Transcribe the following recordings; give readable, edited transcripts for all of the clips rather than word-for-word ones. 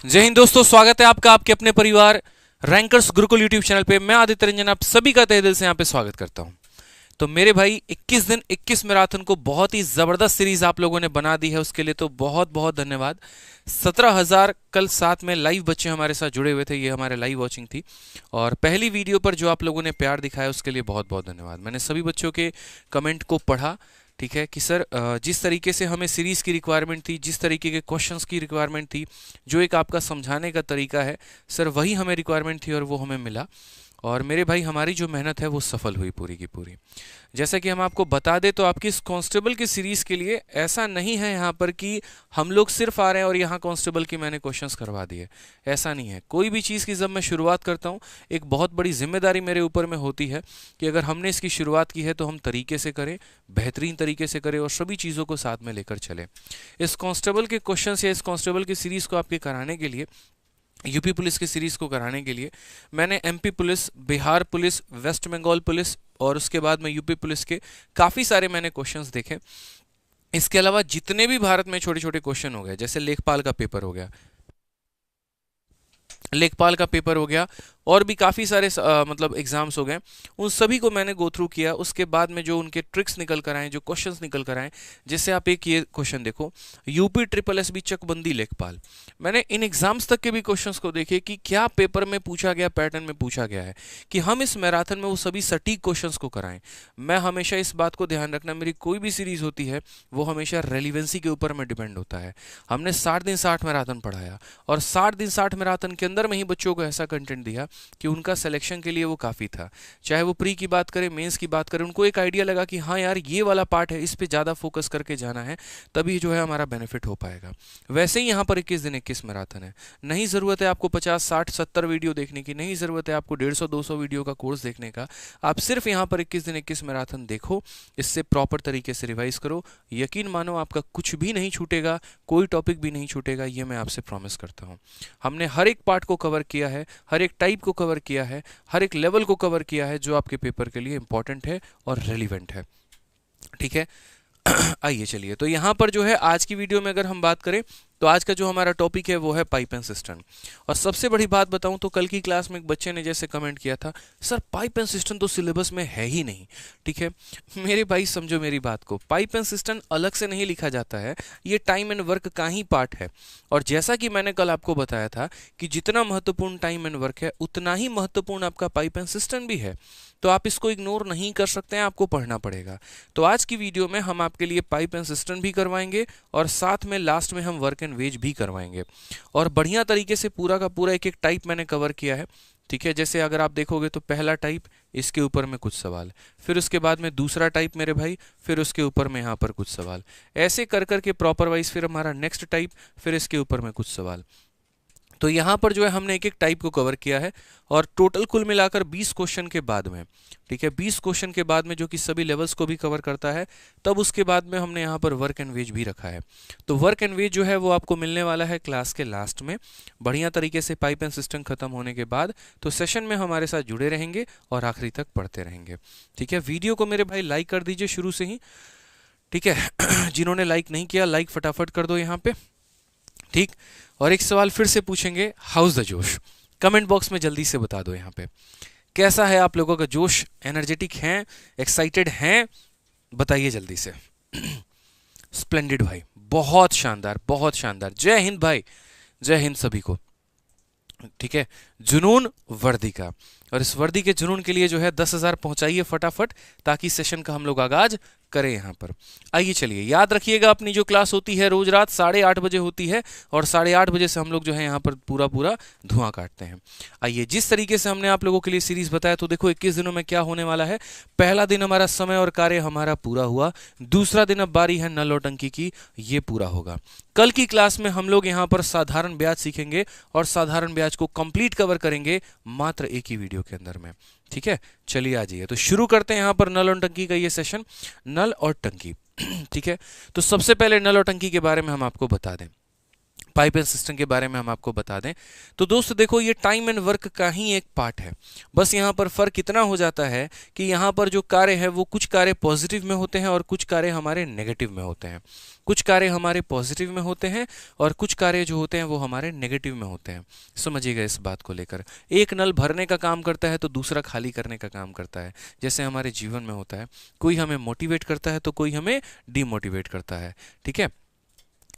जय हिंद दोस्तों, स्वागत है आपका आपके अपने परिवार रैंकर्स गुरुकुल यूट्यूब चैनल पे। मैं आदित्य रंजन आप सभी का तहे दिल से यहाँ पे स्वागत करता हूँ। तो मेरे भाई 21 दिन 21 मैराथन को बहुत ही जबरदस्त सीरीज आप लोगों ने बना दी है, उसके लिए तो बहुत बहुत धन्यवाद। 17,000 कल साथ में लाइव बच्चे हमारे साथ जुड़े हुए थे, ये हमारे लाइव वॉचिंग थी। और पहली वीडियो पर जो आप लोगों ने प्यार दिखाया उसके लिए बहुत बहुत धन्यवाद। मैंने सभी बच्चों के कमेंट को पढ़ा, ठीक है, कि सर जिस तरीके से हमें सीरीज़ की रिक्वायरमेंट थी, जिस तरीके के क्वेश्चंस की रिक्वायरमेंट थी, जो एक आपका समझाने का तरीका है सर, वही हमें रिक्वायरमेंट थी और वो हमें मिला। और मेरे भाई हमारी जो मेहनत है वो सफल हुई पूरी की पूरी। जैसा कि हम आपको बता दें तो आपकी इस कांस्टेबल की सीरीज़ के लिए ऐसा नहीं है यहाँ पर कि हम लोग सिर्फ आ रहे हैं और यहाँ कांस्टेबल की मैंने क्वेश्चंस करवा दिए, ऐसा नहीं है। कोई भी चीज़ की जब मैं शुरुआत करता हूँ एक बहुत बड़ी जिम्मेदारी मेरे ऊपर में होती है कि अगर हमने इसकी शुरुआत की है तो हम तरीके से करें, बेहतरीन तरीके से करें और सभी चीज़ों को साथ में लेकर चलें। इस कांस्टेबल के क्वेश्चंस या इस कांस्टेबल की सीरीज़ को आपके कराने के लिए, यूपी पुलिस की सीरीज़ को कराने के लिए मैंने MP police, Bihar police, west Bengal police और उसके बाद में यूपी पुलिस के काफ़ी सारे मैंने क्वेश्चंस देखे। इसके अलावा जितने भी भारत में छोटे छोटे क्वेश्चन हो गए, जैसे लेखपाल का पेपर हो गया, लेखपाल का पेपर हो गया और भी काफ़ी सारे मतलब एग्जाम्स हो गए, उन सभी को मैंने गो थ्रू किया। उसके बाद में जो उनके ट्रिक्स निकल कर आए, जो क्वेश्चंस निकल कर आए, जैसे आप एक ये क्वेश्चन देखो, यूपी ट्रिपल एसबी चकबंदी लेखपाल। मैंने इन एग्जाम्स तक के भी क्वेश्चंस को देखे कि क्या पेपर में पूछा गया, पैटर्न में पूछा गया है, कि हम इस मैराथन में वो सभी सटीक क्वेश्चंस को कराएं। मैं हमेशा इस बात को ध्यान रखना, मेरी कोई भी सीरीज होती है वो हमेशा रेलिवेंसी के ऊपर में डिपेंड होता है। हमने 60 दिन 60 मैराथन पढ़ाया और 60 दिन 60 मैराथन के अंदर में ही बच्चों को ऐसा कंटेंट दिया कि उनका सिलेक्शन के लिए वो काफ़ी था। चाहे वो प्री की बात करें, मेंस की बात करें, उनको एक आइडिया लगा कि हाँ यार ये वाला पार्ट है, इस पे ज़्यादा फोकस करके जाना है, तभी जो है हमारा बेनिफिट हो पाएगा। वैसे ही यहाँ पर 21 दिन 21 मैराथन है। नहीं ज़रूरत है आपको 50 60 70 वीडियो देखने की, नहीं ज़रूरत है आपको 150 200 वीडियो का कोर्स देखने का। आप सिर्फ यहाँ पर 21 दिन 21 मैराथन देखो, इससे प्रॉपर तरीके से रिवाइज करो। यकीन मानो आपका कुछ भी नहीं छूटेगा, कोई टॉपिक भी नहीं छूटेगा, ये मैं आपसे प्रॉमिस करता हूँ। हमने हर एक पार्ट को कवर किया है, हर एक टाइप को कवर किया है, हर एक लेवल को कवर किया है जो आपके पेपर के लिए इंपॉर्टेंट है और रेलिवेंट है, ठीक है। आइए चलिए, तो यहाँ पर जो है आज की वीडियो में अगर हम बात करें तो आज का जो हमारा टॉपिक है वो है पाइप एंड सिस्टम। और सबसे बड़ी बात बताऊं तो कल की क्लास में एक बच्चे ने जैसे कमेंट किया था, सर पाइप एंड सिस्टम तो सिलेबस में है ही नहीं, ठीक है। मेरे भाई समझो मेरी बात को, पाइप एंड सिस्टम अलग से नहीं लिखा जाता है, ये टाइम एंड वर्क का ही पार्ट है। और जैसा कि मैंने कल आपको बताया था कि जितना महत्वपूर्ण टाइम एंड वर्क है उतना ही महत्वपूर्ण आपका पाइप एंड सिस्टम भी है, तो आप इसको इग्नोर नहीं कर सकते हैं, आपको पढ़ना पड़ेगा। तो आज की वीडियो में हम आपके लिए पाइप एंड सिस्टम भी करवाएंगे और साथ में लास्ट में हम वर्क एंड वेज भी करवाएंगे। और बढ़िया तरीके से पूरा का पूरा एक एक टाइप मैंने कवर किया है, ठीक है। जैसे अगर आप देखोगे तो पहला टाइप, इसके ऊपर में कुछ सवाल, फिर उसके बाद में दूसरा टाइप मेरे भाई, फिर उसके ऊपर में यहाँ पर कुछ सवाल, ऐसे कर करके प्रॉपर वाइज फिर हमारा नेक्स्ट टाइप, फिर इसके ऊपर में कुछ सवाल। तो यहाँ पर जो है हमने एक एक टाइप को कवर किया है और टोटल कुल मिलाकर 20 क्वेश्चन के बाद में, ठीक है, 20 क्वेश्चन के बाद में जो कि सभी लेवल्स को भी कवर करता है, तब उसके बाद में हमने यहाँ पर वर्क एंड वेज भी रखा है। तो वर्क एंड वेज जो है वो आपको मिलने वाला है क्लास के लास्ट में, बढ़िया तरीके से पाइप एंड सिस्टम खत्म होने के बाद। तो सेशन में हमारे साथ जुड़े रहेंगे और आखिरी तक पढ़ते रहेंगे, ठीक है। वीडियो को मेरे भाई लाइक कर दीजिए शुरू से ही, ठीक है। जिन्होंने लाइक नहीं किया लाइक फटाफट कर दो यहाँ पे, ठीक। और एक सवाल फिर से पूछेंगे, हाउस द जोश, कमेंट बॉक्स में जल्दी से बता दो यहाँ पे कैसा है आप लोगों का जोश, एनर्जेटिक हैं, एक्साइटेड हैं, बताइए जल्दी से। स्प्लेंडेड भाई, बहुत शानदार बहुत शानदार, जय हिंद भाई, जय हिंद सभी को, ठीक है। जुनून वर्दी का, और इस वर्दी के जुनून के लिए जो है 10,000 पहुंचाइए फटाफट, ताकि सेशन का हम लोग आगाज करें यहाँ पर। आइए चलिए, याद रखिएगा अपनी जो क्लास होती है रोज रात 8:30 बजे होती है और 8:30 बजे से हम लोग जो है यहाँ पर पूरा पूरा धुआं काटते हैं। आइए, जिस तरीके से हमने आप लोगों के लिए सीरीज बताया, तो देखो 21 दिनों में क्या होने वाला है। पहला दिन हमारा समय और कार्य हमारा पूरा हुआ, दूसरा दिन अब बारी है नल और टंकी की, ये पूरा होगा। कल की क्लास में हम लोग यहाँ पर साधारण ब्याज सीखेंगे और साधारण ब्याज को कंप्लीट कवर करेंगे मात्र एक ही वीडियो के अंदर में, ठीक है। चलिए आ जाइए, तो शुरू करते हैं यहाँ पर नल और टंकी का ये सेशन, नल और टंकी, ठीक है। तो सबसे पहले नल और टंकी के बारे में हम आपको बता दें, पाइप एंड सिस्टम के बारे में हम आपको बता दें। तो दोस्त देखो, ये टाइम एंड वर्क का ही एक पार्ट है, बस यहाँ पर फर्क इतना हो जाता है कि यहाँ पर जो कार्य है वो कुछ कार्य पॉजिटिव में होते हैं और कुछ कार्य हमारे नेगेटिव में होते हैं, कुछ कार्य हमारे पॉजिटिव में होते हैं और कुछ कार्य जो होते हैं वो हमारे नेगेटिव में होते हैं। समझिएगा इस बात को लेकर। एक नल भरने का काम करता है तो दूसरा खाली करने का काम करता है, जैसे हमारे जीवन में होता है। कोई हमें मोटिवेट करता है तो कोई हमें डिमोटिवेट करता है। ठीक है,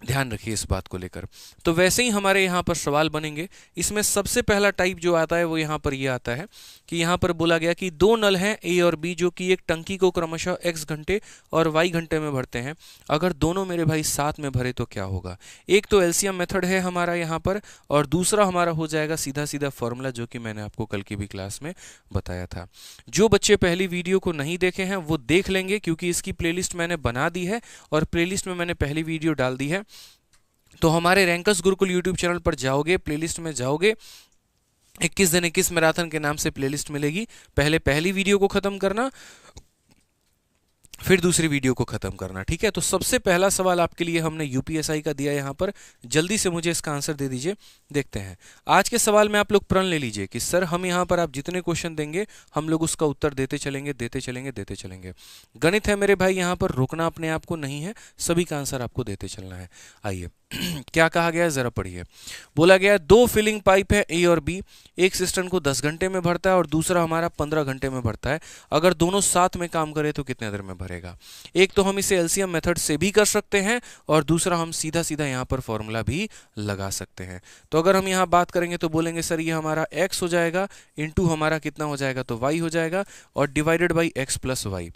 ध्यान रखिए इस बात को लेकर। तो वैसे ही हमारे यहाँ पर सवाल बनेंगे। इसमें सबसे पहला टाइप जो आता है वो यहाँ पर ये आता है कि यहाँ पर बोला गया कि दो नल हैं ए और बी, जो कि एक टंकी को क्रमशः x घंटे और y घंटे में भरते हैं। अगर दोनों मेरे भाई साथ में भरे तो क्या होगा। एक तो एलसीएम मेथड है हमारा यहाँ पर, और दूसरा हमारा हो जाएगा सीधा सीधा फॉर्मूला, जो कि मैंने आपको कल की भी क्लास में बताया था। जो बच्चे पहली वीडियो को नहीं देखे हैं वो देख लेंगे, क्योंकि इसकी प्लेलिस्ट मैंने बना दी है और प्लेलिस्ट में मैंने पहली वीडियो डाल दी है। तो हमारे रैंकर्स गुरुकुल यूट्यूब चैनल पर जाओगे, प्लेलिस्ट में जाओगे, 21 दिन 21 मैराथन के नाम से प्लेलिस्ट मिलेगी। पहले पहली वीडियो को खत्म करना, फिर दूसरी वीडियो को खत्म करना। ठीक है, तो सबसे पहला सवाल आपके लिए हमने यूपीएसआई का दिया यहाँ पर। जल्दी से मुझे इसका आंसर दे दीजिए। देखते हैं आज के सवाल में। आप लोग प्रण ले लीजिए कि सर हम यहाँ पर आप जितने क्वेश्चन देंगे हम लोग उसका उत्तर देते चलेंगे, देते चलेंगे, देते चलेंगे। गणित है मेरे भाई, यहाँ पर रुकना अपने आप को नहीं है, सभी का आंसर आपको देते चलना है। आइए क्या कहा गया है जरा पढ़िए। बोला गया है दो फिलिंग पाइप है ए और बी, एक सिस्टम को 10 घंटे में भरता है और दूसरा हमारा 15 घंटे में भरता है। अगर दोनों साथ में काम करें तो कितने देर में भरेगा। एक तो हम इसे एलसीएम मेथड से भी कर सकते हैं और दूसरा हम सीधा सीधा यहाँ पर फॉर्मूला भी लगा सकते हैं। तो अगर हम यहाँ बात करेंगे तो बोलेंगे सर ये हमारा x हो जाएगा, इंटू हमारा कितना हो जाएगा तो y हो जाएगा, और divided by x plus Y.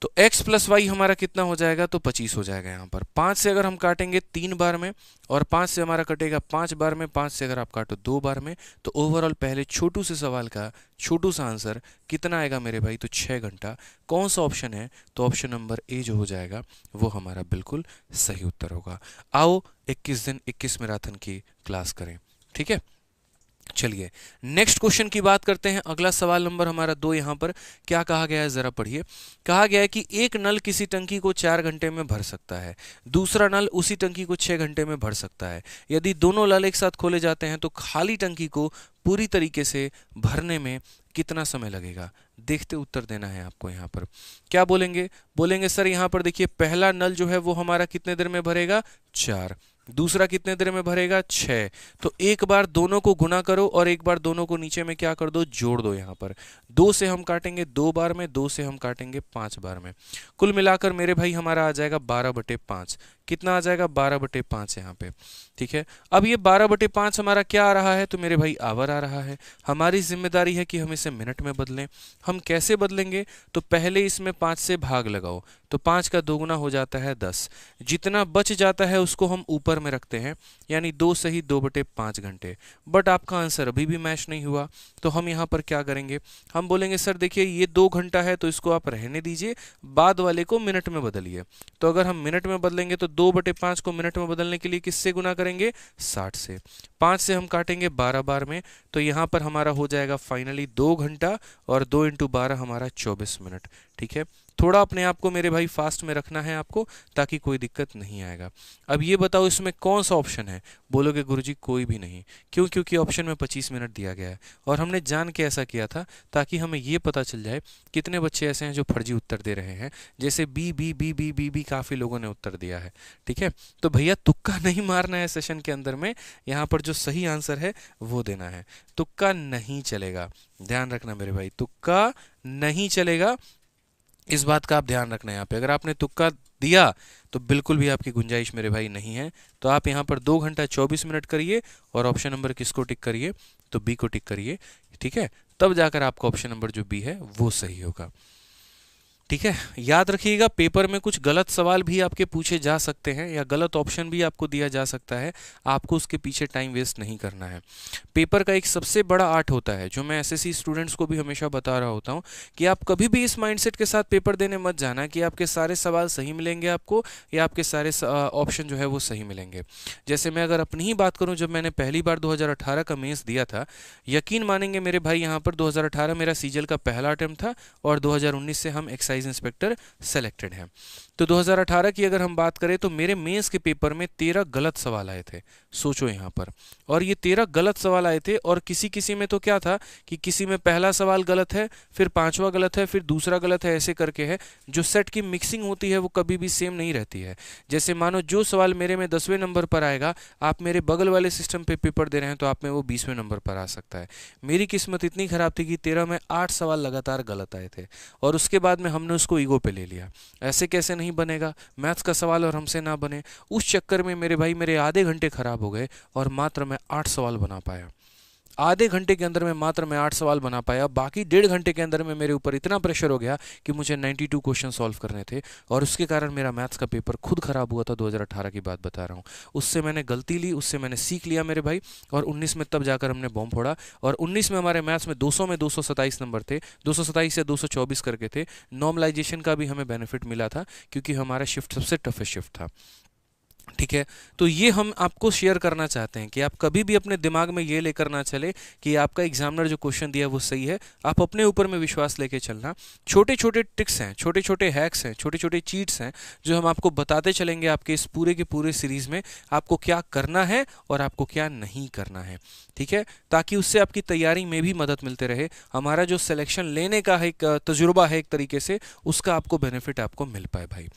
तो x प्लस वाई हमारा कितना हो जाएगा तो 25 हो जाएगा। यहाँ पर 5 से अगर हम काटेंगे 3 बार में, और 5 से हमारा कटेगा 5 बार में, 5 से अगर आप काटो 2 बार में, तो ओवरऑल पहले छोटू से सवाल का छोटू सा आंसर कितना आएगा मेरे भाई तो 6 घंटा। कौन सा ऑप्शन है तो ऑप्शन नंबर ए जो हो जाएगा वो हमारा बिल्कुल सही उत्तर होगा। आओ 21 दिन 21 मैराथन की क्लास करें। ठीक है, चलिए नेक्स्ट क्वेश्चन की बात करते हैं। अगला सवाल नंबर हमारा 2 यहाँ पर क्या कहा गया है जरा पढ़िए। कहा गया है कि एक नल किसी टंकी को 4 घंटे में भर सकता है, दूसरा नल उसी टंकी को 6 घंटे में भर सकता है। यदि दोनों नल एक साथ खोले जाते हैं तो खाली टंकी को पूरी तरीके से भरने में कितना समय लगेगा। देखते उत्तर देना है आपको। यहाँ पर क्या बोलेंगे, बोलेंगे सर यहाँ पर देखिए पहला नल जो है वो हमारा कितने देर में भरेगा 4, दूसरा कितने देर में भरेगा 6। तो एक बार दोनों को गुना करो और एक बार दोनों को नीचे में क्या कर दो जोड़ दो। यहाँ पर 2 से हम काटेंगे 2 बार में, 2 से हम काटेंगे 5 बार में। कुल मिलाकर मेरे भाई हमारा आ जाएगा 12/5। कितना आ जाएगा 12/5 यहाँ पे। ठीक है, अब ये 12/5 हमारा क्या आ रहा है तो मेरे भाई आवर आ रहा है। हमारी जिम्मेदारी है कि हम इसे मिनट में बदलें। हम कैसे बदलेंगे तो पहले इसमें 5 से भाग लगाओ, तो 5 का दोगुना हो जाता है 10। जितना बच जाता है उसको हम ऊपर में रखते हैं, यानी 2 सही 2/5 घंटे। बट आपका आंसर अभी भी मैच नहीं हुआ, तो हम यहाँ पर क्या करेंगे, हम बोलेंगे सर देखिए ये 2 घंटा है तो इसको आप रहने दीजिए, बाद वाले को मिनट में बदलिए। तो अगर हम मिनट में बदलेंगे तो 2/5 को मिनट में बदलने के लिए किससे गुना करेंगे 60 से। 5 से हम काटेंगे 12 बार में, तो यहाँ पर हमारा हो जाएगा फाइनली 2 घंटा, और 2 × 12 हमारा 24 मिनट। ठीक है, थोड़ा अपने आप को मेरे भाई फास्ट में रखना है आपको, ताकि कोई दिक्कत नहीं आएगा। अब ये बताओ इसमें कौन सा ऑप्शन है। बोलोगे गुरुजी कोई भी नहीं। क्यों, क्योंकि ऑप्शन में 25 मिनट दिया गया है, और हमने जान के ऐसा किया था ताकि हमें ये पता चल जाए कितने बच्चे ऐसे हैं जो फर्जी उत्तर दे रहे हैं। जैसे B B B B B B काफ़ी लोगों ने उत्तर दिया है। ठीक है, तो भैया तुक्का नहीं मारना है सेशन के अंदर में, यहाँ पर जो सही आंसर है वो देना है। तुक्का नहीं चलेगा, ध्यान रखना मेरे भाई, तुक्का नहीं चलेगा। इस बात का आप ध्यान रखना है। यहाँ पे अगर आपने तुक्का दिया तो बिल्कुल भी आपकी गुंजाइश मेरे भाई नहीं है। तो आप यहाँ पर 2 घंटा 24 मिनट करिए और ऑप्शन नंबर किसको टिक करिए तो बी को टिक करिए। ठीक है, तब जाकर आपका ऑप्शन नंबर जो बी है वो सही होगा। ठीक है, याद रखिएगा पेपर में कुछ गलत सवाल भी आपके पूछे जा सकते हैं, या गलत ऑप्शन भी आपको दिया जा सकता है। आपको उसके पीछे टाइम वेस्ट नहीं करना है। पेपर का एक सबसे बड़ा आर्ट होता है, जो मैं एसएससी स्टूडेंट्स को भी हमेशा बता रहा होता हूं, कि आप कभी भी इस माइंडसेट के साथ पेपर देने मत जाना कि आपके सारे सवाल सही मिलेंगे आपको, या आपके सारे ऑप्शन जो है वो सही मिलेंगे। जैसे मैं अगर अपनी ही बात करूँ, जब मैंने पहली बार 2018 का मेंस दिया था, यकीन मानेंगे मेरे भाई यहाँ पर 2018 मेरा सीजल का पहला अटेम्प्ट था, और 2019 से हम एक्साइज एक्साइज इंस्पेक्टर सेलेक्टेड हैं। तो 2018 की अगर हम बात करें तो मेरे मेंस के पेपर में 13 गलत सवाल आए थे, सोचो यहाँ पर। और ये 13 गलत सवाल आए थे, और किसी किसी में तो क्या था कि किसी में पहला सवाल गलत है, फिर पांचवा गलत है, फिर दूसरा गलत है, ऐसे करके है। जो सेट की मिक्सिंग होती है वो कभी भी सेम नहीं रहती है। जैसे मानो जो सवाल मेरे में 10वें नंबर पर आएगा, आप मेरे बगल वाले सिस्टम पे पेपर दे रहे हैं तो आप में वो 20वें नंबर पर आ सकता है। मेरी किस्मत इतनी खराब थी कि 13 में 8 सवाल लगातार गलत आए थे, और उसके बाद में हमने उसको ईगो पे ले लिया। ऐसे कैसे नहीं बनेगा मैथ्स का सवाल और हमसे ना बने। उस चक्कर में मेरे भाई मेरे आधे घंटे खराब हो गए, और मात्र मैं 8 सवाल बना पाया। आधे घंटे के अंदर में मात्र मैं 8 सवाल बना पाया। बाकी 1.5 घंटे के अंदर में मेरे ऊपर इतना प्रेशर हो गया कि मुझे 92 क्वेश्चन सॉल्व करने थे, और उसके कारण मेरा मैथ्स का पेपर खुद खराब हुआ था। 2018 की बात बता रहा हूँ। उससे मैंने गलती ली, उससे मैंने सीख लिया मेरे भाई, और 19 में तब जाकर हमने बॉम्ब फोड़ा। और 19 में हमारे मैथ्स में 200 में 227 नंबर थे, 227 या 224 करके थे। नॉर्मलाइजेशन का भी हमें बेनिफिट मिला था, क्योंकि हमारा शिफ्ट सबसे टफेस्ट शिफ्ट था। ठीक है, तो ये हम आपको शेयर करना चाहते हैं कि आप कभी भी अपने दिमाग में ये लेकर ना चले कि आपका एग्जामिनर जो क्वेश्चन दिया वो सही है। आप अपने ऊपर में विश्वास लेके चलना। छोटे छोटे ट्रिक्स हैं, छोटे छोटे हैक्स हैं, छोटे छोटे चीट्स हैं, जो हम आपको बताते चलेंगे आपके इस पूरे के पूरे सीरीज में, आपको क्या करना है और आपको क्या नहीं करना है। ठीक है, ताकि उससे आपकी तैयारी में भी मदद मिलते रहे। हमारा जो सिलेक्शन लेने का एक तजुर्बा है एक तरीके से, उसका आपको बेनिफिट आपको मिल पाए भाई।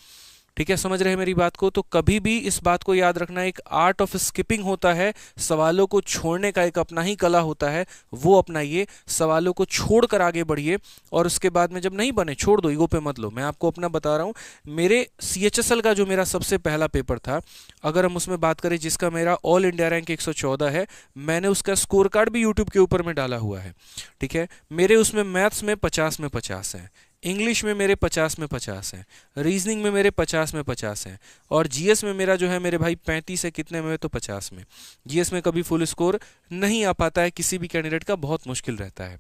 ठीक है, समझ रहे हैं मेरी बात को। तो कभी भी इस बात को याद रखना, एक आर्ट ऑफ स्किपिंग होता है, सवालों को छोड़ने का एक अपना ही कला होता है, वो अपनाइए। सवालों को छोड़कर आगे बढ़िए, और उसके बाद में जब नहीं बने छोड़ दो, ईगो पे मत लो। मैं आपको अपना बता रहा हूँ, मेरे CHSL का जो मेरा सबसे पहला पेपर था, अगर हम उसमें बात करें, जिसका मेरा ऑल इंडिया रैंक 114 है, मैंने उसका स्कोर कार्ड भी यूट्यूब के ऊपर में डाला हुआ है। ठीक है, मेरे उसमें मैथ्स में 50 में 50 है, इंग्लिश में मेरे 50 में 50 हैं, रीजनिंग में मेरे 50 में 50 हैं, और जीएस में मेरा जो है मेरे भाई 35 है, कितने में तो 50 में। जीएस में कभी फुल स्कोर नहीं आ पाता है किसी भी कैंडिडेट का, बहुत मुश्किल रहता है।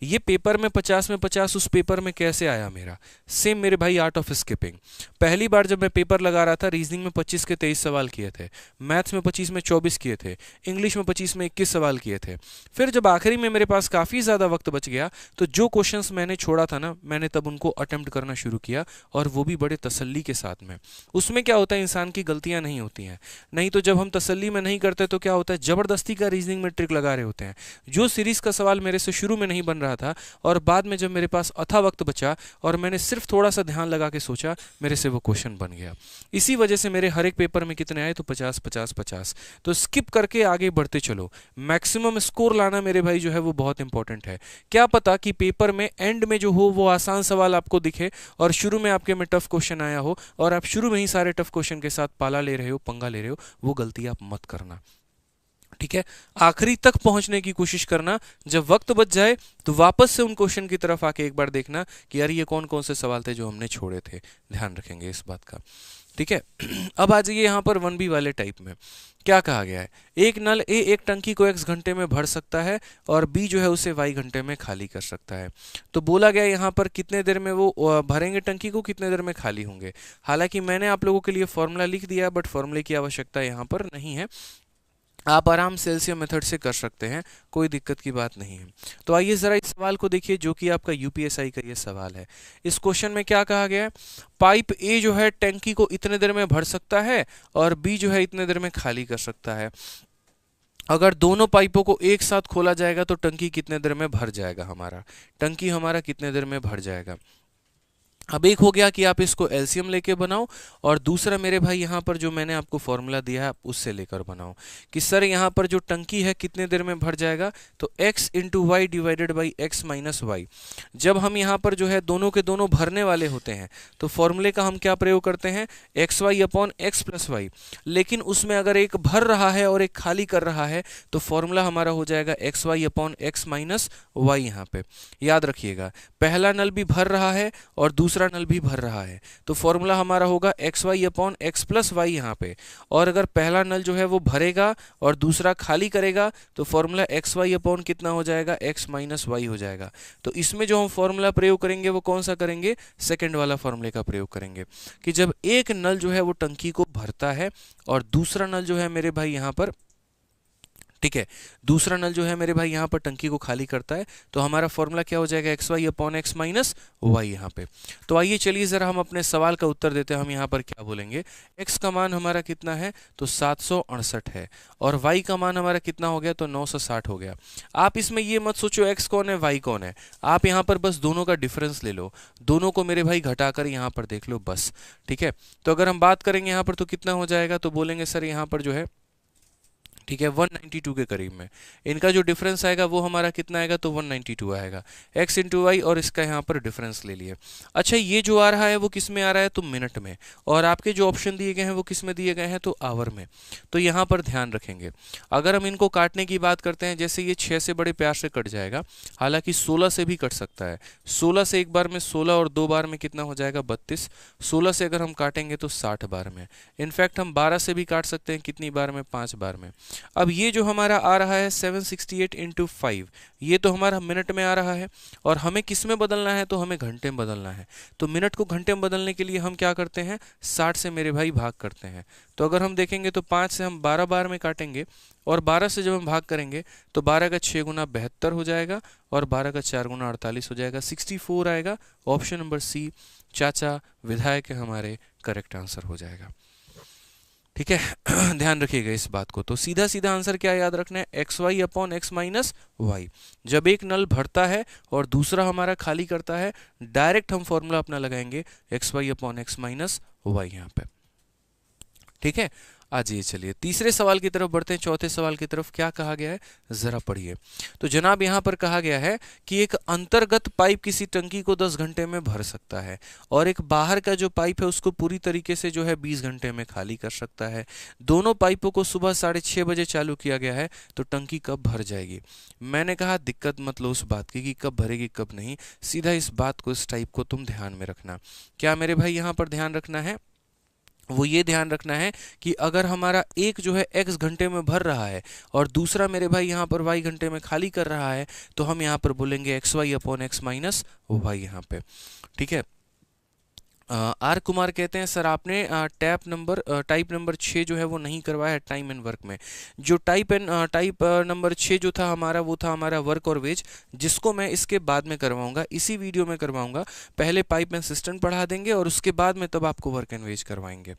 ये पेपर में 50 में 50 उस पेपर में कैसे आया मेरा? सेम मेरे भाई आर्ट ऑफ स्किपिंग। पहली बार जब मैं पेपर लगा रहा था, रीजनिंग में 25 के 23 सवाल किए थे, मैथ्स में 25 में 24 किए थे, इंग्लिश में 25 में 21 सवाल किए थे। फिर जब आखिरी में मेरे पास काफ़ी ज़्यादा वक्त बच गया, तो जो क्वेश्चंस मैंने छोड़ा था ना, मैंने तब उनको अटेम्प्ट करना शुरू किया, और वो भी बड़े तसल्ली के साथ में। उसमें क्या होता है, इंसान की गलतियां नहीं होती हैं। नहीं तो जब हम तसल्ली में नहीं करते तो क्या होता है, जबरदस्ती का रीजनिंग में ट्रिक लगा रहे होते हैं। जो सीरीज का सवाल मेरे से शुरू में नहीं बन रहा था, और बाद में जब मेरे पास अथा वक्त बचा और मैंने सिर्फ थोड़ा सा ध्यान लगा के सोचा, मेरे से वो क्वेश्चन बन गया। इसी वजह से मेरे हर एक पेपर में कितने आए, तो 50 50 50। तो स्किप करके आगे बढ़ते चलो। मैक्सिमम स्कोर लाना मेरे भाई जो है वो बहुत इंपॉर्टेंट है। क्या पता कि पेपर में एंड में जो हो वो आसान सवाल आपको दिखे, और शुरू में आपके में टफ क्वेश्चन आया हो, और आप शुरू में ही सारे टफ क्वेश्चन के साथ पाला ले रहे हो, पंगा ले रहे हो। वो गलती आप मत करना। ठीक है, आखिरी तक पहुंचने की कोशिश करना। जब वक्त बच जाए तो वापस से उन क्वेश्चन की तरफ आके एक बार देखना कि यार ये कौन कौन से सवाल थे जो हमने छोड़े थे। ध्यान रखेंगे इस बात का। ठीक है, अब आ जाइए यहाँ पर 1B वाले टाइप में। क्या कहा गया है, एक नल ए एक टंकी को x घंटे में भर सकता है, और B जो है उसे y घंटे में खाली कर सकता है। तो बोला गया यहाँ पर कितने देर में वो भरेंगे टंकी को, कितने देर में खाली होंगे। हालांकि मैंने आप लोगों के लिए फॉर्मूला लिख दिया, बट फॉर्मूले की आवश्यकता यहाँ पर नहीं है। आप आराम से एलसीएम मेथड से कर सकते हैं, कोई दिक्कत की बात नहीं है। तो आइए जरा इस सवाल को देखिए, जो कि आपका यूपीएसआई का ये सवाल है। इस क्वेश्चन में क्या कहा गया है, पाइप ए जो है टंकी को इतने देर में भर सकता है, और बी जो है इतने देर में खाली कर सकता है। अगर दोनों पाइपों को एक साथ खोला जाएगा तो टंकी कितने देर में भर जाएगा, टंकी हमारा कितने देर में भर जाएगा। अब एक हो गया कि आप इसको एलसीएम लेके बनाओ, और दूसरा मेरे भाई यहाँ पर जो मैंने आपको फॉर्मूला दिया है आप उससे लेकर बनाओ कि सर यहाँ पर जो टंकी है कितने देर में भर जाएगा, तो x into Y divided by X minus Y. जब हम यहाँ पर जो है दोनों के दोनों भरने वाले होते हैं तो फॉर्मूले का हम क्या प्रयोग करते हैं, X Y upon x plus Y. लेकिन उसमें अगर एक भर रहा है और एक खाली कर रहा है तो फॉर्मूला हमारा हो जाएगा x Y upon x minus y. यहाँ पे याद रखिएगा, पहला नल भी भर रहा है और दूसरा नल भी भर रहा है, तो फॉर्मूला हमारा होगा x Y upon x plus y यहाँ पे। और अगर पहला नल जो है वो भरेगा और दूसरा खाली करेगा तो फॉर्मूला एक्स वाई अपॉन कितना हो जाएगा, एक्स माइनस वाई हो जाएगा। तो इसमें जो हम फॉर्मूला प्रयोग करेंगे वो कौन सा करेंगे, सेकंड वाला फॉर्मूले का प्रयोग करेंगे कि जब एक नल जो है वो टंकी को भरता है और दूसरा नल जो है मेरे भाई यहाँ पर ठीक है। दूसरा नल जो है मेरे भाई यहाँ पर टंकी को खाली करता है, तो हमारा फॉर्मूला क्या हो जाएगा, x Y upon x minus y यहाँ पे। तो आइए चलिए ज़रा हम अपने सवाल का उत्तर देते हैं। हम यहाँ पर क्या बोलेंगे, x का मान हमारा कितना है, तो 768 है, और y का मान हमारा कितना हो गया, तो 960 हो गया। आप इसमें ये मत सोचो x कौन है y कौन है, आप यहाँ पर बस दोनों का डिफरेंस ले लो, दोनों को मेरे भाई घटाकर यहाँ पर देख लो बस। ठीक है, तो अगर हम बात करेंगे यहाँ पर तो कितना हो जाएगा, तो बोलेंगे सर यहाँ पर जो है, ठीक है, 192 के करीब में इनका जो डिफरेंस आएगा वो हमारा कितना आएगा, तो 192 आएगा, x इंटू वाई, और इसका यहाँ पर डिफरेंस ले लिए। अच्छा, ये जो आ रहा है वो किस में आ रहा है, तो मिनट में, और आपके जो ऑप्शन दिए गए हैं वो किस में दिए गए हैं, तो आवर में। तो यहाँ पर ध्यान रखेंगे, अगर हम इनको काटने की बात करते हैं, जैसे ये 6 से बड़े प्यार से कट जाएगा, हालांकि 16 से भी कट सकता है। 16 से एक बार में 16 और 2 बार में कितना हो जाएगा, 32। 16 से अगर हम काटेंगे तो 60 बार में। इनफैक्ट हम 12 से भी काट सकते हैं, कितनी बार में, 5 बार में। अब ये जो हमारा आ रहा है 768 इंटू 5, ये तो हमारा मिनट में आ रहा है, और हमें किस में बदलना है, तो हमें घंटे में बदलना है। तो मिनट को घंटे में बदलने के लिए हम क्या करते हैं, 60 से मेरे भाई भाग करते हैं। तो अगर हम देखेंगे तो 5 से हम 12 बार में काटेंगे, और 12 से जब हम भाग करेंगे तो 12 का 6 गुना 72 हो जाएगा, और 12 का 4 गुना 48 हो जाएगा, 64 आएगा। ऑप्शन नंबर सी, चाचा विधायक है हमारे, करेक्ट आंसर हो जाएगा। ठीक है, ध्यान रखिएगा इस बात को। तो सीधा सीधा आंसर क्या याद रखना है, x Y upon x minus Y. जब एक नल भरता है और दूसरा हमारा खाली करता है, डायरेक्ट हम फॉर्मूला अपना लगाएंगे x Y upon x minus y यहाँ पे। ठीक है, आज ये चलिए तीसरे सवाल की तरफ बढ़ते हैं। चौथे सवाल की तरफ क्या कहा गया है, जरा पढ़िए। तो जनाब यहाँ पर कहा गया है कि एक अंतर्गत पाइप किसी टंकी को 10 घंटे में भर सकता है, और एक बाहर का जो पाइप है उसको पूरी तरीके से जो है 20 घंटे में खाली कर सकता है। दोनों पाइपों को सुबह 6:30 बजे चालू किया गया है, तो टंकी कब भर जाएगी। मैंने कहा दिक्कत मत लो उस बात की कि कब भरेगी कब नहीं, सीधा इस बात को, इस टाइप को तुम ध्यान में रखना। क्या मेरे भाई यहाँ पर ध्यान रखना है, वो ये ध्यान रखना है कि अगर हमारा एक जो है x घंटे में भर रहा है और दूसरा मेरे भाई यहाँ पर y घंटे में खाली कर रहा है, तो हम यहाँ पर बोलेंगे x Y upon x minus y यहाँ पे। ठीक है, आर कुमार कहते हैं सर आपने टाइप नंबर 6 जो है वो नहीं करवाया है टाइम एंड वर्क में। जो टाइप नंबर 6 जो था हमारा, वो था हमारा वर्क और वेज, जिसको मैं इसके बाद में करवाऊंगा, इसी वीडियो में करवाऊंगा। पहले पाइप एंड सिस्टम पढ़ा देंगे और उसके बाद में तब आपको वर्क एंड वेज करवाएंगे।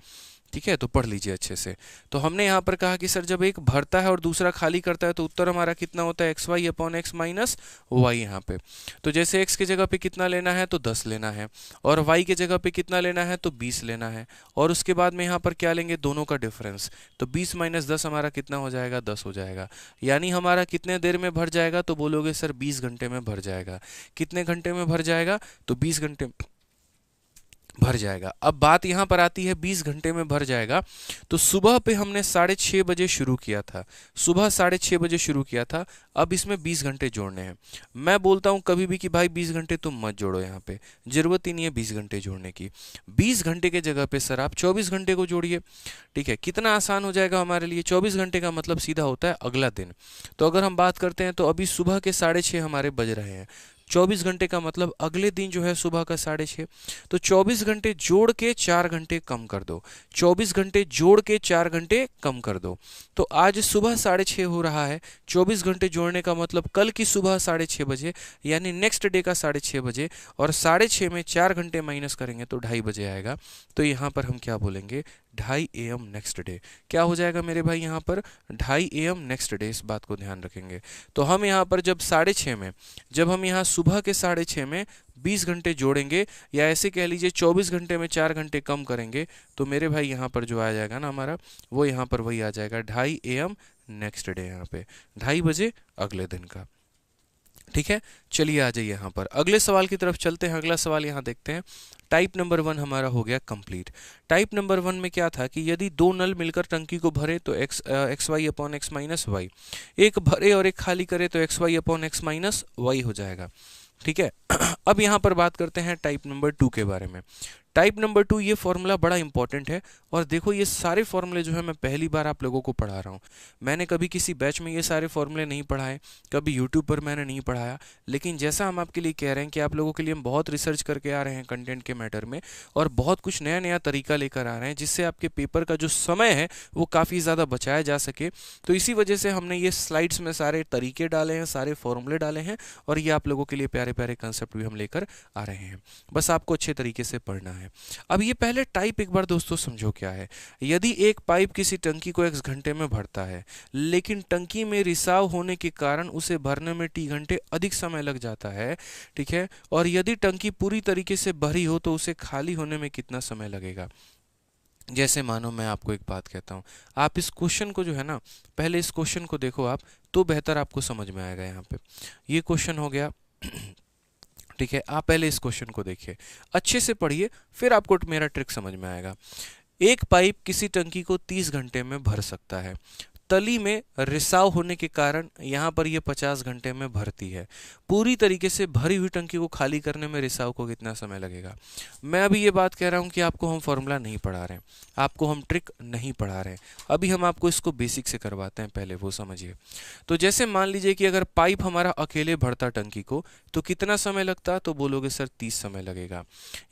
ठीक है, तो पढ़ लीजिए अच्छे से। तो हमने यहाँ पर कहा कि सर जब एक भरता है और दूसरा खाली करता है तो उत्तर हमारा कितना होता है, x Y upon x minus y यहाँ पे। तो जैसे एक्स की जगह पे कितना लेना है, तो 10 लेना है, और वाई की जगह पे कितना लेना है, तो 20 लेना है, और उसके बाद में यहाँ पर क्या लेंगे, दोनों का डिफरेंस। तो 20 माइनस 10 हमारा कितना हो जाएगा, 10 हो जाएगा। यानी हमारा कितने देर में भर जाएगा, तो बोलोगे सर 20 घंटे में भर जाएगा। कितने घंटे में भर जाएगा, तो 20 घंटे भर जाएगा। अब बात यहाँ पर आती है 20 घंटे में भर जाएगा, तो सुबह पे हमने 6:30 बजे शुरू किया था, सुबह 6:30 बजे शुरू किया था। अब इसमें 20 घंटे जोड़ने हैं। मैं बोलता हूँ कभी भी कि भाई 20 घंटे तुम मत जोड़ो, यहाँ पे जरूरत ही नहीं है 20 घंटे जोड़ने की। 20 घंटे के जगह पे सर आप 24 घंटे को जोड़िए। ठीक है, कितना आसान हो जाएगा हमारे लिए। 24 घंटे का मतलब सीधा होता है अगला दिन। तो अगर हम बात करते हैं तो अभी सुबह के 6:30 हमारे बज रहे हैं, 24 घंटे का मतलब अगले दिन जो है सुबह का 6:30। तो 24 घंटे जोड़ के 4 घंटे कम कर दो, 24 घंटे जोड़ के 4 घंटे कम कर दो। तो आज सुबह 6:30 हो रहा है, 24 घंटे जोड़ने का मतलब कल की सुबह 6:30 बजे, यानी नेक्स्ट डे का 6:30 बजे, और 6:30 में 4 घंटे माइनस करेंगे तो 2:30 बजे आएगा। तो यहाँ पर हम क्या बोलेंगे, 2:30 AM नेक्स्ट डे। क्या हो जाएगा मेरे भाई यहाँ पर, 2:30 AM नेक्स्ट डे। इस बात को ध्यान रखेंगे। तो हम यहाँ पर जब 6:30 में, जब हम यहाँ सुबह के 6:30 में 20 घंटे जोड़ेंगे, या ऐसे कह लीजिए 24 घंटे में 4 घंटे कम करेंगे, तो मेरे भाई यहाँ पर जो आ जाएगा ना हमारा, वो यहाँ पर वही आ जाएगा 2:30 AM नेक्स्ट डे, यहाँ पे 2:30 बजे अगले दिन का। ठीक है, चलिए आ जाइए यहाँ पर अगले सवाल की तरफ चलते हैं। अगला सवाल यहाँ देखते हैं। टाइप नंबर 1 हमारा हो गया कंप्लीट। टाइप नंबर 1 में क्या था कि यदि दो नल मिलकर टंकी को भरे तो x Y upon x minus y, एक भरे और एक खाली करे तो x Y upon x minus y हो जाएगा। ठीक है, अब यहाँ पर बात करते हैं टाइप नंबर 2 के बारे में। टाइप नंबर 2, ये फॉर्मूला बड़ा इंपॉर्टेंट है। और देखो ये सारे फॉर्मूले जो है मैं पहली बार आप लोगों को पढ़ा रहा हूँ। मैंने कभी किसी बैच में ये सारे फॉर्मूले नहीं पढ़ाए, कभी यूट्यूब पर मैंने नहीं पढ़ाया, लेकिन जैसा हम आपके लिए कह रहे हैं कि आप लोगों के लिए हम बहुत रिसर्च करके आ रहे हैं कंटेंट के मैटर में, और बहुत कुछ नया नया तरीका लेकर आ रहे हैं जिससे आपके पेपर का जो समय है वो काफ़ी ज़्यादा बचाया जा सके। तो इसी वजह से हमने ये स्लाइड्स में सारे तरीके डाले हैं, सारे फॉर्मूले डाले हैं, और ये आप लोगों के लिए प्यारे प्यारे कंसेप्ट भी हम लेकर आ रहे हैं। बस आपको अच्छे तरीके से पढ़ना है। अब ये पहले टाइप एक बार दोस्तों समझो क्या है। यदि एक पाइप किसी टंकी को x घंटे में भरता है, लेकिन टंकी में रिसाव होने के कारण उसे भरने में t घंटे अधिक समय लग जाता है, ठीक है, और यदि टंकी पूरी तरीके से भरी हो तो उसे खाली होने में कितना समय लगेगा। जैसे मानो मैं आपको एक बात कहता हूँ, आप इस क्वेश्चन को जो है ना, पहले इस क्वेश्चन को देखो आप, तो बेहतर आपको समझ में आएगा। यहाँ पे ये क्वेश्चन हो गया, ठीक है। आप पहले इस क्वेश्चन को देखिए, अच्छे से पढ़िए, फिर आपको मेरा ट्रिक समझ में आएगा। एक पाइप किसी टंकी को 30 घंटे में भर सकता है। तली में रिसाव होने के कारण यहाँ पर ये 50 घंटे में भरती है। पूरी तरीके से भरी हुई टंकी को खाली करने में रिसाव को कितना समय लगेगा। मैं अभी ये बात कह रहा हूँ कि आपको हम फॉर्मूला नहीं पढ़ा रहे हैं, आपको हम ट्रिक नहीं पढ़ा रहे हैं, अभी हम आपको इसको बेसिक से करवाते हैं, पहले वो समझिए। तो जैसे मान लीजिए कि अगर पाइप हमारा अकेले भरता टंकी को तो कितना समय लगता, तो बोलोगे सर 30 समय लगेगा।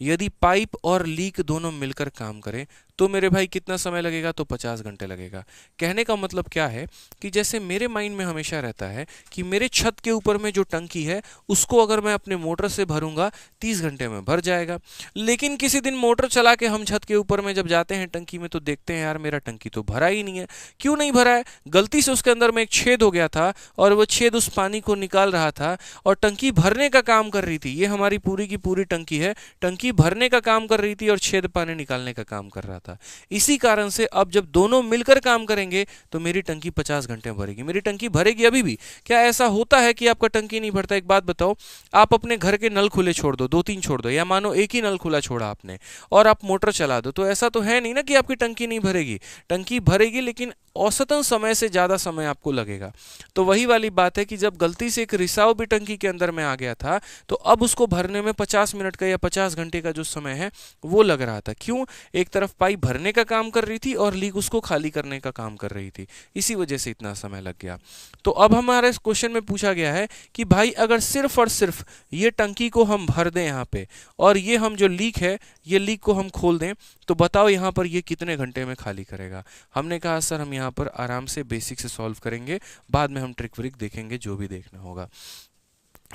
यदि पाइप और लीक दोनों मिलकर काम करें तो मेरे भाई कितना समय लगेगा, तो 50 घंटे लगेगा। कहने का मतलब क्या है कि जैसे मेरे माइंड में हमेशा रहता है कि मेरे छत के ऊपर में जो टंकी है उसको अगर मैं अपने मोटर से भरूंगा 30 घंटे में भर जाएगा। लेकिन किसी दिन मोटर चला के हम छत के ऊपर में जब जाते हैं टंकी में तो देखते हैं यार मेरा टंकी तो भरा ही नहीं है। क्यों नहीं भरा है? गलती से उसके अंदर में एक छेद हो गया था और वो छेद उस पानी को निकाल रहा था और टंकी भरने का काम कर रही थी। ये हमारी पूरी की पूरी टंकी है, टंकी भरने का काम कर रही थी और छेद पानी निकालने का काम कर रहा था। इसी कारण से अब जब दोनों मिलकर काम करेंगे तो मेरी टंकी 50 घंटे में भरेगी। मेरी टंकी भरेगी अभी भी। क्या ऐसा होता है कि आपका टंकी नहीं भरता? एक बात बताओ, आप अपने घर के नल खुले छोड़ दो, 2-3 छोड़ दो, या मानो एक ही नल खुला छोड़ा आपने और आप मोटर चला दो, तो ऐसा तो है नहीं ना कि आपकी टंकी नहीं भरेगी। टंकी भरेगी, लेकिन औसतन समय से ज्यादा समय आपको लगेगा। तो वही वाली बात है कि जब गलती से एक रिसाव भी टंकी के अंदर में आ गया था तो अब उसको भरने में 50 मिनट का या 50 घंटे का जो समय है वो लग रहा था। क्यों? एक तरफ पाइप भरने का काम कर रही थी और लीक उसको खाली करने का काम कर रही थी, इसी वजह से इतना समय लग गया। तो अब हमारे इस क्वेश्चन में पूछा गया है कि भाई अगर सिर्फ और सिर्फ ये टंकी को हम भर दें यहाँ पे और ये हम जो लीक है ये लीक को हम खोल दें तो बताओ यहाँ पर ये कितने घंटे में खाली करेगा। हमने कहा सर हम यहाँ पर आराम से बेसिक से सॉल्व करेंगे, बाद में हम ट्रिक व्रिक देखेंगे जो भी देखना होगा।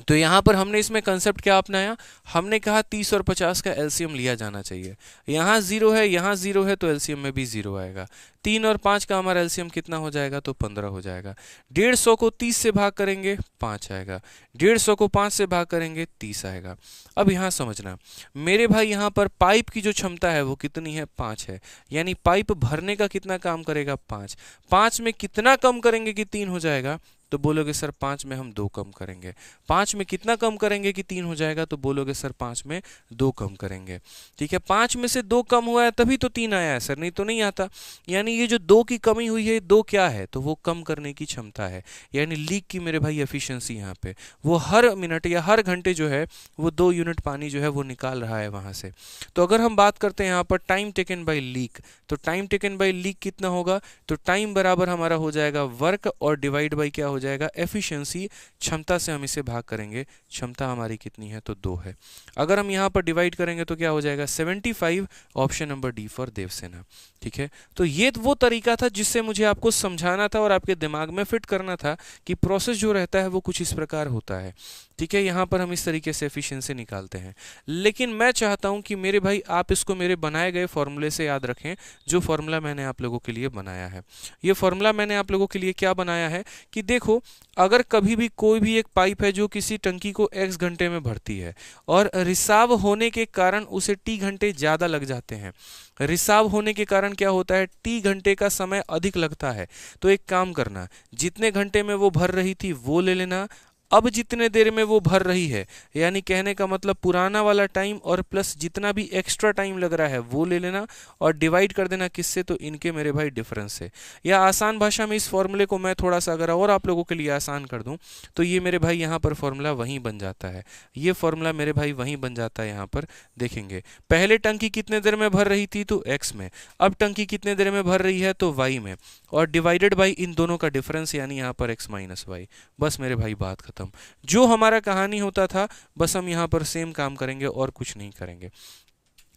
तो यहाँ पर हमने इसमें कंसेप्ट क्या अपनाया? हमने कहा 30 और 50 का एलसीएम लिया जाना चाहिए। यहाँ 0 है, यहाँ 0 है, तो एलसीएम में भी 0 आएगा। 3 और 5 का हमारा एलसीएम कितना हो जाएगा? तो 15 हो जाएगा। 150 को 30 से भाग करेंगे 5 आएगा। 150 को 5 से भाग करेंगे 30 आएगा। अब यहाँ समझना मेरे भाई, यहाँ पर पाइप की जो क्षमता है वो कितनी है? 5 है। यानी पाइप भरने का कितना काम करेगा? 5। 5 में कितना कम करेंगे कि 3 हो जाएगा? तो बोलोगे सर 5 में हम 2 कम करेंगे। 5 में कितना कम करेंगे कि 3 हो जाएगा? तो बोलोगे सर 5 में 2 कम करेंगे। ठीक है, 5 में से 2 कम हुआ है तभी तो 3 आया है सर, नहीं तो नहीं आता। यानी ये जो 2 की कमी हुई है, 2 क्या है? तो वो कम करने की क्षमता है। यानी लीक की मेरे भाई एफिशिएंसी यहाँ पे वो हर मिनट या हर घंटे जो है वो 2 यूनिट पानी जो है वो निकाल रहा है वहां से। तो अगर हम बात करते हैं यहाँ पर टाइम टेकन बाई लीक, तो टाइम टेकन बाई लीक कितना होगा? तो टाइम बराबर हमारा हो जाएगा वर्क और डिवाइड बाई क्या हो जाएगा? एफिशिएंसी। क्षमता से हम इसे भाग करेंगे, क्षमता हमारी कितनी है? तो 2 है। अगर हम यहाँ पर डिवाइड करेंगे तो क्या हो जाएगा? 75। Option number D for Devasena. ठीक है, तो ये वो तरीका था जिससे मुझे आपको समझाना था और आपके दिमाग में फिट करना था कि प्रोसेस जो रहता है वो कुछ इस प्रकार होता है। ठीक है, यहाँ पर हम इस तरीके से एफिशिएंसी निकालते हैं। लेकिन मैं चाहता हूँ कि मेरे भाई आप इसको मेरे बनाए गए फॉर्मूले से याद रखें, जो फॉर्मूला मैंने आप लोगों के लिए बनाया है। ये फॉर्मूला मैंने आप लोगों के लिए क्या बनाया है कि देखो, अगर कभी भी कोई भी एक पाइप है जो किसी टंकी को x घंटे में भरती है और रिसाव होने के कारण उसे t घंटे ज़्यादा लग जाते हैं। रिसाव होने के कारण क्या होता है? t घंटे का समय अधिक लगता है। तो एक काम करना, जितने घंटे में वो भर रही थी वो ले लेना अब जितने देर में वो भर रही है, यानी कहने का मतलब पुराना वाला टाइम और प्लस जितना भी एक्स्ट्रा टाइम लग रहा है वो ले लेना और डिवाइड कर देना किससे, तो इनके मेरे भाई डिफरेंस से। या आसान भाषा में इस फॉर्मूले को मैं थोड़ा सा अगर और आप लोगों के लिए आसान कर दूं तो ये मेरे भाई यहाँ पर फॉर्मूला वहीं बन जाता है, ये फॉर्मूला मेरे भाई वहीं बन जाता है। यहाँ पर देखेंगे पहले टंकी कितने देर में भर रही थी तो x में, अब टंकी कितने देर में भर रही है तो y में, और डिवाइडेड बाई इन दोनों का डिफरेंस यानी यहाँ पर x माइनस वाई। बस मेरे भाई बात खत्म। जो हमारा कहानी होता था बस हम यहाँ पर सेम काम करेंगे और कुछ नहीं करेंगे,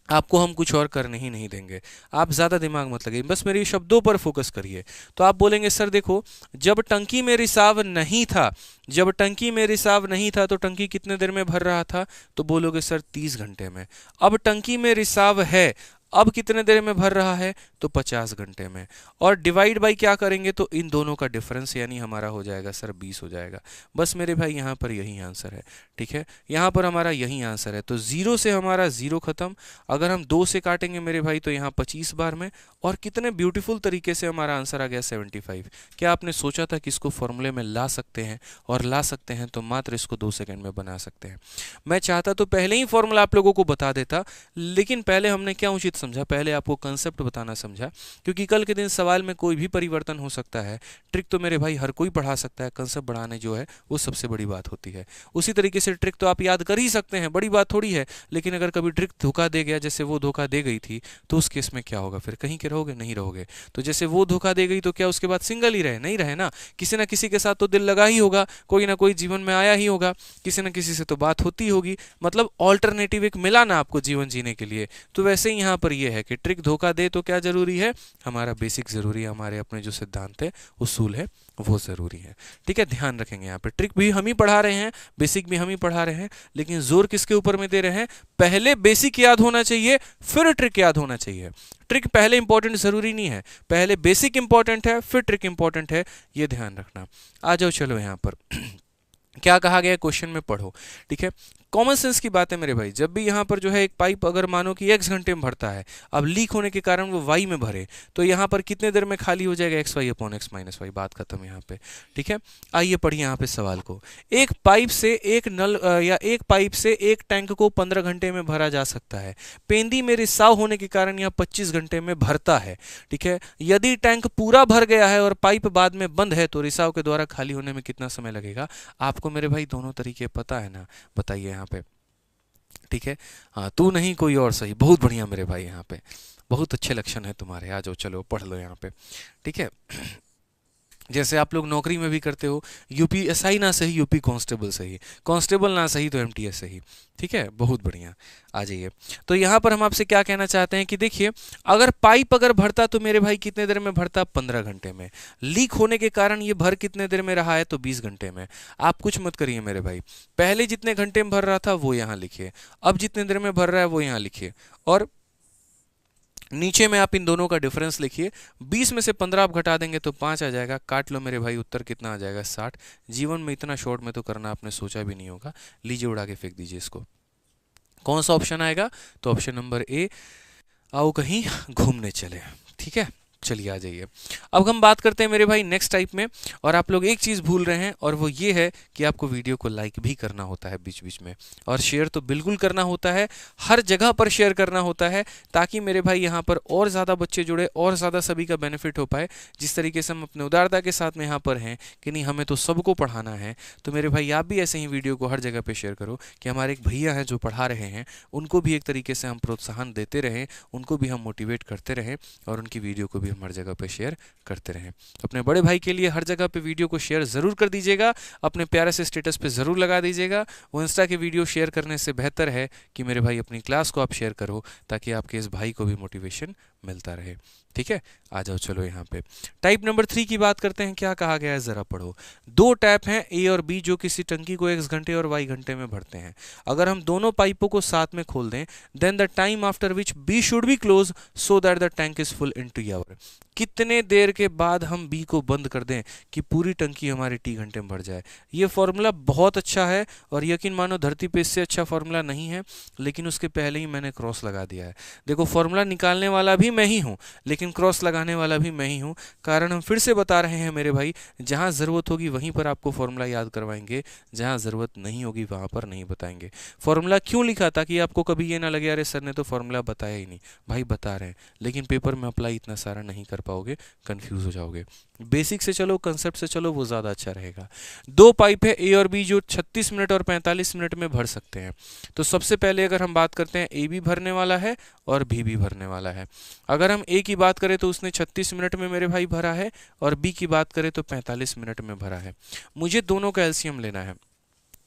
आपको हम कुछ और करने ही नहीं देंगे। आप ज़्यादा दिमाग मत लगाइए, बस मेरी शब्दों पर फोकस करिए। तो आप बोलेंगे सर देखो जब टंकी में रिसाव नहीं था, जब टंकी में रिसाव नहीं था तो टंकी कितने देर में भर रहा था, तो बोलोगे सर 30 घंटे में। अब टंकी में रिसाव है, अब कितने देर में भर रहा है तो 50 घंटे में, और डिवाइड बाई क्या करेंगे तो इन दोनों का डिफरेंस यानी हमारा हो जाएगा सर 20 हो जाएगा। बस मेरे भाई यहाँ पर यही आंसर है, ठीक है, यहाँ पर हमारा यही आंसर है। तो 0 से हमारा 0 खत्म, अगर हम 2 से काटेंगे मेरे भाई तो यहाँ 25 बार में, और कितने ब्यूटीफुल तरीके से हमारा आंसर आ गया 75। क्या आपने सोचा था कि इसको फॉर्मूले में ला सकते हैं, और ला सकते हैं तो मात्र इसको 2 सेकंड में बना सकते हैं। मैं चाहता तो पहले ही फॉर्मूला आप लोगों को बता देता, लेकिन पहले हमने क्या उचित समझा, पहले आपको कंसेप्ट बताना समझा, क्योंकि कल के दिन सवाल में कोई भी परिवर्तन हो सकता है। ट्रिक तो मेरे भाई हर कोई पढ़ा सकता है, कंसेप्ट बढ़ाने जो है वो सबसे बड़ी बात होती है। उसी तरीके से ट्रिक तो आप याद कर ही सकते हैं, बड़ी बात थोड़ी है, लेकिन अगर कभी ट्रिक धोखा दे गया, जैसे वो धोखा दे गई थी, तो उस केस में क्या होगा, फिर कहीं के रहोगे, नहीं रहोगे। तो जैसे वो धोखा दे गई तो क्या उसके बाद सिंगल ही रहे, नहीं रहे ना, किसी ना किसी के साथ तो दिल लगा ही होगा, कोई ना कोई जीवन में आया ही होगा, किसी ना किसी से तो बात होती होगी, मतलब ऑल्टरनेटिव एक मिला ना आपको जीवन जीने के लिए। तो वैसे ही यहाँ पर ये है कि ट्रिक धोखा दे तो क्या जरूरी है, हमारा बेसिक जरूरी है, हमारे अपने जो सिद्धांत है उसूल है वो जरूरी है, ठीक है, ध्यान रखेंगे। यहाँ पे ट्रिक भी हम ही पढ़ा रहे हैं, बेसिक भी हम ही पढ़ा रहे हैं, लेकिन जोर किसके ऊपर में दे रहे हैं, पहले बेसिक याद होना चाहिए फिर ट्रिक याद होना चाहिए। ट्रिक पहले इंपॉर्टेंट जरूरी नहीं है, पहले बेसिक इंपॉर्टेंट है फिर ट्रिक इंपॉर्टेंट है, ये ध्यान रखना। आ जाओ चलो यहाँ पर क्या कहा गया क्वेश्चन में पढ़ो, ठीक है। कॉमन सेंस की बात है मेरे भाई, जब भी यहाँ पर जो है एक पाइप अगर मानो कि x घंटे में भरता है, अब लीक होने के कारण वो y में भरे, तो यहाँ पर कितने देर में खाली हो जाएगा, xy upon x minus y. बात खत्म यहाँ पे, ठीक है। आइए पढ़िए यहाँ पे सवाल को। एक पाइप से एक नल या एक पाइप से एक टैंक को 15 घंटे में भरा जा सकता है। पेंदी में रिसाव होने के कारण यह 25 घंटे में भरता है, ठीक है। यदि टैंक पूरा भर गया है और पाइप बाद में बंद है तो रिसाव के द्वारा खाली होने में कितना समय लगेगा। आपको मेरे भाई दोनों तरीके पता है ना, बताइए यहाँ पे, ठीक है। हाँ तू नहीं कोई और सही, बहुत बढ़िया मेरे भाई, यहाँ पे बहुत अच्छे लक्षण है तुम्हारे। आ जाओ चलो पढ़ लो यहाँ पे, ठीक है। जैसे आप लोग नौकरी में भी करते हो, यूपीएसआई ना सही यूपी कांस्टेबल सही, कांस्टेबल ना सही तो एमटीएस सही, ठीक है, बहुत बढ़िया। आ जाइए, तो यहाँ पर हम आपसे क्या कहना चाहते हैं कि देखिए अगर पाइप अगर भरता तो मेरे भाई कितने देर में भरता, 15 घंटे में। लीक होने के कारण ये भर कितने देर में रहा है तो 20 घंटे में। आप कुछ मत करिए मेरे भाई, पहले जितने घंटे में भर रहा था वो यहाँ लिखिए, अब जितने देर में भर रहा है वो यहाँ लिखिए, और नीचे में आप इन दोनों का डिफरेंस लिखिए। 20 में से 15 आप घटा देंगे तो 5 आ जाएगा। काट लो मेरे भाई, उत्तर कितना आ जाएगा, 60। जीवन में इतना शॉर्ट में तो करना आपने सोचा भी नहीं होगा। लीजिए उड़ा के फेंक दीजिए इसको। कौन सा ऑप्शन आएगा, तो ऑप्शन नंबर ए, आओ कहीं घूमने चले, ठीक है। चलिए आ जाइए, अब हम बात करते हैं मेरे भाई नेक्स्ट टाइप में। और आप लोग एक चीज़ भूल रहे हैं, और वो ये है कि आपको वीडियो को लाइक भी करना होता है बीच बीच में, और शेयर तो बिल्कुल करना होता है, हर जगह पर शेयर करना होता है, ताकि मेरे भाई यहाँ पर और ज़्यादा बच्चे जुड़े और ज़्यादा सभी का बेनिफिट हो पाए। जिस तरीके से हम अपने उदारता के साथ में यहाँ पर हैं कि नहीं हमें तो सबको पढ़ाना है, तो मेरे भाई आप भी ऐसे ही वीडियो को हर जगह पर शेयर करो कि हमारे एक भैया हैं जो पढ़ा रहे हैं, उनको भी एक तरीके से हम प्रोत्साहन देते रहें, उनको भी हम मोटिवेट करते रहें, और उनकी वीडियो को भी हम हर जगह पे शेयर करते रहें। अपने बड़े भाई के लिए हर जगह पे वीडियो को शेयर ज़रूर कर दीजिएगा, अपने प्यारे से स्टेटस पे ज़रूर लगा दीजिएगा। वो इंस्टा के वीडियो शेयर करने से बेहतर है कि मेरे भाई अपनी क्लास को आप शेयर करो, ताकि आपके इस भाई को भी मोटिवेशन मिलता रहे, ठीक है। आ जाओ चलो यहाँ पे टाइप नंबर 3 की बात करते हैं। क्या कहा गया है ज़रा पढ़ो। 2 टैप हैं ए और बी जो किसी टंकी को x घंटे और y घंटे में भरते हैं। अगर हम दोनों पाइपों को साथ में खोल दें, then the time after which B should be close so that the tank is full into hour. कितने देर के बाद हम बी को बंद कर दें कि पूरी टंकी हमारी टी घंटे में भर जाए। ये फॉर्मूला बहुत अच्छा है और यकीन मानो धरती पे इससे अच्छा फॉर्मूला नहीं है, लेकिन उसके पहले ही मैंने क्रॉस लगा दिया है। देखो फॉर्मूला निकालने वाला भी मैं ही हूँ, लेकिन क्रॉस लगाने वाला भी मैं ही हूँ। कारण हम फिर से बता रहे हैं मेरे भाई, जहाँ ज़रूरत होगी वहीं पर आपको फॉर्मूला याद करवाएंगे, जहाँ ज़रूरत नहीं होगी वहाँ पर नहीं बताएंगे। फॉर्मूला क्यों लिखा, ताकि आपको कभी ये ना लगे अरे सर ने तो फॉर्मूला बताया ही नहीं। भाई बता रहे हैं, लेकिन पेपर में अप्लाई इतना सारा नहीं कर पाओगे, कंफ्यूज हो जाओगे। बेसिक से चलो, कंसेप्ट से चलो, वो ज़्यादा अच्छा रहेगा। दो पाइप है ए और बी जो 36 मिनट और 45 मिनट में भर सकते हैं। तो सबसे पहले अगर हम बात करते हैं, ए भी भरने वाला है और बी भी भरने वाला है। अगर हम ए की बात करें तो उसने 36 मिनट में मेरे भाई भरा है, और बी की बात करें तो 45 मिनट में भरा है। मुझे दोनों का एलसीएम लेना है।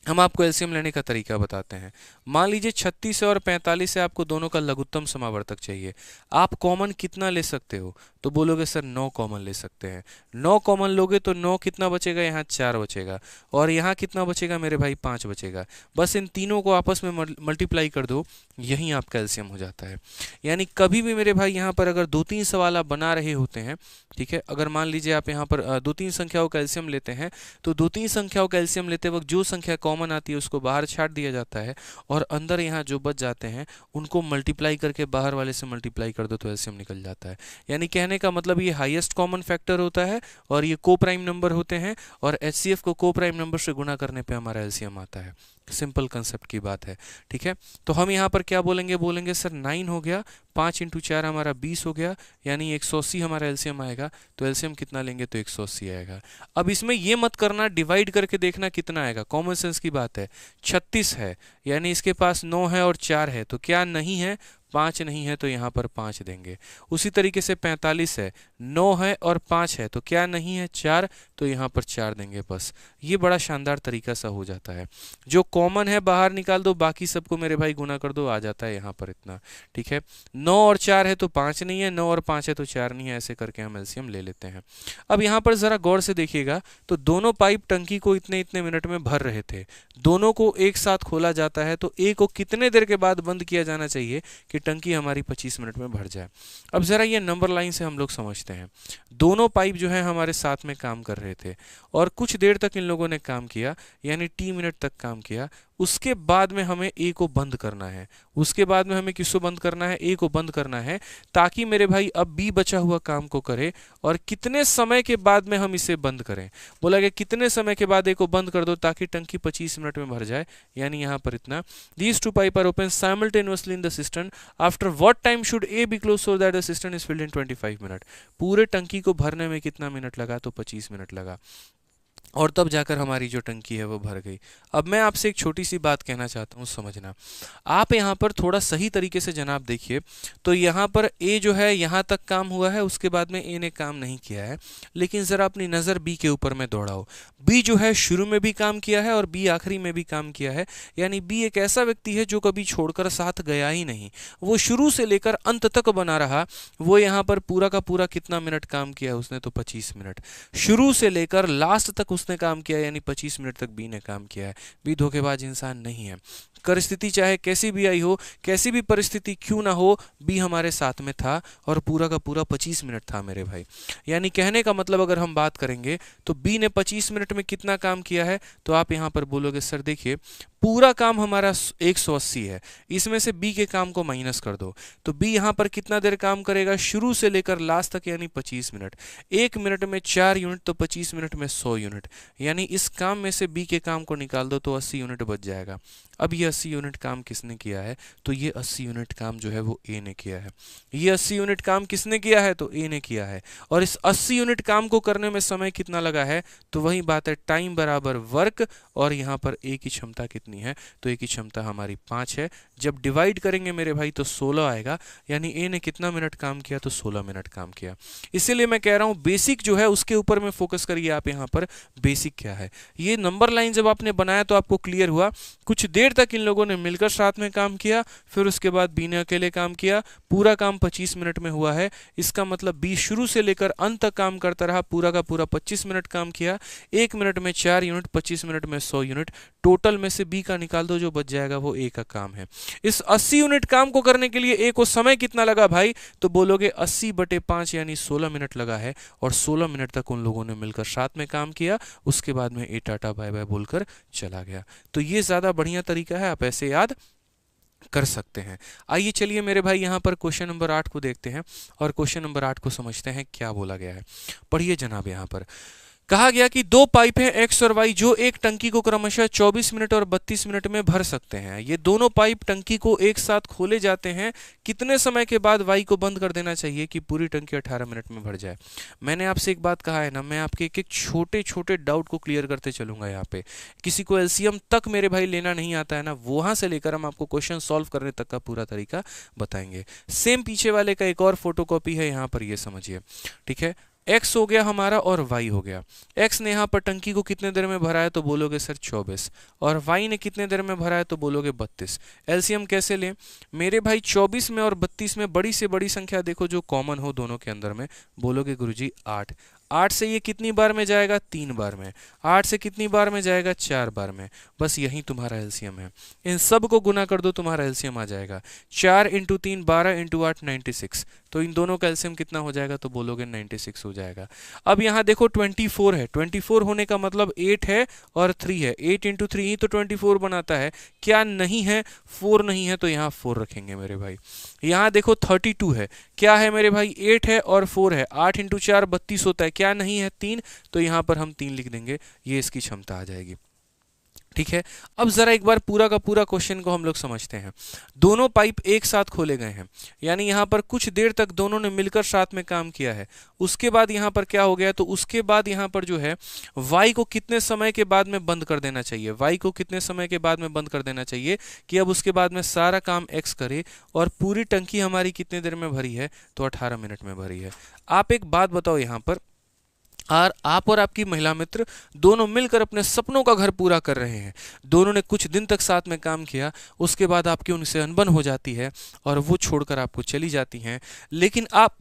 हम आपको एलसीएम लेने का तरीका बताते हैं। मान लीजिए 36 है और 45 है, आपको दोनों का लघुत्तम समावर्तक चाहिए। आप कॉमन कितना ले सकते हो, तो बोलोगे सर 9 कॉमन ले सकते हैं। 9 कॉमन लोगे तो 9 कितना बचेगा, यहाँ 4 बचेगा, और यहाँ कितना बचेगा मेरे भाई, 5 बचेगा। बस इन तीनों को आपस में मल्टीप्लाई कर दो, यही आपका एलसीएम हो जाता है। यानी कभी भी मेरे भाई यहाँ पर अगर 2-3 सवाल आप बना रहे होते हैं, ठीक है, अगर मान लीजिए आप यहाँ पर 2-3 संख्याओं का एलसीएम लेते हैं, तो 2-3 संख्याओं का एलसीएम लेते वक्त जो संख्या कॉमन आती है उसको बाहर छाट दिया जाता है, और अंदर यहाँ जो बच जाते हैं उनको मल्टीप्लाई करके बाहर वाले से मल्टीप्लाई कर दो तो एलसीएम निकल जाता है। यानी कहने का मतलब ये हाईएस्ट कॉमन फैक्टर होता है और ये को प्राइम नंबर होते हैं, और एचसीएफ को को प्राइम नंबर से गुणा करने पे हमारा एलसीएम आता है। सिंपल कंसेप्ट की बात है, ठीक है। तो हम यहाँ पर क्या बोलेंगे, बोलेंगे सर 9 हो गया, 5 × 4 हमारा 20 हो गया, यानी 180 हमारा एलसीएम आएगा। तो एलसीएम कितना लेंगे, तो 180 आएगा। अब इसमें ये मत करना डिवाइड करके देखना कितना आएगा, कॉमन सेंस की बात है। 36 है यानी इसके पास 9 है और 4 है, तो क्या नहीं है, 5 नहीं है, तो यहाँ पर 5 देंगे। उसी तरीके से 45 है, 9 है और 5 है, तो क्या नहीं है, 4, तो यहाँ पर 4 देंगे। बस ये बड़ा शानदार तरीका सा हो जाता है। जो कॉमन है बाहर निकाल दो, बाकी सबको मेरे भाई गुना कर दो, आ जाता है यहाँ पर इतना, ठीक है। 9 और 4 है तो 5 नहीं है, 9 और 5 है तो 4 नहीं है, ऐसे करके हम एलसीएम ले लेते हैं। अब यहाँ पर जरा गौर से देखिएगा, तो दोनों पाइप टंकी को इतने इतने मिनट में भर रहे थे, दोनों को एक साथ खोला जाता है, तो ए को कितने देर के बाद बंद किया जाना चाहिए कि टंकी हमारी 25 मिनट में भर जाए। अब जरा ये नंबर लाइन से हम लोग समझते हैं। दोनों पाइप जो है हमारे साथ में काम कर रहे थे, और कुछ देर तक इन लोगों ने काम किया, यानी टी मिनट तक काम किया। उसके बाद में हमें ए को बंद करना है। उसके बाद में हमें किसको बंद करना है, ए को बंद करना है, ताकि मेरे भाई अब बी बचा हुआ काम को करे। और कितने समय के बाद में हम इसे बंद करें, बोला गया कितने समय के बाद ए को बंद कर दो ताकि टंकी 25 मिनट में भर जाए, यानी यहाँ पर इतना। These two pipe are open simultaneously in the system after what time should A B close so that the system is filled in 25 minute. पूरे टंकी को भरने में कितना मिनट लगा, तो 25 मिनट लगा, और तब जाकर हमारी जो टंकी है वो भर गई। अब मैं आपसे एक छोटी सी बात कहना चाहता हूँ, समझना। आप यहाँ पर थोड़ा सही तरीके से जनाब देखिए, तो यहाँ पर ए जो है यहाँ तक काम हुआ है, उसके बाद में ए ने काम नहीं किया है, लेकिन ज़रा अपनी नज़र बी के ऊपर में दौड़ाओ। बी जो है शुरू में भी काम किया है और बी आखिरी में भी काम किया है, यानी बी एक ऐसा व्यक्ति है जो कभी छोड़कर साथ गया ही नहीं, वो शुरू से लेकर अंत तक बना रहा। वो यहाँ पर पूरा का पूरा कितना मिनट काम किया उसने, तो 25 मिनट। शुरू से लेकर लास्ट तक उसने काम किया, यानी 25 मिनट तक बी ने काम किया है। बी धोखेबाज इंसान नहीं है। परिस्थिति चाहे कैसी भी आई हो, कैसी भी परिस्थिति क्यों ना हो, बी हमारे साथ में था और पूरा का पूरा 25 मिनट था मेरे भाई। यानी कहने का मतलब अगर हम बात करेंगे तो बी ने 25 मिनट में कितना काम किया है, तो आप यहाँ पर बोलोगे सर देखिए पूरा काम हमारा 180 है, इसमें से बी के काम को माइनस कर दो, तो बी यहाँ पर कितना देर काम करेगा, शुरू से लेकर लास्ट तक, यानी 25 मिनट। 1 मिनट में 4 यूनिट, तो 25 मिनट में 100 यूनिट, यानी इस काम में से बी के काम को निकाल दो तो 80 यूनिट बच जाएगा। अब ये 80 यूनिट काम किसने किया है, तो ये 80 यूनिट काम जो है वो ए ने किया है। ये 80 यूनिट काम किसने किया है, तो ए ने किया है। और इस 80 यूनिट काम को करने में समय कितना लगा है, तो वही बात है, टाइम बराबर वर्क, और यहाँ पर ए की क्षमता कितनी है, तो ए की क्षमता हमारी 5 है। जब डिवाइड करेंगे मेरे भाई तो 16 आएगा, यानी ए ने कितना मिनट काम किया, तो 16 मिनट काम किया। इसीलिए मैं कह रहा हूँ बेसिक जो है उसके ऊपर में फोकस करिए आप। यहाँ पर बेसिक क्या है, ये नंबर लाइन जब आपने बनाया तो आपको क्लियर हुआ। कुछ देर तक इन लोगों ने मिलकर साथ में काम किया, फिर उसके बाद बी ने अकेले काम किया, पूरा काम 25 मिनट में हुआ है। इसका मतलब बी शुरू से लेकर अंत तक काम करता रहा, पूरा का पूरा 25 मिनट काम किया। 1 मिनट में 4 यूनिट, 25 मिनट में 100 यूनिट, टोटल में से बी का निकाल दो, जो बच जाएगा वो ए का काम है। इस 80 यूनिट काम को करने के लिए ए को समय कितना लगा भाई, तो बोलोगे 80/5 यानी 16 मिनट लगा है, और 16 मिनट तक उन लोगों ने मिलकर साथ में काम किया। उसके बाद में ए टाटा बाय बाय बोलकर चला गया। तो ये ज़्यादा बढ़िया तरीका है, आप ऐसे याद कर सकते हैं। आइए चलिए मेरे भाई यहाँ पर क्वेश्चन नंबर 8 को देखते हैं और क्वेश्चन नंबर 8 को समझते हैं क्या बोला गया है। पढ़िए जनाब। यहाँ पर कहा गया कि दो पाइप हैं एक्स और वाई जो एक टंकी को क्रमशः 24 मिनट और 32 मिनट में भर सकते हैं। ये दोनों पाइप टंकी को एक साथ खोले जाते हैं, कितने समय के बाद वाई को बंद कर देना चाहिए कि पूरी टंकी 18 मिनट में भर जाए। मैंने आपसे एक बात कहा है ना, मैं आपके एक एक छोटे छोटे डाउट को क्लियर करते चलूंगा। यहाँ पे किसी को एलसीएम तक मेरे भाई लेना नहीं आता है ना, वहां से लेकर हम आपको क्वेश्चन सॉल्व करने तक का पूरा तरीका बताएंगे। सेम पीछे वाले का एक और फोटोकॉपी है यहाँ पर, ये समझिए। ठीक है, x हो गया हमारा और y हो गया। x ने यहाँ पर टंकी को कितने देर में भरा है, तो बोलोगे सर 24, और y ने कितने देर में भरा है, तो बोलोगे 32। एलसीएम कैसे लें मेरे भाई, 24 में और 32 में बड़ी से बड़ी संख्या देखो जो कॉमन हो दोनों के अंदर में, बोलोगे गुरुजी 8। 8 से ये कितनी बार में जाएगा, 3 बार में। 8 से कितनी बार में जाएगा, 4 बार में। बस यही तुम्हारा एलसीएम है। इन सब को गुना कर दो, तुम्हारा एलसीएम आ जाएगा 4 × 3 12 × 8 96। तो इन दोनों का एलसीएम कितना हो जाएगा, तो बोलोगे 96 हो जाएगा। अब यहाँ देखो 24 है, 24 होने का मतलब 8 है और 3 है। 8 × 3 ही तो 24 बनाता है, क्या नहीं है, 4 नहीं है, तो यहाँ 4 रखेंगे मेरे भाई। यहाँ देखो 32 है, क्या है मेरे भाई, 8 है और 4 है। 8 × 4 32 होता है, क्या नहीं है, 3, तो यहाँ पर हम 3 लिख देंगे, ये इसकी क्षमता आ जाएगी। ठीक है, अब जरा एक बार पूरा का पूरा क्वेश्चन को हम लोग समझते हैं। दोनों पाइप एक साथ खोले गए हैं, यानी यहाँ पर कुछ देर तक दोनों ने मिलकर साथ में काम किया है। उसके बाद यहाँ पर क्या हो गया, तो उसके बाद यहाँ पर जो है y को कितने समय के बाद में बंद कर देना चाहिए, y को कितने समय के बाद में बंद कर देना चाहिए कि अब उसके बाद में सारा काम x करे, और पूरी टंकी हमारी कितने देर में भरी है, तो 18 मिनट में भरी है। आप एक बात बताओ यहाँ पर, और आप और आपकी महिला मित्र दोनों मिलकर अपने सपनों का घर पूरा कर रहे हैं। दोनों ने कुछ दिन तक साथ में काम किया, उसके बाद आपकी उनसे अनबन हो जाती है और वो छोड़कर आपको चली जाती हैं, लेकिन आप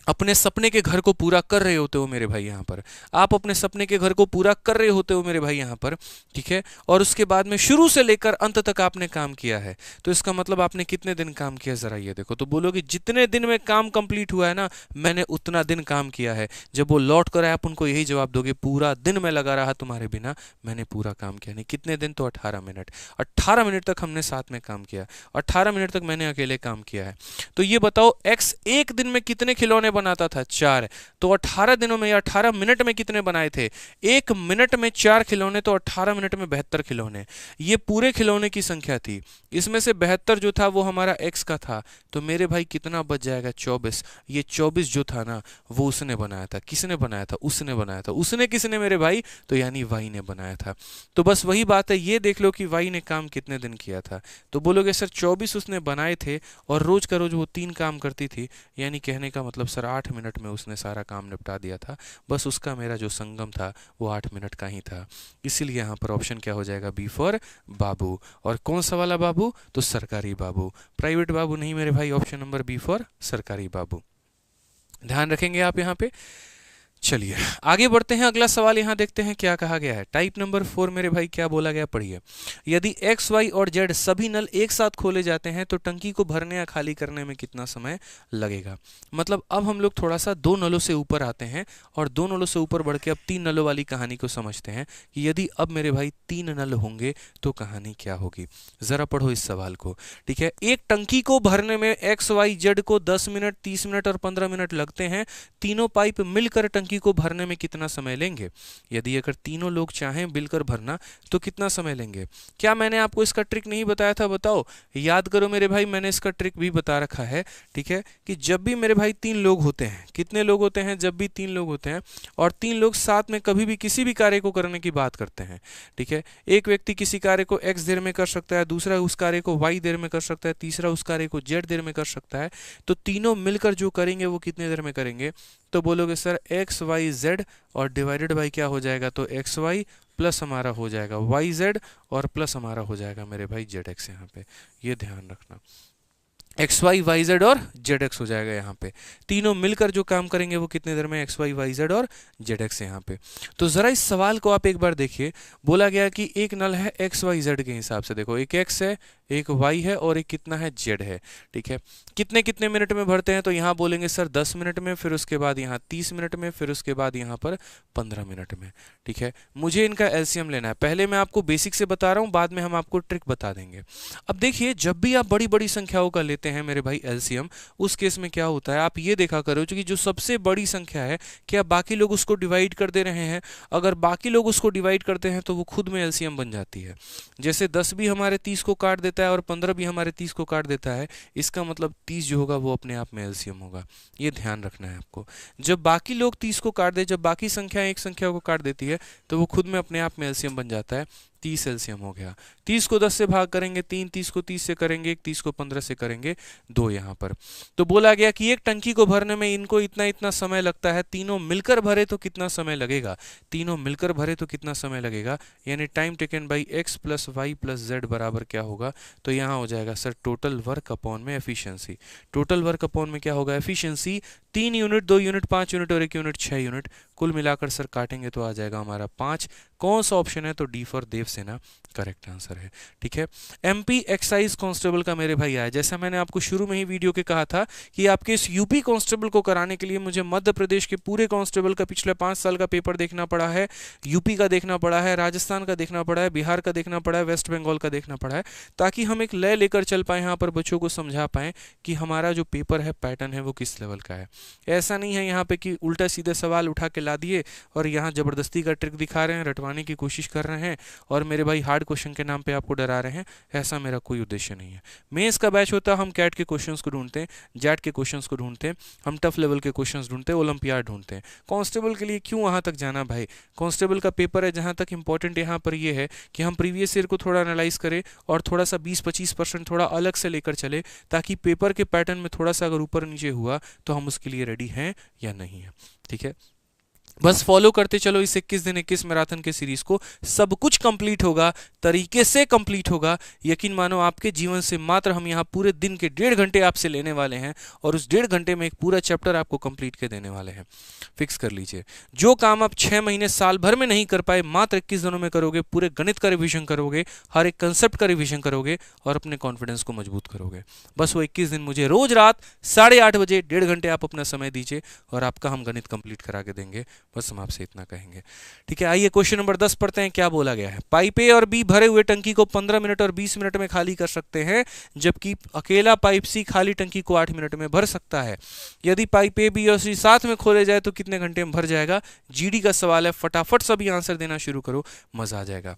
अपने सपने के घर को पूरा कर रहे होते हो मेरे भाई। यहाँ पर आप अपने सपने के घर को पूरा कर रहे होते हो मेरे भाई यहाँ पर। ठीक है, और उसके बाद में शुरू से लेकर अंत तक आपने काम किया है, तो इसका मतलब आपने कितने दिन काम किया, जरा ये देखो। तो बोलोगे जितने दिन में काम कंप्लीट हुआ है ना, मैंने उतना दिन काम किया है। जब वो लौट कर आए, आप उनको यही जवाब दोगे, पूरा दिन मैं लगा रहा तुम्हारे बिना, मैंने पूरा काम किया। नहीं, कितने दिन, तो 18 मिनट। 18 मिनट तक हमने साथ में काम किया, 18 मिनट तक मैंने अकेले काम किया है। तो ये बताओ एक्स एक दिन में कितने खिलौने बनाता था, 4। तो 18 दिनों में या 18 मिनट में कितने बनाए थे, 1 मिनट में 4 खिलौने, तो 18 मिनट में 72 खिलौने। ये पूरे खिलौने की संख्या थी, इसमें से 72 जो था वो हमारा एक्स का था, तो मेरे भाई कितना बच जाएगा, 24। ये 24 जो था ना, वो उसने बनाया था। किसने बनाया था, उसने बनाया था। उसने किसने मेरे भाई, तो यानी वाई ने बनाया था। तो बस वही बात है, ये देख लो कि वाई ने काम कितने दिन किया था। तो बोलोगे सर 24 उसने बनाए थे और रोज का रोज वो 3 काम करती थी, यानी कहने का मतलब सर 8 मिनट में उसने सारा काम निपटा दिया था। बस उसका मेरा जो संगम था वो 8 मिनट का ही था। इसीलिए यहाँ पर ऑप्शन क्या हो जाएगा, बी फॉर बाबू। और कौन सा वाला बाबू, तो सरकारी बाबू, प्राइवेट बाबू नहीं मेरे भाई। ऑप्शन नंबर बी फॉर सरकारी बाबू, ध्यान रखेंगे आप यहाँ पे। चलिए आगे बढ़ते हैं, अगला सवाल यहाँ देखते हैं क्या कहा गया है। टाइप नंबर 4 मेरे भाई क्या बोला गया, पढ़िए। यदि एक्स वाई और जेड सभी नल एक साथ खोले जाते हैं तो टंकी को भरने या खाली करने में कितना समय लगेगा। मतलब अब हम लोग थोड़ा सा 2 नलों से ऊपर आते हैं और 2 नलों से ऊपर बढ़ के अब 3 नलों वाली कहानी को समझते हैं कि यदि अब मेरे भाई 3 नल होंगे तो कहानी क्या होगी। जरा पढ़ो इस सवाल को। ठीक है, एक टंकी को भरने में एक्स वाई जेड को 10 मिनट 30 मिनट और 15 मिनट लगते हैं। तीनों पाइप मिलकर टंकी को भरने में कितना समय लेंगे। यदि अगर तीनों लोग चाहें मिलकर भरना तो कितना समय लेंगे। क्या मैंने आपको इसका ट्रिक नहीं बताया था, बताओ, याद करो मेरे भाई, मैंने इसका ट्रिक भी बता रखा है। ठीक है, कि जब भी मेरे भाई 3 लोग होते हैं, कितने लोग होते हैं, जब भी 3 लोग होते हैं और 3 लोग साथ में कभी भी किसी भी कार्य को करने की बात करते हैं। ठीक है, एक व्यक्ति किसी कार्य को x देर में कर सकता है, दूसरा उस कार्य को y देर में कर सकता है, तीसरा उस कार्य को z देर में कर सकता है। तो तीनों मिलकर जो करेंगे वो कितने देर में करेंगे, तो बोलोगे सर एक्स वाई जेड और डिवाइडेड बाई क्या हो जाएगा, तो एक्स वाई प्लस हमारा हो जाएगा वाई जेड और प्लस हमारा हो जाएगा मेरे भाई जेड एक्स। यहाँ पे ये ध्यान रखना। एक्स वाई वाई जेड और जेड एक्स हो जाएगा यहाँ पे। तीनों मिलकर जो काम करेंगे वो कितने देर में, एक्स वाई वाई जेड और जेड एक्स यहाँ पे। तो जरा इस सवाल को आप एक बार देखिए। बोला गया कि एक नल है एक्स वाई जेड के हिसाब से, देखो एक एक्स है, एक वाई है और एक कितना है, जेड है। ठीक है, कितने कितने मिनट में भरते हैं, तो यहाँ बोलेंगे सर 10 मिनट में, फिर उसके बाद यहाँ 30 मिनट में, फिर उसके बाद यहाँ पर 15 मिनट में। ठीक है, मुझे इनका एलसीएम लेना है। पहले मैं आपको बेसिक से बता रहा हूँ, बाद में हम आपको ट्रिक बता देंगे। अब देखिए, जब भी आप बड़ी बड़ी संख्याओं का लेते हैं मेरे भाई एलसीएम, उस केस में क्या होता है, आप ये देखा करो कि जो सबसे बड़ी संख्या है, क्या बाकी लोग उसको डिवाइड कर दे रहे हैं। अगर बाकी लोग उसको डिवाइड करते हैं तो वो खुद में एलसीएम बन जाती है। जैसे 10 भी हमारे 30 को काट देता है और 15 भी हमारे 30 को काट देता है, इसका मतलब 30 जो होगा वो अपने आप में एलसीएम होगा। ये ध्यान रखना है आपको। जब बाकी लोग 30 को काट दे, जब बाकी संख्या एक संख्या को काट देती है, तो वो खुद में अपने आप में एलसीएम बन जाता है। 30 एलसीएम हो गया। 30 को 10 से भाग करेंगे 3, 30 को 30 से करेंगे 1, 30 को 15 से करेंगे 2 यहाँ पर। तो बोला गया कि एक टंकी को भरने में इनको इतना इतना समय लगता है, तीनों मिलकर भरे तो कितना समय लगेगा, तीनों मिलकर भरे तो कितना समय लगेगा, यानी time taken by x plus y plus z बराबर क्या होगा, तो यहाँ हो जाएगा सर टोटल वर्क अपॉन में एफिशिएंसी। टोटल वर्क अपॉन में क्या होगा, एफिशिएंसी। 3 यूनिट, 2 यूनिट, 5 यूनिट और 1 यूनिट 6 यूनिट, कुल मिलाकर सर काटेंगे तो आ जाएगा हमारा 5। कौन सा ऑप्शन है, तो D for Devasena correct answer है। ठीक है, एमपी एक्साइज कांस्टेबल का मेरे भाई आया, जैसा मैंने आपको शुरू में ही वीडियो के कहा था कि आपके इस यूपी कांस्टेबल को कराने के लिए मुझे मध्य प्रदेश के पूरे कांस्टेबल का पिछले 5 साल का पेपर देखना पड़ा है, यूपी का देखना पड़ा है, राजस्थान का देखना पड़ा है, बिहार का देखना पड़ा है, वेस्ट बंगाल का देखना पड़ा है, ताकि हम एक लय लेकर चल पाए, यहाँ पर बच्चों को समझा पाएं कि हमारा जो पेपर है, पैटर्न है, वो किस लेवल का है। ऐसा नहीं है यहाँ पे कि उल्टा सीधे सवाल उठा के ला दिए और यहाँ जबरदस्ती का ट्रिक दिखा रहे हैं, रटवाने की कोशिश कर रहे हैं और मेरे भाई हार्ड क्वेश्चन के नाम पे आपको डरा रहे हैं। ऐसा मेरा कोई उद्देश्य नहीं है। मेंस का बैच होता है, हम कैट के क्वेश्चंस को ढूंढते हैं, जैट के क्वेश्चंस को ढूंढते हैं, हम टफ लेवल के क्वेश्चंस ढूंढते हैं, ओलंपियाड ढूंढते हैं। कांस्टेबल के लिए क्यों वहां तक जाना भाई, कांस्टेबल का पेपर है, जहां तक इंपॉर्टेंट यहाँ पर ये है कि हम प्रीवियस ईयर को थोड़ा एनालाइज करें और थोड़ा सा 20-25% थोड़ा अलग से लेकर चले, ताकि पेपर के पैटर्न में थोड़ा सा अगर ऊपर नीचे हुआ तो हम उसके लिए रेडी हैं या नहीं है। ठीक है, बस फॉलो करते चलो इस 21 दिन 21 मैराथन के सीरीज को, सब कुछ कंप्लीट होगा, तरीके से कंप्लीट होगा। यकीन मानो आपके जीवन से मात्र हम यहाँ पूरे दिन के 1.5 घंटे आपसे लेने वाले हैं और उस 1.5 घंटे में एक पूरा चैप्टर आपको कंप्लीट के देने वाले हैं। फिक्स कर लीजिए, जो काम आप 6 महीने साल भर में नहीं कर पाए, मात्र 21 दिनों में करोगे। पूरे गणित का रिविजन करोगे, हर एक कंसेप्ट का रिविजन करोगे और अपने कॉन्फिडेंस को मजबूत करोगे। बस वो 21 दिन मुझे रोज रात 8:30 बजे 1.5 घंटे आप अपना समय दीजिए और आपका हम गणित कंप्लीट करा के देंगे। बस हम आपसे इतना कहेंगे। ठीक है, आइए क्वेश्चन नंबर 10 पढ़ते हैं। क्या बोला गया है, पाइप ए और बी भरे हुए टंकी को 15 मिनट और 20 मिनट में खाली कर सकते हैं, जबकि अकेला पाइप सी खाली टंकी को 8 मिनट में भर सकता है। यदि पाइप ए बी और सी साथ में खोले जाए तो कितने घंटे में भर जाएगा। जीडी का सवाल है, फटाफट सभी आंसर देना शुरू करो, मजा आ जाएगा।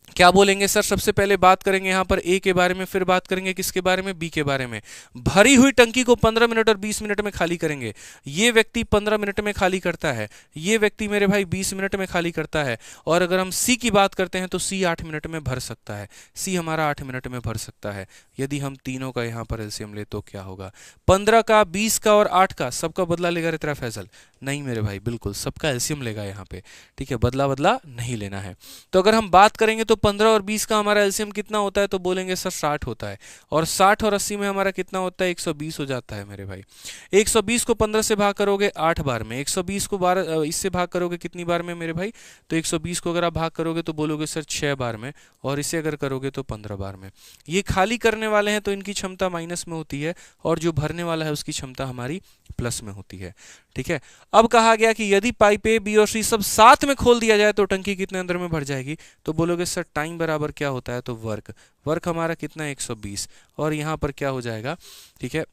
क्या बोलेंगे सर, सबसे पहले बात करेंगे यहाँ पर ए के बारे में, फिर बात करेंगे किसके बारे में, बी के बारे में। भरी हुई टंकी को 15 मिनट और 20 मिनट में खाली करेंगे। ये व्यक्ति 15 मिनट में खाली करता है, ये व्यक्ति मेरे भाई 20 मिनट में खाली करता है। और अगर हम सी की बात करते हैं तो सी 8 मिनट में भर सकता है, सी हमारा 8 मिनट में भर सकता है। यदि हम तीनों का यहाँ पर एलसीएम ले तो क्या होगा, 15 का, 20 का और 8 का, सबका बदला लेगा रितरा फैसल? नहीं मेरे भाई, बिल्कुल सबका एलसीएम लेगा यहाँ पे। ठीक है, बदला बदला नहीं लेना है। तो अगर हम बात करेंगे तो 15 और 20 का हमारा एलसीएम कितना होता है, तो बोलेंगे सर 60 होता है। और 60 और 80 में हमारा कितना होता है, 120 हो जाता है मेरे भाई। 120 को 15 से भाग करोगे 8 बार में, 120 को 12 इससे भाग करोगे कितनी बार में मेरे भाई, तो 120 को अगर आप भाग करोगे तो बोलोगे सर 6 बार में, और इसे अगर करोगे तो 15 बार में। ये खाली करने वाले हैं तो इनकी क्षमता माइनस में होती है, और जो भरने वाला है उसकी क्षमता हमारी प्लस में होती है। ठीक है, अब कहा गया कि यदि पाइप ए बी और सी सब साथ में खोल दिया जाए तो टंकी कितने अंदर में भर जाएगी, तो बोलोगे सर टाइम बराबर क्या होता है, तो वर्क। वर्क हमारा कितना है, 120, और यहां पर क्या हो जाएगा, ठीक है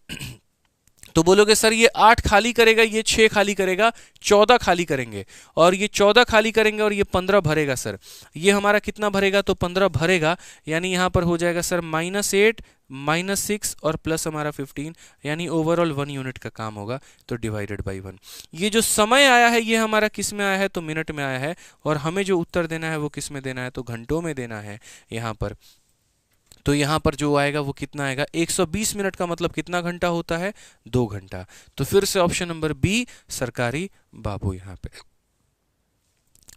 तो बोलोगे सर ये 8 खाली करेगा, ये 6 खाली करेगा, 14 खाली करेंगे, और ये 14 खाली करेंगे और ये 15 भरेगा। सर ये हमारा कितना भरेगा, तो 15 भरेगा, यानी यहां पर हो जाएगा सर -8 -6 और प्लस हमारा 15, यानी ओवरऑल 1 यूनिट का काम होगा, तो डिवाइडेड बाई 1। ये जो समय आया है ये हमारा किस में आया है, तो मिनट में आया है, और हमें जो उत्तर देना है वो किस में देना है, तो घंटों में देना है यहाँ पर। तो यहाँ पर जो आएगा वो कितना आएगा, 120 मिनट का मतलब कितना घंटा होता है, 2 घंटा। तो फिर से ऑप्शन नंबर बी सरकारी बाबू यहाँ पे।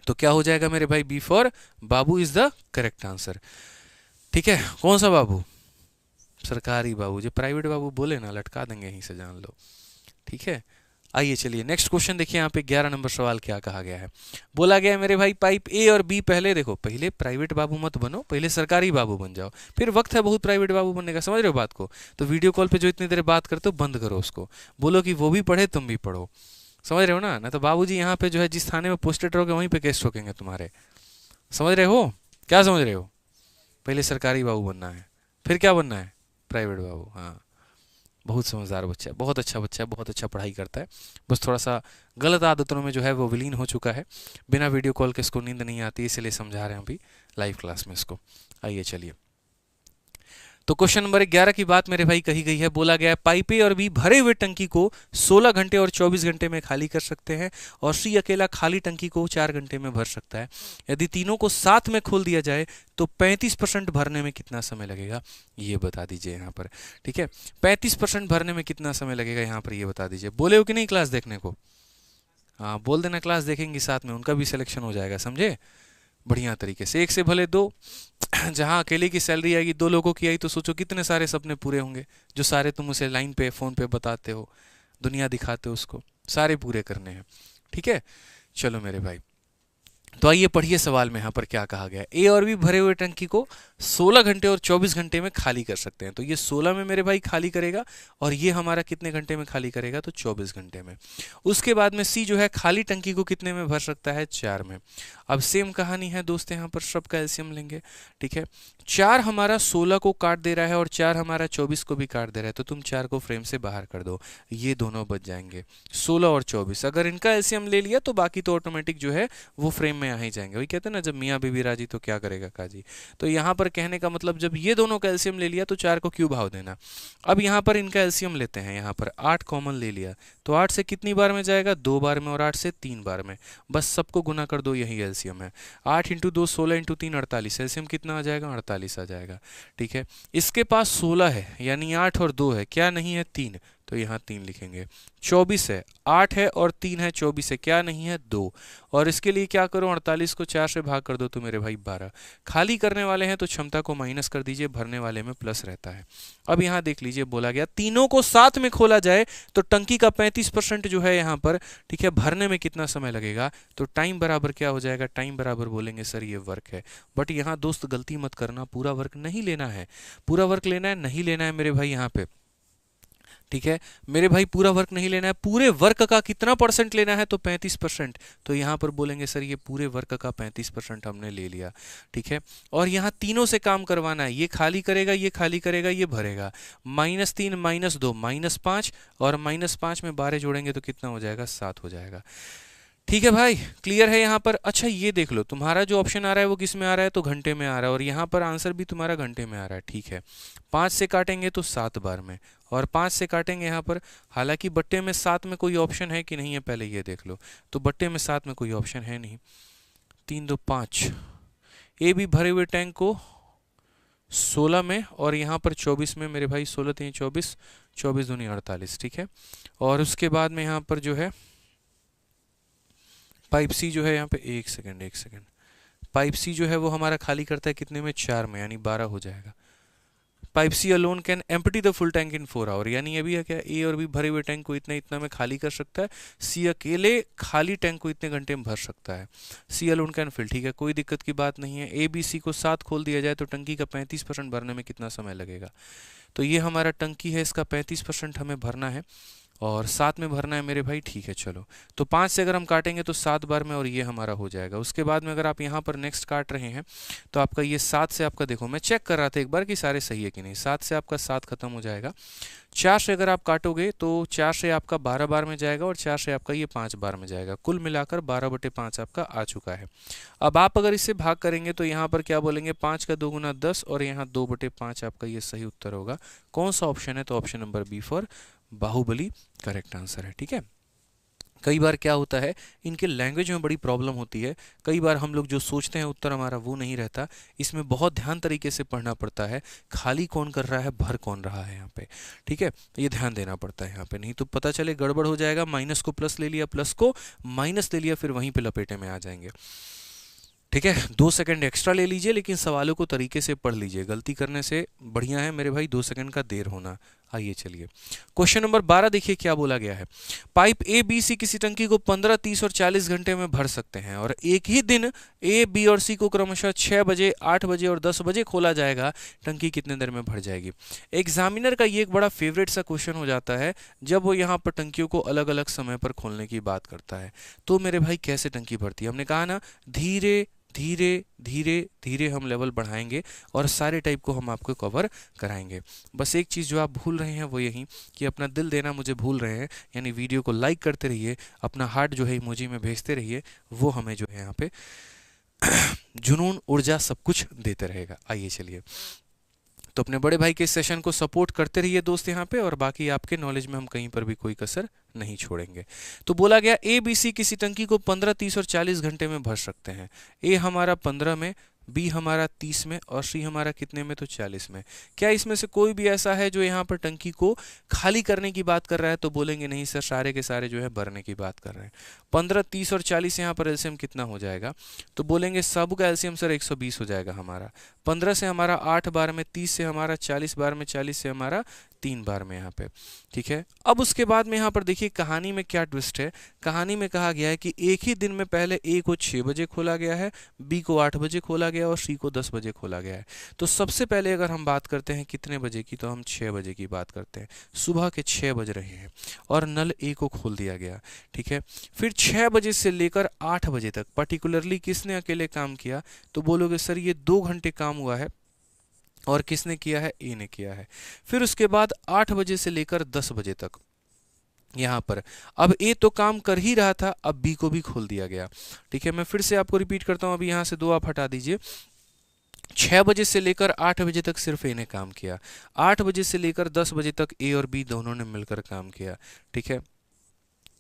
तो क्या हो जाएगा मेरे भाई, B for Babu is the correct answer. ठीक है, कौन सा बाबू, सरकारी बाबू, जो प्राइवेट बाबू बोले ना लटका देंगे यहीं से, जान लो। ठीक है, आइए चलिए नेक्स्ट क्वेश्चन देखिए। यहाँ पे 11 नंबर सवाल क्या कहा गया है। बोला गया है मेरे भाई पाइप ए और बी, पहले देखो, पहले प्राइवेट बाबू मत बनो, पहले सरकारी बाबू बन जाओ, फिर वक्त है बहुत प्राइवेट बाबू बनने का, समझ रहे हो बात को। तो वीडियो कॉल पे जो इतनी देर बात करते हो बंद करो उसको, बोलो कि वो भी पढ़े तुम भी पढ़ो, समझ रहे हो ना। तो बाबूजी यहाँ पे जो है जिस थाने में पोस्टेड रहोगे वहीं पे केस ठोकेंगे तुम्हारे, समझ रहे हो, क्या समझ रहे हो। पहले सरकारी बाबू बनना है, फिर क्या बनना है, प्राइवेट बाबू। हाँ, बहुत समझदार बच्चा है, बहुत अच्छा बच्चा है, बहुत अच्छा पढ़ाई करता है, बस थोड़ा सा गलत आदतों में जो है वो विलीन हो चुका है। बिना वीडियो कॉल के इसको नींद नहीं आती, इसलिए समझा रहे हैं अभी लाइव क्लास में इसको। आइए चलिए, तो क्वेश्चन नंबर 11 की बात मेरे भाई कही गई है। बोला गया है पाइप ए और बी भरे हुए टंकी को 16 घंटे और 24 घंटे में खाली कर सकते हैं, और सी अकेला खाली टंकी को 4 घंटे में भर सकता है। यदि तीनों को साथ में खोल दिया जाए तो 35% भरने में कितना समय लगेगा, ये बता दीजिए यहाँ पर। ठीक है, 35% भरने में कितना समय लगेगा यहाँ पर, ये बता दीजिए। बोले हो कि नहीं क्लास देखने को, हाँ बोल देना, क्लास देखेंगे साथ में, उनका भी सिलेक्शन हो जाएगा, समझे, बढ़िया तरीके से। एक से भले दो, जहां अकेले की सैलरी आएगी, 2 लोगों की आई तो सोचो कितने सारे सपने पूरे होंगे, जो सारे तुम उसे लाइन पे फोन पे बताते हो, दुनिया दिखाते हो, उसको सारे पूरे करने हैं। ठीक है, चलो मेरे भाई, तो आइए पढ़िए सवाल में यहाँ पर क्या कहा गया है। ए और बी भरे हुए टंकी को 16 घंटे और 24 घंटे में खाली कर सकते हैं। तो ये 16 में मेरे भाई खाली करेगा, और ये हमारा कितने घंटे में खाली करेगा, तो 24 घंटे में। उसके बाद में सी जो है खाली टंकी को कितने में भर सकता है, 4 में। अब सेम कहानी है दोस्त, यहाँ पर सब का एलसीएम लेंगे। ठीक है, 4 हमारा 16 को काट दे रहा है और 4 हमारा 24 को भी काट दे रहा है, तो तुम 4 को फ्रेम से बाहर कर दो, ये दोनों बच जाएंगे 16 और 24। अगर इनका एलसीएम ले लिया तो बाकी तो ऑटोमेटिक जो है वो फ्रेम में आ ही जाएंगे। वही कहते हैं ना, जब मियाँ बीवी राजी तो क्या करेगा काजी। तो यहाँ पर कहने का मतलब, जब ये दोनों का एलसीएम ले लिया तो 4 को क्यों भाव देना। अब यहाँ पर इनका एलसीएम लेते हैं, यहाँ पर 8 कॉमन ले लिया, तो 8 से कितनी बार में जाएगा, 2 बार में, और 8 से 3 बार में, बस सबको गुना कर दो, यही एलसीएम है। 8 इंटू 2 16 इंटू 3 48, एलसीएम कितना आ जाएगा, 48 आ जाएगा। ठीक है, इसके पास 16 है, यानी 8 और 2 है, क्या नहीं है, 3, तो यहाँ 3 लिखेंगे। 24 है, 8 है और 3 है, 24 है, क्या नहीं है, 2, और इसके लिए क्या करो, 48 को 4 से भाग कर दो तो मेरे भाई 12। खाली करने वाले हैं तो क्षमता को माइनस कर दीजिए, भरने वाले में प्लस रहता है। अब यहाँ देख लीजिए, बोला गया तीनों को साथ में खोला जाए तो टंकी का 35% जो है यहाँ पर, ठीक है, भरने में कितना समय लगेगा, तो टाइम बराबर क्या हो जाएगा, टाइम बराबर बोलेंगे सर ये वर्क है। बट यहाँ दोस्त गलती मत करना, पूरा वर्क नहीं लेना है, पूरा वर्क लेना है नहीं लेना है मेरे भाई यहाँ पे। ठीक है मेरे भाई, पूरा वर्क नहीं लेना है, पूरे वर्क का कितना परसेंट लेना है, तो 35%। तो यहाँ पर बोलेंगे सर ये पूरे वर्क का 35% हमने ले लिया। ठीक है, और यहाँ तीनों से काम करवाना है, ये खाली करेगा, ये खाली करेगा, ये भरेगा। -3 -2 -5, और -5 में 12 जोड़ेंगे तो कितना हो जाएगा, 7 हो जाएगा। ठीक है भाई, क्लियर है यहाँ पर। अच्छा ये देख लो, तुम्हारा जो ऑप्शन आ रहा है वो किस में आ रहा है, तो घंटे में आ रहा है, और यहाँ पर आंसर भी तुम्हारा घंटे में आ रहा है। ठीक है, 5 से काटेंगे तो 7 बार में, और 5 से काटेंगे यहाँ पर, हालांकि बट्टे में 7 में कोई ऑप्शन है कि नहीं है, पहले ये देख लो। तो बट्टे में 7 में कोई ऑप्शन है नहीं। 3 2 5, ए भी भरे हुए टैंक को 16 में, और यहाँ पर 24 में मेरे भाई, 16 3 24, 24 दूनी 48। ठीक है, और उसके बाद में यहाँ पर जो है पाइप सी जो है यहाँ पे, एक सेकेंड, पाइप सी जो है वो हमारा खाली करता है कितने में, 4 में, यानी 12 हो जाएगा। Pipe C alone can empty the full tank in 4 hour, यानी अभी है क्या, ए और बी भरे हुए टैंक को इतना में खाली कर सकता है, सी अकेले खाली टैंक को इतने घंटे में भर सकता है। सी अलोन कैन फिल, ठीक है, कोई दिक्कत की बात नहीं है। ए बी सी को 7 खोल दिया जाए तो टंकी का 35% भरने में कितना समय लगेगा, तो ये हमारा टंकी है, इसका 35% हमें भरना है, और 7 में भरना है मेरे भाई। ठीक है चलो, तो 5 से अगर हम काटेंगे तो 7 बार में, और ये हमारा हो जाएगा। उसके बाद में अगर आप यहाँ पर नेक्स्ट काट रहे हैं तो आपका ये 7 से आपका, देखो मैं चेक कर रहा था एक बार कि सारे सही है कि नहीं, 7 से आपका 7 खत्म हो जाएगा। 4 से अगर आप काटोगे तो 4 से आपका 12 बार में जाएगा, और 4 से आपका ये 5 बार में जाएगा। कुल मिलाकर 12/5 आपका आ चुका है। अब आप अगर इससे भाग करेंगे तो यहाँ पर क्या बोलेंगे, 5 का 2 गुना 10, और यहाँ 2/5 आपका ये सही उत्तर होगा। कौन सा ऑप्शन है, तो option number B for Baahubali correct answer है। ठीक है, कई बार क्या होता है, इनके लैंग्वेज में बड़ी प्रॉब्लम होती है, कई बार हम लोग जो सोचते हैं उत्तर हमारा वो नहीं रहता, इसमें बहुत ध्यान तरीके से पढ़ना पड़ता है, खाली कौन कर रहा है, भर कौन रहा है यहाँ पे। ठीक है, ये ध्यान देना पड़ता है यहाँ पे, नहीं तो पता चले गड़बड़ हो जाएगा, माइनस को प्लस ले लिया, प्लस को माइनस ले लिया, फिर वहीं पे लपेटे में आ जाएंगे। ठीक है, 2 सेकंड एक्स्ट्रा ले लीजिए, लेकिन सवालों को तरीके से पढ़ लीजिए। गलती करने से बढ़िया है मेरे भाई 2 सेकंड का देर होना। आइए चलिए, क्वेश्चन नंबर 12 देखिए क्या बोला गया है। पाइप ए बी सी किसी टंकी को 15, 30 और 40 घंटे में भर सकते हैं और एक ही दिन ए बी और सी को क्रमशः 6 बजे, 8 बजे और 10 बजे खोला जाएगा। टंकी कितने देर में भर जाएगी? एग्जामिनर का ये एक बड़ा फेवरेट सा क्वेश्चन हो जाता है जब वो यहाँ पर टंकियों को अलग अलग समय पर खोलने की बात करता है। तो मेरे भाई कैसे टंकी भरती है? हमने कहा ना, धीरे धीरे धीरे धीरे हम लेवल बढ़ाएंगे और सारे टाइप को हम आपको कवर कराएंगे। बस एक चीज़ जो आप भूल रहे हैं वो यही कि अपना दिल देना मुझे भूल रहे हैं, यानी वीडियो को लाइक करते रहिए, अपना हार्ट जो है इमोजी में भेजते रहिए, वो हमें जो है यहाँ पे जुनून, ऊर्जा सब कुछ देते रहेगा। आइए चलिए, तो अपने बड़े भाई के सेशन को सपोर्ट करते रहिए दोस्त यहाँ पे, और बाकी आपके नॉलेज में हम कहीं पर भी कोई कसर नहीं छोड़ेंगे। तो बोला गया ए बी सी किसी टंकी को 15, 30 और 40 घंटे में भर सकते हैं। ए हमारा 15 में, बी हमारा 30 में और सी हमारा कितने में? तो 40 में। क्या इसमें से कोई भी ऐसा है जो यहाँ पर टंकी को खाली करने की बात कर रहा है? तो बोलेंगे नहीं सर, सारे के सारे जो है भरने की बात कर रहे हैं। 15, 30 और 40 यहाँ पर एलसीएम कितना हो जाएगा? तो बोलेंगे सब का एलसीएम सर 120 हो जाएगा हमारा। 15 से हमारा 8 बार में, 30 से हमारा 40 बार में, 40 से हमारा 3 बार में यहाँ पे। ठीक है, अब उसके बाद में यहाँ पर देखिए कहानी में क्या ट्विस्ट है। कहानी में कहा गया है कि एक ही दिन में पहले ए को 6 बजे खोला गया है, बी को 8 बजे खोला गया और सी को 10 बजे खोला गया है। तो सबसे पहले अगर हम बात करते हैं कितने बजे की, तो हम 6 बजे की बात करते हैं। सुबह के 6 बज रहे हैं और नल ए को खोल दिया गया। ठीक है, फिर 6 बजे से लेकर 8 बजे तक पर्टिकुलरली किसने अकेले काम किया? तो बोलोगे सर ये 2 घंटे काम हुआ है, और किसने किया है? ए ने किया है। फिर उसके बाद 8 बजे से लेकर 10 बजे तक यहाँ पर अब ए तो काम कर ही रहा था, अब बी को भी खोल दिया गया। ठीक है, मैं फिर से आपको रिपीट करता हूँ, अभी यहाँ से 2 आप हटा दीजिए। 6 बजे से लेकर 8 बजे तक सिर्फ ए ने काम किया, 8 बजे से लेकर 10 बजे तक ए और बी दोनों ने मिलकर काम किया। ठीक है,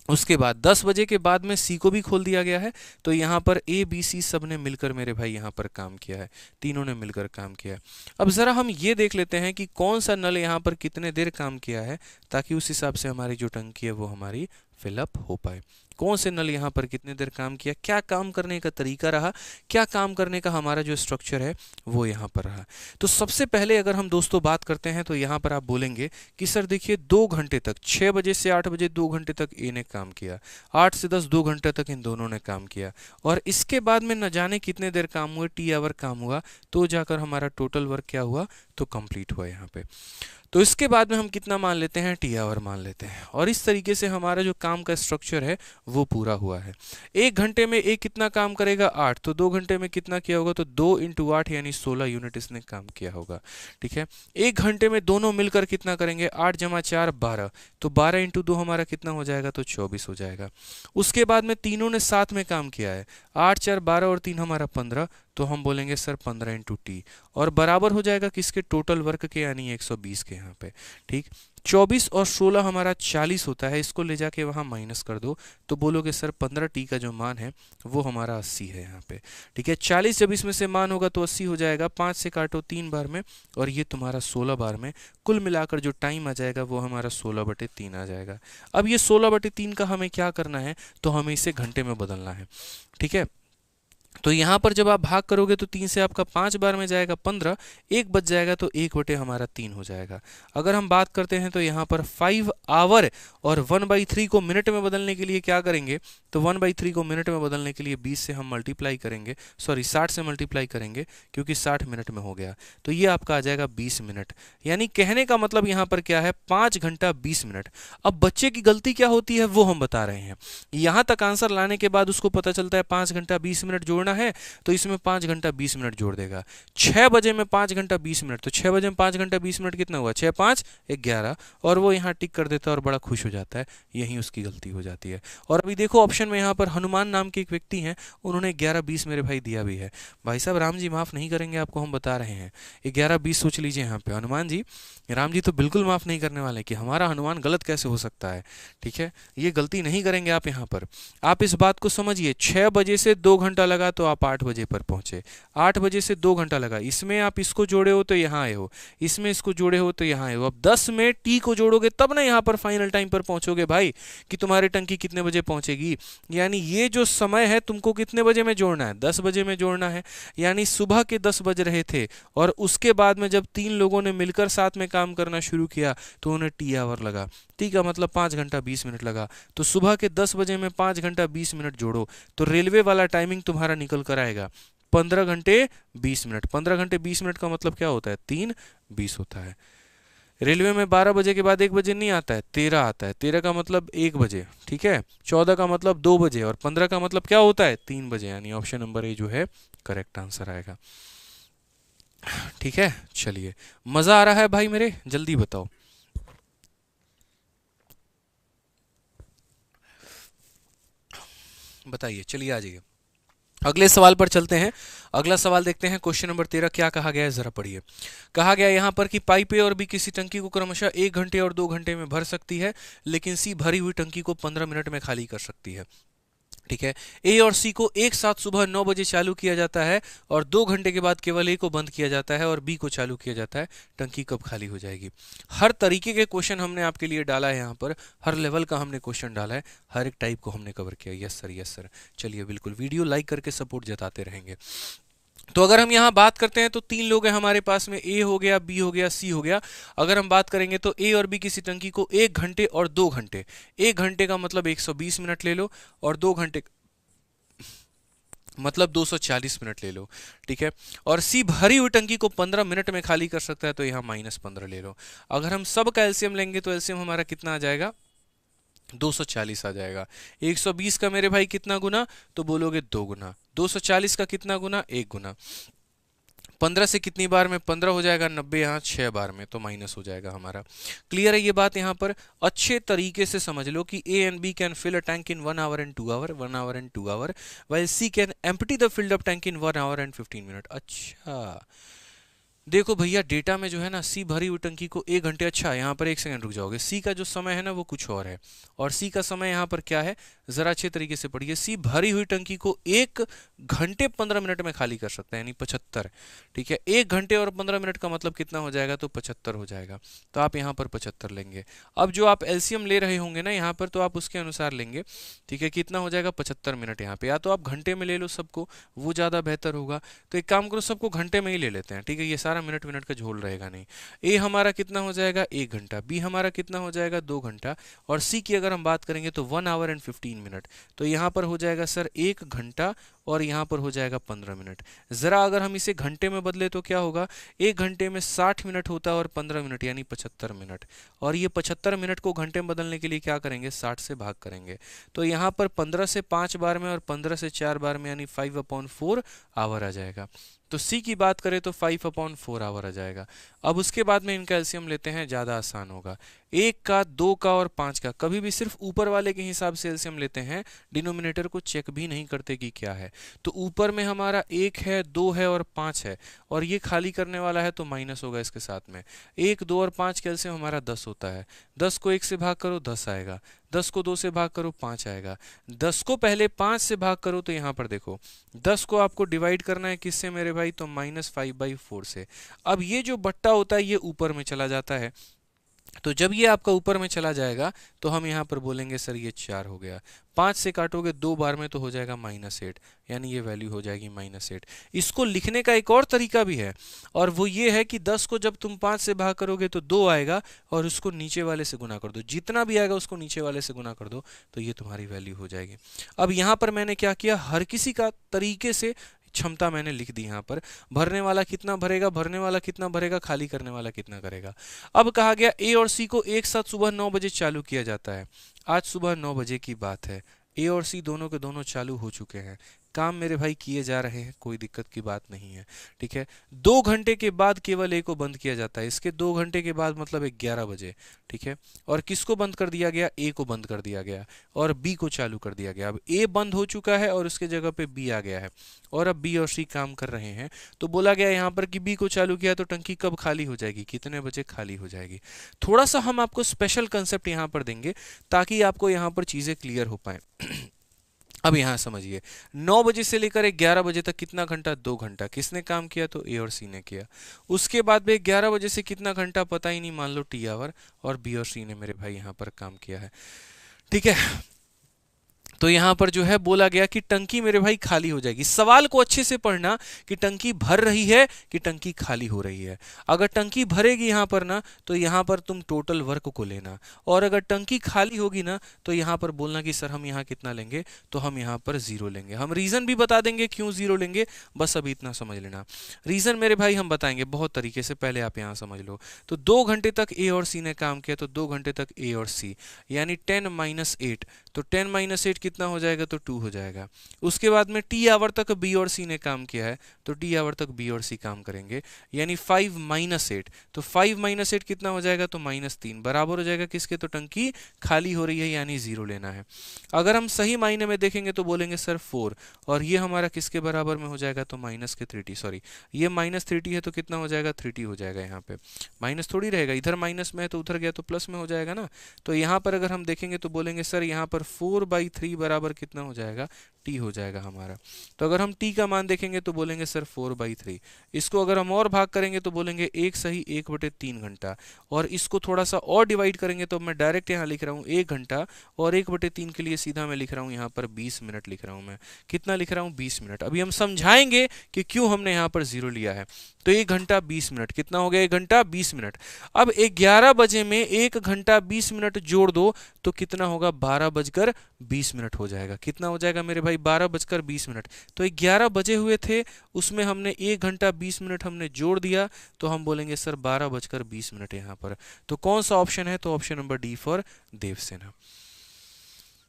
उसके बाद 10 बजे के बाद में सी को भी खोल दिया गया है। तो यहाँ पर ए बी सी सब ने मिलकर मेरे भाई यहाँ पर काम किया है, तीनों ने मिलकर काम किया है। अब ज़रा हम ये देख लेते हैं कि कौन सा नल यहाँ पर कितने देर काम किया है, ताकि उस हिसाब से हमारी जो टंकी है वो हमारी फिलअप हो पाए। कौन से नल यहाँ पर कितने देर काम किया, क्या काम करने का तरीका रहा, क्या काम करने का हमारा जो स्ट्रक्चर है वो यहाँ पर रहा। तो सबसे पहले अगर हम दोस्तों बात करते हैं तो यहाँ पर आप बोलेंगे कि सर देखिए 2 घंटे तक, 6 बजे से 8 बजे 2 घंटे तक ए ने काम किया, 8 से 10 2 घंटे तक इन दोनों ने काम किया, और इसके बाद में न जाने कितने देर काम हुए, टी आवर काम हुआ, तो जाकर हमारा टोटल वर्क क्या हुआ? तो कंप्लीट हुआ यहाँ पे। तो इसके बाद में हम कितना मान लेते हैं? टी आवर मान लेते हैं, और इस तरीके से हमारा जो काम का स्ट्रक्चर है वो पूरा हुआ है। 1 घंटे में एक कितना काम करेगा? 8, तो 2 घंटे में कितना किया होगा? तो 2 × 8 यानी 16 यूनिट इसने काम किया होगा। ठीक है, 1 घंटे में दोनों मिलकर कितना करेंगे? 8 × 4 12, तो 12 × 2 हमारा कितना हो जाएगा? तो 24 हो जाएगा। उसके बाद में तीनों ने साथ में काम किया है, 8 4 12 और 3 हमारा 15, तो हम बोलेंगे सर 15 × टी, और बराबर हो जाएगा किसके? टोटल वर्क के, यानी 120 के यहाँ पे। ठीक, 24 और 16 हमारा 40 होता है, इसको ले जाके वहाँ माइनस कर दो, तो बोलोगे सर 15 टी का जो मान है वो हमारा 80 है यहाँ पे। ठीक है, 40 जब इसमें से मान होगा तो 80 हो जाएगा, 5 से काटो 3 बार में, और ये तुम्हारा 16 बार में, कुल मिलाकर जो टाइम आ जाएगा वो हमारा 16/3 आ जाएगा। अब ये 16/3 का हमें क्या करना है? तो हमें इसे घंटे में बदलना है। ठीक है, तो यहाँ पर जब आप भाग करोगे तो 3 से आपका 5 बार में जाएगा 15, 1 बच जाएगा, तो 1/3 हमारा 3 हो जाएगा। अगर हम बात करते हैं तो यहाँ पर 5 आवर और 1/3 को मिनट में बदलने के लिए क्या करेंगे? तो 1/3 को मिनट में बदलने के लिए 20 से हम मल्टीप्लाई करेंगे, सॉरी 60 से मल्टीप्लाई करेंगे, क्योंकि 60 मिनट में हो गया, तो ये आपका आ जाएगा 20 मिनट। यानी कहने का मतलब यहाँ पर क्या है? 5 घंटा 20 मिनट। अब बच्चे की गलती क्या होती है वो हम बता रहे हैं। यहाँ तक आंसर लाने के बाद उसको पता चलता है 5 घंटा 20 मिनट जोड़ना है, तो इसमें 5 घंटा 20 मिनट जोड़ देगा। 6 बजे में 5 घंटा 20 मिनट, तो 6 बजे में 5 घंटा 20 मिनट कितना हुआ? 6 5 11, और वो यहाँ टिक कर देता है और बड़ा खुश हो जाता है। यही उसकी गलती हो जाती है। और अभी देखो ऑप्शन में यहाँ पर हनुमान नाम के एक व्यक्ति हैं, उन्होंने 11-20 मेरे भाई दिया भी है। भाई साहब राम जी माफ़ नहीं करेंगे आपको, हम बता रहे हैं। 11-20 सोच लीजिए यहाँ पे। हनुमान जी, राम जी तो बिल्कुल माफ़ नहीं करने वाले कि हमारा हनुमान गलत कैसे हो सकता है। ठीक है, ये गलती नहीं करेंगे आप यहाँ पर। आप इस बात को समझिए, 6 बजे से 2 घंटा लगा तो तो आप 8 बजे पर पहुंचे, 8 बजे से 2 घंटा लगा, इसमें आप इसको जोड़े हो तो यहाँ आए हो, इसमें इसको जोड़े हो तो यहाँ आए हो। अब 10 में टी को जोड़ोगे तब ना यहाँ पर फाइनल टाइम पर पहुंचोगे भाई, कि तुम्हारी टंकी कितने बजे पहुंचेगी। यानी ये जो समय है तुमको कितने बजे में जोड़ना है, 10 बजे में जोड़ना है। यानी सुबह के 10 बज रहे थे और उसके बाद में जब 3 लोगों ने मिलकर साथ में काम करना शुरू किया तो उन्हें टी आवर लगा। टी का मतलब 5 घंटा 20 मिनट लगा। तो सुबह के 10 बजे में 5 घंटा 20 मिनट जोड़ो तो रेलवे वाला टाइमिंग तुम्हारा निकल कर आएगा 15 घंटे 20 मिनट। 15 घंटे 20 मिनट का मतलब क्या होता है, 3:20 होता है। रेलवे में 12 बजे के बाद 1 बजे नहीं आता है, 13 आता है। 13 का मतलब 1 बजे, ठीक है। 14 का मतलब 2 बजे और 15 का मतलब क्या होता है, 3 बजे। यानी ऑप्शन नंबर ए जो है करेक्ट आंसर आएगा। ठीक है, चलिए, मजा आ रहा है भाई मेरे, जल्दी बताओ। बताइए, चलिए आ जाइए, अगले सवाल पर चलते हैं। अगला सवाल देखते हैं, क्वेश्चन नंबर 13 क्या कहा गया है, जरा पढ़िए। कहा गया यहाँ पर कि पाई ए और बी किसी टंकी को क्रमशः 1 घंटे और 2 घंटे में भर सकती है, लेकिन सी भरी हुई टंकी को 15 मिनट में खाली कर सकती है। ठीक है, ए और सी को एक साथ सुबह 9 बजे चालू किया जाता है और 2 घंटे के बाद केवल ए को बंद किया जाता है और बी को चालू किया जाता है। टंकी कब खाली हो जाएगी। हर तरीके के क्वेश्चन हमने आपके लिए डाला है यहाँ पर, हर लेवल का हमने क्वेश्चन डाला है, हर एक टाइप को हमने कवर किया। Yes sir, yes sir. चलिए, बिल्कुल वीडियो लाइक करके सपोर्ट जताते रहेंगे। तो अगर हम यहाँ बात करते हैं तो 3 लोग हैं हमारे पास में, ए हो गया, बी हो गया, सी हो गया। अगर हम बात करेंगे तो ए और बी किसी टंकी को 1 घंटे और 2 घंटे, 1 घंटे का मतलब 120 मिनट ले लो और 2 घंटे मतलब 240 मिनट ले लो। ठीक है, और सी भरी हुई टंकी को 15 मिनट में खाली कर सकता है, तो यहाँ -15 ले लो। अगर हम सब का एलसीएम लेंगे तो एलसीएम हमारा कितना आ जाएगा, 240 आ जाएगा। 120 का मेरे भाई कितना गुना, तो बोलोगे 2 गुना। 240 का कितना गुना, 1 गुना। 15 से कितनी बार में 15 हो जाएगा, 90 यहाँ 6 बार में, तो माइनस हो जाएगा हमारा। क्लियर है ये बात। यहाँ पर अच्छे तरीके से समझ लो कि A and B can fill a tank in 1 hour and 2 hour, 1 hour and 2 hour, while C can empty the filled up tank in 1 hour and 15 minute. अच्छा देखो भैया, डेटा में जो है ना, सी भरी हुई टंकी को 1 घंटे, अच्छा यहाँ पर 1 सेकंड रुक जाओगे, सी का जो समय है ना वो कुछ और है और सी का समय यहाँ पर क्या है, जरा अच्छे तरीके से पढ़िए। सी भरी हुई टंकी को 1 घंटे 15 मिनट में खाली कर सकता है, यानी 75। ठीक है, 1 घंटे और 15 मिनट का मतलब कितना हो जाएगा, तो 75 हो जाएगा। तो आप यहाँ पर 75 लेंगे। अब जो आप एलसीएम ले रहे होंगे ना यहाँ पर, तो आप उसके अनुसार लेंगे। ठीक है, कितना हो जाएगा, 75 मिनट। यहाँ पे या तो आप घंटे में ले लो सबको, वो ज़्यादा बेहतर होगा। तो एक काम करो, सबको घंटे में ही ले लेते हैं। ठीक है, ये सारा मिनट मिनट का झोल रहेगा नहीं। ए हमारा कितना हो जाएगा, 1 घंटा। बी हमारा कितना हो जाएगा, 2 घंटा। और सी की अगर हम बात करेंगे तो 1 आवर एंड 15 मिनट। तो यहाँ पर हो जाएगा सर 1 घंटा और यहाँ पर हो जाएगा 15 मिनट। ज़रा अगर हम इसे घंटे में बदले तो क्या होगा, 1 घंटे में 60 मिनट होता है और 15 मिनट यानी 75 मिनट। और ये 75 मिनट को घंटे में बदलने के लिए क्या करेंगे, 60 से भाग करेंगे। तो यहाँ पर 15 से 5 बार में और 15 से 4 बार में, यानी 5/4 आवर आ जाएगा। तो सी की बात करें तो 5/4 आवर आ जाएगा। अब उसके बाद में इनका एलसीएम लेते हैं, ज़्यादा आसान होगा। 1 का, 2 का और 5 का, कभी भी सिर्फ ऊपर वाले के हिसाब से एलसीएम लेते हैं, डिनोमिनेटर को चेक भी नहीं करते कि क्या है। तो ऊपर में हमारा 1 है, 2 है और 5 है और ये खाली करने वाला है तो माइनस होगा इसके साथ में। 1, 2 और 5 का एलसीएम हमारा 10 होता है। 10 को 1 से भाग करो 10 आएगा, 10 को 2 से भाग करो 5 आएगा, 10 को पहले 5 से भाग करो तो यहाँ पर देखो 10 को आपको डिवाइड करना है किससे मेरे भाई, तो -5/4 से। अब ये जो बट्टा होता है ये ऊपर में चला जाता है, तो जब ये आपका ऊपर में चला जाएगा तो हम यहाँ पर बोलेंगे सर ये 4 हो गया। 5 से काटोगे 2 बार में तो हो जाएगा -8, यानी ये वैल्यू हो जाएगी -8। इसको लिखने का एक और तरीका भी है और वो ये है कि 10 को जब तुम 5 से भाग करोगे तो 2 आएगा और उसको नीचे वाले से गुना कर दो, जितना भी आएगा उसको नीचे वाले से गुना कर दो, तो ये तुम्हारी वैल्यू हो जाएगी। अब यहाँ पर मैंने क्या किया, हर किसी का तरीके से क्षमता मैंने लिख दी यहाँ पर। भरने वाला कितना भरेगा, भरने वाला कितना भरेगा, खाली करने वाला कितना करेगा। अब कहा गया ए और सी को एक साथ सुबह 9 बजे चालू किया जाता है। आज सुबह 9 बजे की बात है, ए और सी दोनों के दोनों चालू हो चुके हैं, काम मेरे भाई किए जा रहे हैं, कोई दिक्कत की बात नहीं है। ठीक है, 2 घंटे के बाद केवल ए को बंद किया जाता है, इसके 2 घंटे के बाद मतलब 11 बजे। ठीक है, और किसको बंद कर दिया गया, ए को बंद कर दिया गया और बी को चालू कर दिया गया। अब ए बंद हो चुका है और उसके जगह पे बी आ गया है और अब बी और सी काम कर रहे हैं। तो बोला गया यहाँ पर कि बी को चालू किया तो टंकी कब खाली हो जाएगी, कितने बजे खाली हो जाएगी। थोड़ा सा हम आपको स्पेशल कंसेप्ट यहाँ पर देंगे ताकि आपको यहाँ पर चीज़ें क्लियर हो पाए। अब यहाँ समझिए, 9 बजे से लेकर 11 बजे तक कितना घंटा? 2 घंटा। किसने काम किया? तो ए और सी ने किया। उसके बाद में 11 बजे से कितना घंटा पता ही नहीं, मान लो टी आवर, और बी और सी ने मेरे भाई यहाँ पर काम किया है। ठीक है, तो यहाँ पर जो है बोला गया कि टंकी मेरे भाई खाली हो जाएगी। सवाल को अच्छे से पढ़ना कि टंकी भर रही है कि टंकी खाली हो रही है। अगर टंकी भरेगी यहाँ पर ना, तो यहाँ पर तुम टोटल वर्क को लेना, और अगर टंकी खाली होगी ना, तो यहाँ पर बोलना कि सर हम यहाँ कितना लेंगे, तो हम यहाँ पर 0 लेंगे। हम रीजन भी बता देंगे क्यों 0 लेंगे, बस अभी इतना समझ लेना। रीजन मेरे भाई हम बताएंगे बहुत तरीके से, पहले आप यहाँ समझ लो। तो 2 घंटे तक ए और सी ने काम किया, तो 2 घंटे तक ए और सी, यानी 10 - 8, तो 10 - 8 कितना हो जाएगा? तो 2 हो जाएगा। उसके बाद में टी आवर तक बी और सी ने काम किया है, तो टी आवर तक बी और सी काम करेंगे, यानी 5 - 8, तो 5 - 8 कितना हो जाएगा? तो -3, बराबर हो जाएगा किसके? तो टंकी खाली हो रही है, यानी 0 लेना है। अगर हम सही मायने में देखेंगे तो बोलेंगे सर 4, और ये हमारा किसके बराबर में हो जाएगा? तो माइनस के 3t, सॉरी ये -3t है, तो कितना हो जाएगा? 3t हो जाएगा। यहाँ पे माइनस थोड़ी रहेगा, इधर माइनस में है तो उधर गया तो प्लस में हो जाएगा ना। तो यहाँ पर अगर हम देखेंगे तो बोलेंगे सर यहाँ पर 4/3 बराबर कितना हो जाएगा? t हो जाएगा हमारा। तो अगर हम t का मान देखेंगे तो बोलेंगे सर 4/3। इसको अगर हम और भाग करेंगे तो बोलेंगे 1 सही 1/3 घंटा, और इसको थोड़ा सा और डिवाइड करेंगे तो मैं डायरेक्ट यहाँ लिख रहा हूँ 1 घंटा, और 1/3 के लिए सीधा मैं लिख रहा हूँ यहाँ पर 20 मिनट लिख रहा हूँ मैं। कितना लिख रहा हूँ? 20 मिनट। अभी हम समझाएंगे कि क्यों हमने यहाँ पर 0 लिया है। तो 1 घंटा 20 मिनट, कितना हो गया? 1 घंटा 20 मिनट। अब 11 बजे में 1 घंटा 20 मिनट जोड़ दो तो कितना होगा? 12:20 हो जाएगा। कितना हो जाएगा मेरे भाई? 12:20 मिनट। तो 11 बजे हुए थे, उसमें हमने 1 घंटा 20 मिनट हमने जोड़ दिया, तो हम बोलेंगे सर 12:20 मिनट यहाँ पर। तो कौन सा ऑप्शन है? तो option number D for Devasena.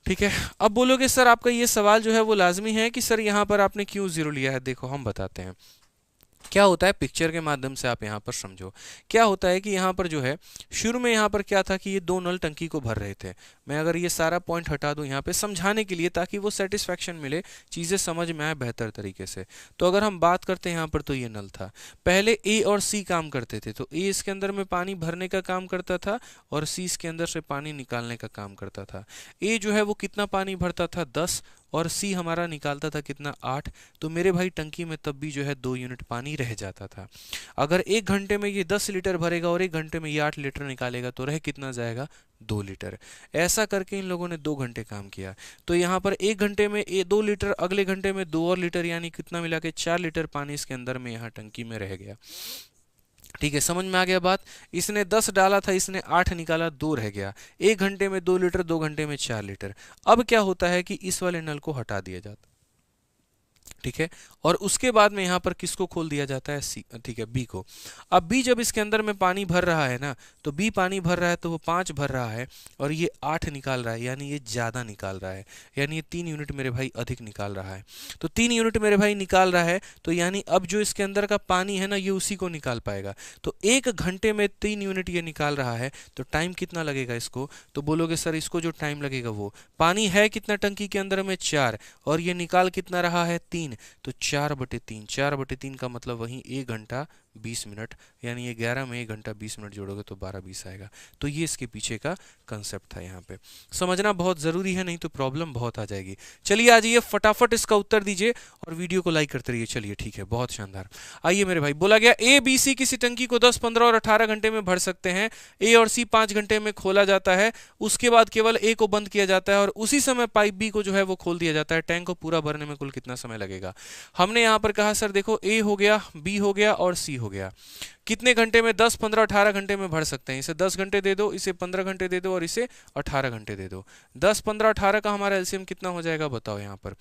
ठीक है, अब बोलोगे सर आपका ये सवाल जो है वो लाजमी है कि सर यहाँ पर आपने क्यों 0 लिया है। देखो हम बताते हैं क्या होता है, पिक्चर के माध्यम से आप यहाँ पर समझो। क्या होता है कि यहाँ पर जो है शुरू में यहाँ पर क्या था कि ये 2 नल टंकी को भर रहे थे। मैं अगर ये सारा पॉइंट हटा दूं यहाँ पे समझाने के लिए, ताकि वो सेटिस्फैक्शन मिले, चीज़ें समझ में आए बेहतर तरीके से। तो अगर हम बात करते हैं यहाँ पर, तो ये नल था, पहले ए और सी काम करते थे। तो ए इसके अंदर में पानी भरने का काम करता था, और सी इसके अंदर से पानी निकालने का काम करता था। ए जो है वो कितना पानी भरता था? 10, और सी हमारा निकालता था कितना? 8। तो मेरे भाई टंकी में तब भी जो है 2 यूनिट पानी रह जाता था। अगर 1 घंटे में ये 10 लीटर भरेगा और 1 घंटे में ये 8 लीटर निकालेगा, तो रह कितना जाएगा? 2 लीटर। ऐसा करके इन लोगों ने 2 घंटे काम किया। तो यहाँ पर 1 घंटे में 2 लीटर, अगले घंटे में 2 और लीटर, यानी कितना मिला के 4 लीटर पानी इसके अंदर में यहाँ टंकी में रह गया। ठीक है, समझ में आ गया बात। इसने 10 डाला था, इसने 8 निकाला, 2 रह गया। 1 घंटे में 2 लीटर, 2 घंटे में 4 लीटर। अब क्या होता है कि इस वाले नल को हटा दिया जाता है। ठीक है, और उसके बाद में यहाँ पर किसको खोल दिया जाता है? सी, ठीक है, बी को। अब बी जब इसके अंदर में पानी भर रहा है ना, तो बी पानी भर रहा है, तो वो 5 भर रहा है, और ये 8 निकाल रहा है, यानी ये ज़्यादा निकाल रहा है, यानी ये 3 यूनिट मेरे भाई अधिक निकाल रहा है। तो 3 यूनिट मेरे भाई निकाल रहा है, तो यानी अब जो इसके अंदर का पानी है ना, ये उसी को निकाल पाएगा। तो 1 घंटे में 3 यूनिट ये निकाल रहा है, तो टाइम कितना लगेगा इसको? तो बोलोगे सर इसको जो टाइम लगेगा, वो पानी है कितना टंकी के अंदर में? 4, और ये निकाल कितना रहा है? 3। तो 4/3, 4/3 का मतलब वही 1 घंटा 20 मिनट, यानी ये 11 में 1 घंटा 20 मिनट जोड़ोगे तो 12-20 आएगा। तो ये इसके पीछे का कंसेप्ट था। यहाँ पे समझना बहुत ज़रूरी है, नहीं तो प्रॉब्लम बहुत आ जाएगी। चलिए आ जाइए, फटाफट इसका उत्तर दीजिए और वीडियो को लाइक करते रहिए। चलिए ठीक है, बहुत शानदार। आइए मेरे भाई, बोला गया ए बी सी किसी टंकी को 10, 15 और 18 घंटे में भर सकते हैं। ए और सी 5 घंटे में खोला जाता है, उसके बाद केवल ए को बंद किया जाता है, और उसी समय पाइप बी को जो है वो खोल दिया जाता है। टैंक को पूरा भरने में कुल कितना समय लगेगा? हमने यहाँ पर कहा सर देखो, ए हो गया, बी हो गया और सी हो गया, कितने घंटे में? 10, 15, 18 घंटे में भर सकते हैं। इसे 10 घंटे दे दो, इसे 15 घंटे दे दो, और इसे 18 घंटे दे दो। 10, 15, 18 का हमारा एलसीएम कितना हो जाएगा? बताओ। यहाँ पर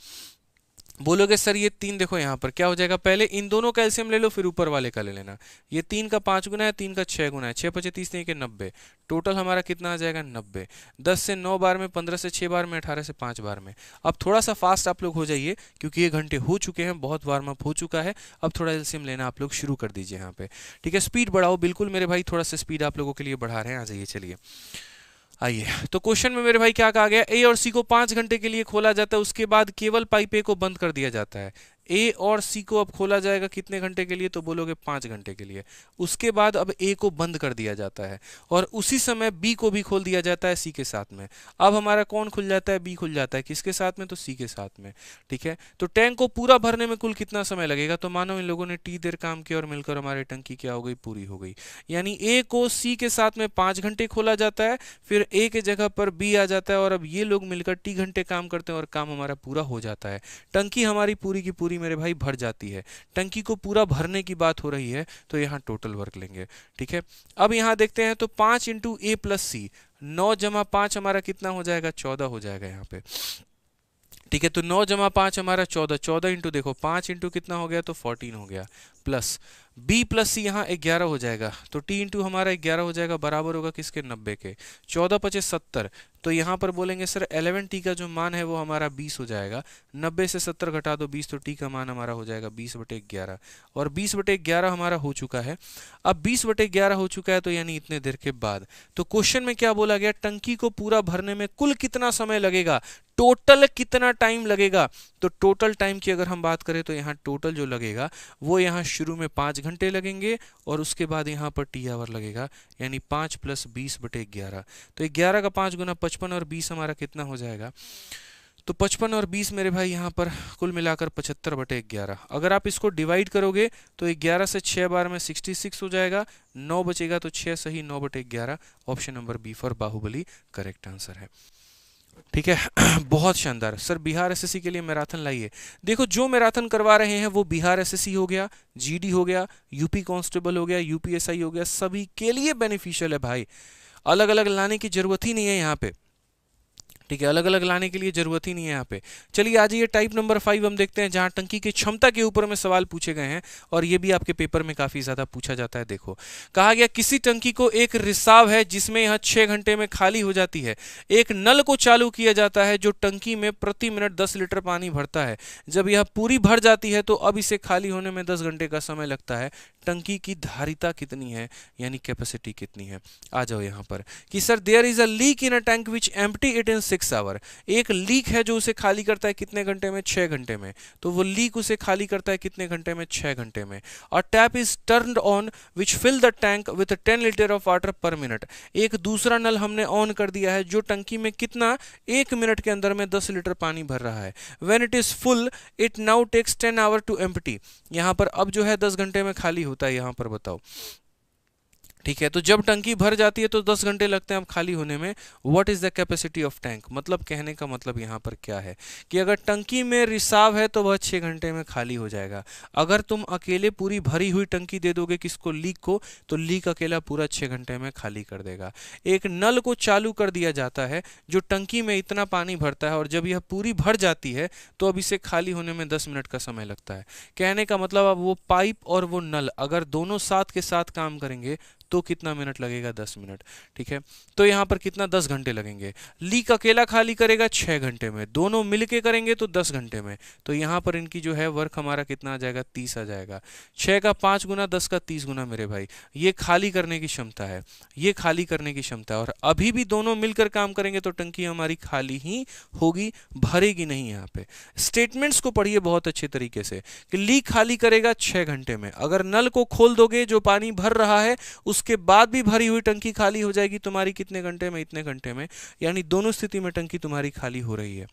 बोलोगे सर ये 3, देखो यहाँ पर क्या हो जाएगा, पहले इन दोनों का एलसीएम ले लो, फिर ऊपर वाले का ले लेना। ये 3 का 5 गुना है, 3 का 6 गुना है, 6 5 30 नहीं के 90, टोटल हमारा कितना आ जाएगा? 90। 10 से 9 बार में, 15 से 6 बार में, 18 से 5 बार में। अब थोड़ा सा फास्ट आप लोग हो जाइए, क्योंकि ये घंटे हो चुके हैं, बहुत वार्म अप हो चुका है। अब थोड़ा एलसीएम लेना आप लोग शुरू कर दीजिए यहाँ पे। ठीक है, स्पीड बढ़ाओ, बिल्कुल मेरे भाई, थोड़ा सा स्पीड आप लोगों के लिए बढ़ा रहे हैं। आ जाइए, चलिए आइए। तो क्वेश्चन में मेरे भाई क्या कहा गया? ए और सी को 5 घंटे के लिए खोला जाता है, उसके बाद केवल पाइप ए को बंद कर दिया जाता है। ए और सी को अब खोला जाएगा कितने घंटे के लिए, तो बोलोगे 5 घंटे के लिए। उसके बाद अब ए को बंद कर दिया जाता है और उसी समय बी को भी खोल दिया जाता है सी के साथ में। अब हमारा कौन खुल जाता है, बी खुल जाता है। किसके साथ में, तो सी के साथ में। ठीक है, तो टैंक को पूरा भरने में कुल कितना समय लगेगा, तो मानो इन लोगों ने टी देर काम किया और मिलकर हमारी टंकी क्या हो गई, पूरी हो गई। यानी ए को सी के साथ में 5 घंटे खोला जाता है, फिर ए के जगह पर बी आ जाता है और अब ये लोग मिलकर टी घंटे काम करते हैं और काम हमारा पूरा हो जाता है। टंकी हमारी पूरी की पूरी मेरे भाई भर जाती है। टंकी को पूरा भरने की बात हो रही है तो यहाँ टोटल वर्क लेंगे। ठीक है, अब यहाँ देखते हैं तो 5 इंटू ए प्लस सी, 9 जमा 5 हमारा कितना हो जाएगा, 14 हो जाएगा यहाँ पे। ठीक है, तो 9 जमा 5 हमारा 14, 14 इंटू देखो 5 इंटू कितना हो गया, तो 14 हो गया, प्लस b प्लस सी यहाँ 11 हो जाएगा, तो t इंटू हमारा 11 हो जाएगा, बराबर होगा किसके, 90 के। 14 पचे 70, तो यहाँ पर बोलेंगे सर 11t का जो मान है वो हमारा 20 हो जाएगा। 90 से 70 घटा दो 20, तो t का मान हमारा हो जाएगा 20/11, और 20/11 हमारा हो चुका है। अब 20/11 हो चुका है तो यानी इतने देर के बाद, तो क्वेश्चन में क्या बोला गया, टंकी को पूरा भरने में कुल कितना समय लगेगा, टोटल कितना टाइम लगेगा। तो टोटल टाइम की अगर हम बात करें तो यहाँ टोटल जो लगेगा वो यहाँ शुरू में 5 घंटे लगेंगे और उसके बाद यहाँ पर टी आवर लगेगा, यानी 5 + 20/11। तो 11 का 5 गुना 55 और 20 हमारा कितना हो जाएगा, तो 55 और 20 मेरे भाई यहाँ पर कुल मिलाकर 75/11। अगर आप इसको डिवाइड करोगे तो 11 से 6 बार में 66 हो जाएगा, 9 बचेगा तो 6 सही 9/11। Option number B for Baahubali correct answer है। ठीक है, बहुत शानदार सर। बिहार एसएससी के लिए मैराथन लाइए। देखो जो मैराथन करवा रहे हैं वो बिहार एसएससी हो गया, जीडी हो गया, यूपी कांस्टेबल हो गया, यूपीएसआई हो गया, सभी के लिए बेनिफिशियल है भाई। अलग अलग लाने की जरूरत ही नहीं है यहाँ पे। ठीक है, अलग अलग लाने के लिए जरूरत ही नहीं है यहाँ पे। चलिए आ जाइए टाइप नंबर 5 हम देखते हैं, जहाँ टंकी की क्षमता के ऊपर में सवाल पूछे गए हैं और ये भी आपके पेपर में काफी ज्यादा पूछा जाता है। देखो कहा गया किसी टंकी को एक रिसाव है जिसमें यह 6 घंटे में खाली हो जाती है। एक नल को चालू किया जाता है जो टंकी में प्रति मिनट 10 लीटर पानी भरता है। जब यह पूरी भर जाती है तो अब इसे खाली होने में 10 घंटे का समय लगता है। टंकी की धारिता कितनी है, यानी कैपेसिटी कितनी है। आ जाओ यहाँ पर कि sir there is a leak in a tank which empty it in 6 hour. एक लीक है जो उसे खाली करता है कितने घंटे में, 6 घंटे में। तो वो लीक उसे खाली करता है कितने घंटे में, 6 घंटे में। और tap is turned on which fill the tank with 10 litre of water per minute. एक दूसरा नल हमने ऑन कर दिया है जो टंकी में कितना, 1 मिनट के अंदर में 10 लीटर पानी भर रहा है। When it is full it now takes 10 hour to empty. यहाँ पर अब जो है 10 घंटे में खाली होता है। यहाँ पर बताओ, ठीक है, तो जब टंकी भर जाती है तो 10 घंटे लगते हैं अब खाली होने में। What is the capacity of tank, मतलब कहने का मतलब यहाँ पर क्या है कि अगर टंकी में रिसाव है तो वह 6 घंटे में खाली हो जाएगा। अगर तुम अकेले पूरी भरी हुई टंकी दे दोगे किसको, लीक को, तो लीक अकेला पूरा 6 घंटे में खाली कर देगा। एक नल को चालू कर दिया जाता है जो टंकी में इतना पानी भरता है और जब यह पूरी भर जाती है तो अब इसे खाली होने में 10 मिनट का समय लगता है। कहने का मतलब अब वो पाइप और वो नल अगर दोनों साथ के साथ काम करेंगे तो कितना मिनट लगेगा, 10 मिनट। ठीक है, तो यहाँ पर कितना, 10 घंटे लगेंगे। लीक अकेला खाली करेगा 6 घंटे में, दोनों मिलके करेंगे तो 10 घंटे में। तो यहाँ पर इनकी जो है वर्क हमारा कितना आ जाएगा, 30 आ जाएगा। 6 का 5 गुना, 10 का 30 गुना मेरे भाई, ये खाली करने की क्षमता है, ये खाली करने की क्षमता है। और अभी भी दोनों मिलकर काम करेंगे तो टंकी हमारी खाली ही होगी, भरेगी नहीं। यहाँ पे स्टेटमेंट्स को पढ़िए बहुत अच्छे तरीके से कि लीक खाली करेगा 6 घंटे में। अगर नल को खोल दोगे जो पानी भर रहा है उसके बाद भी भरी हुई टंकी खाली हो जाएगी तुम्हारी कितने घंटे में, इतने घंटे में। यानी दोनों स्थिति में टंकी तुम्हारी खाली हो रही है।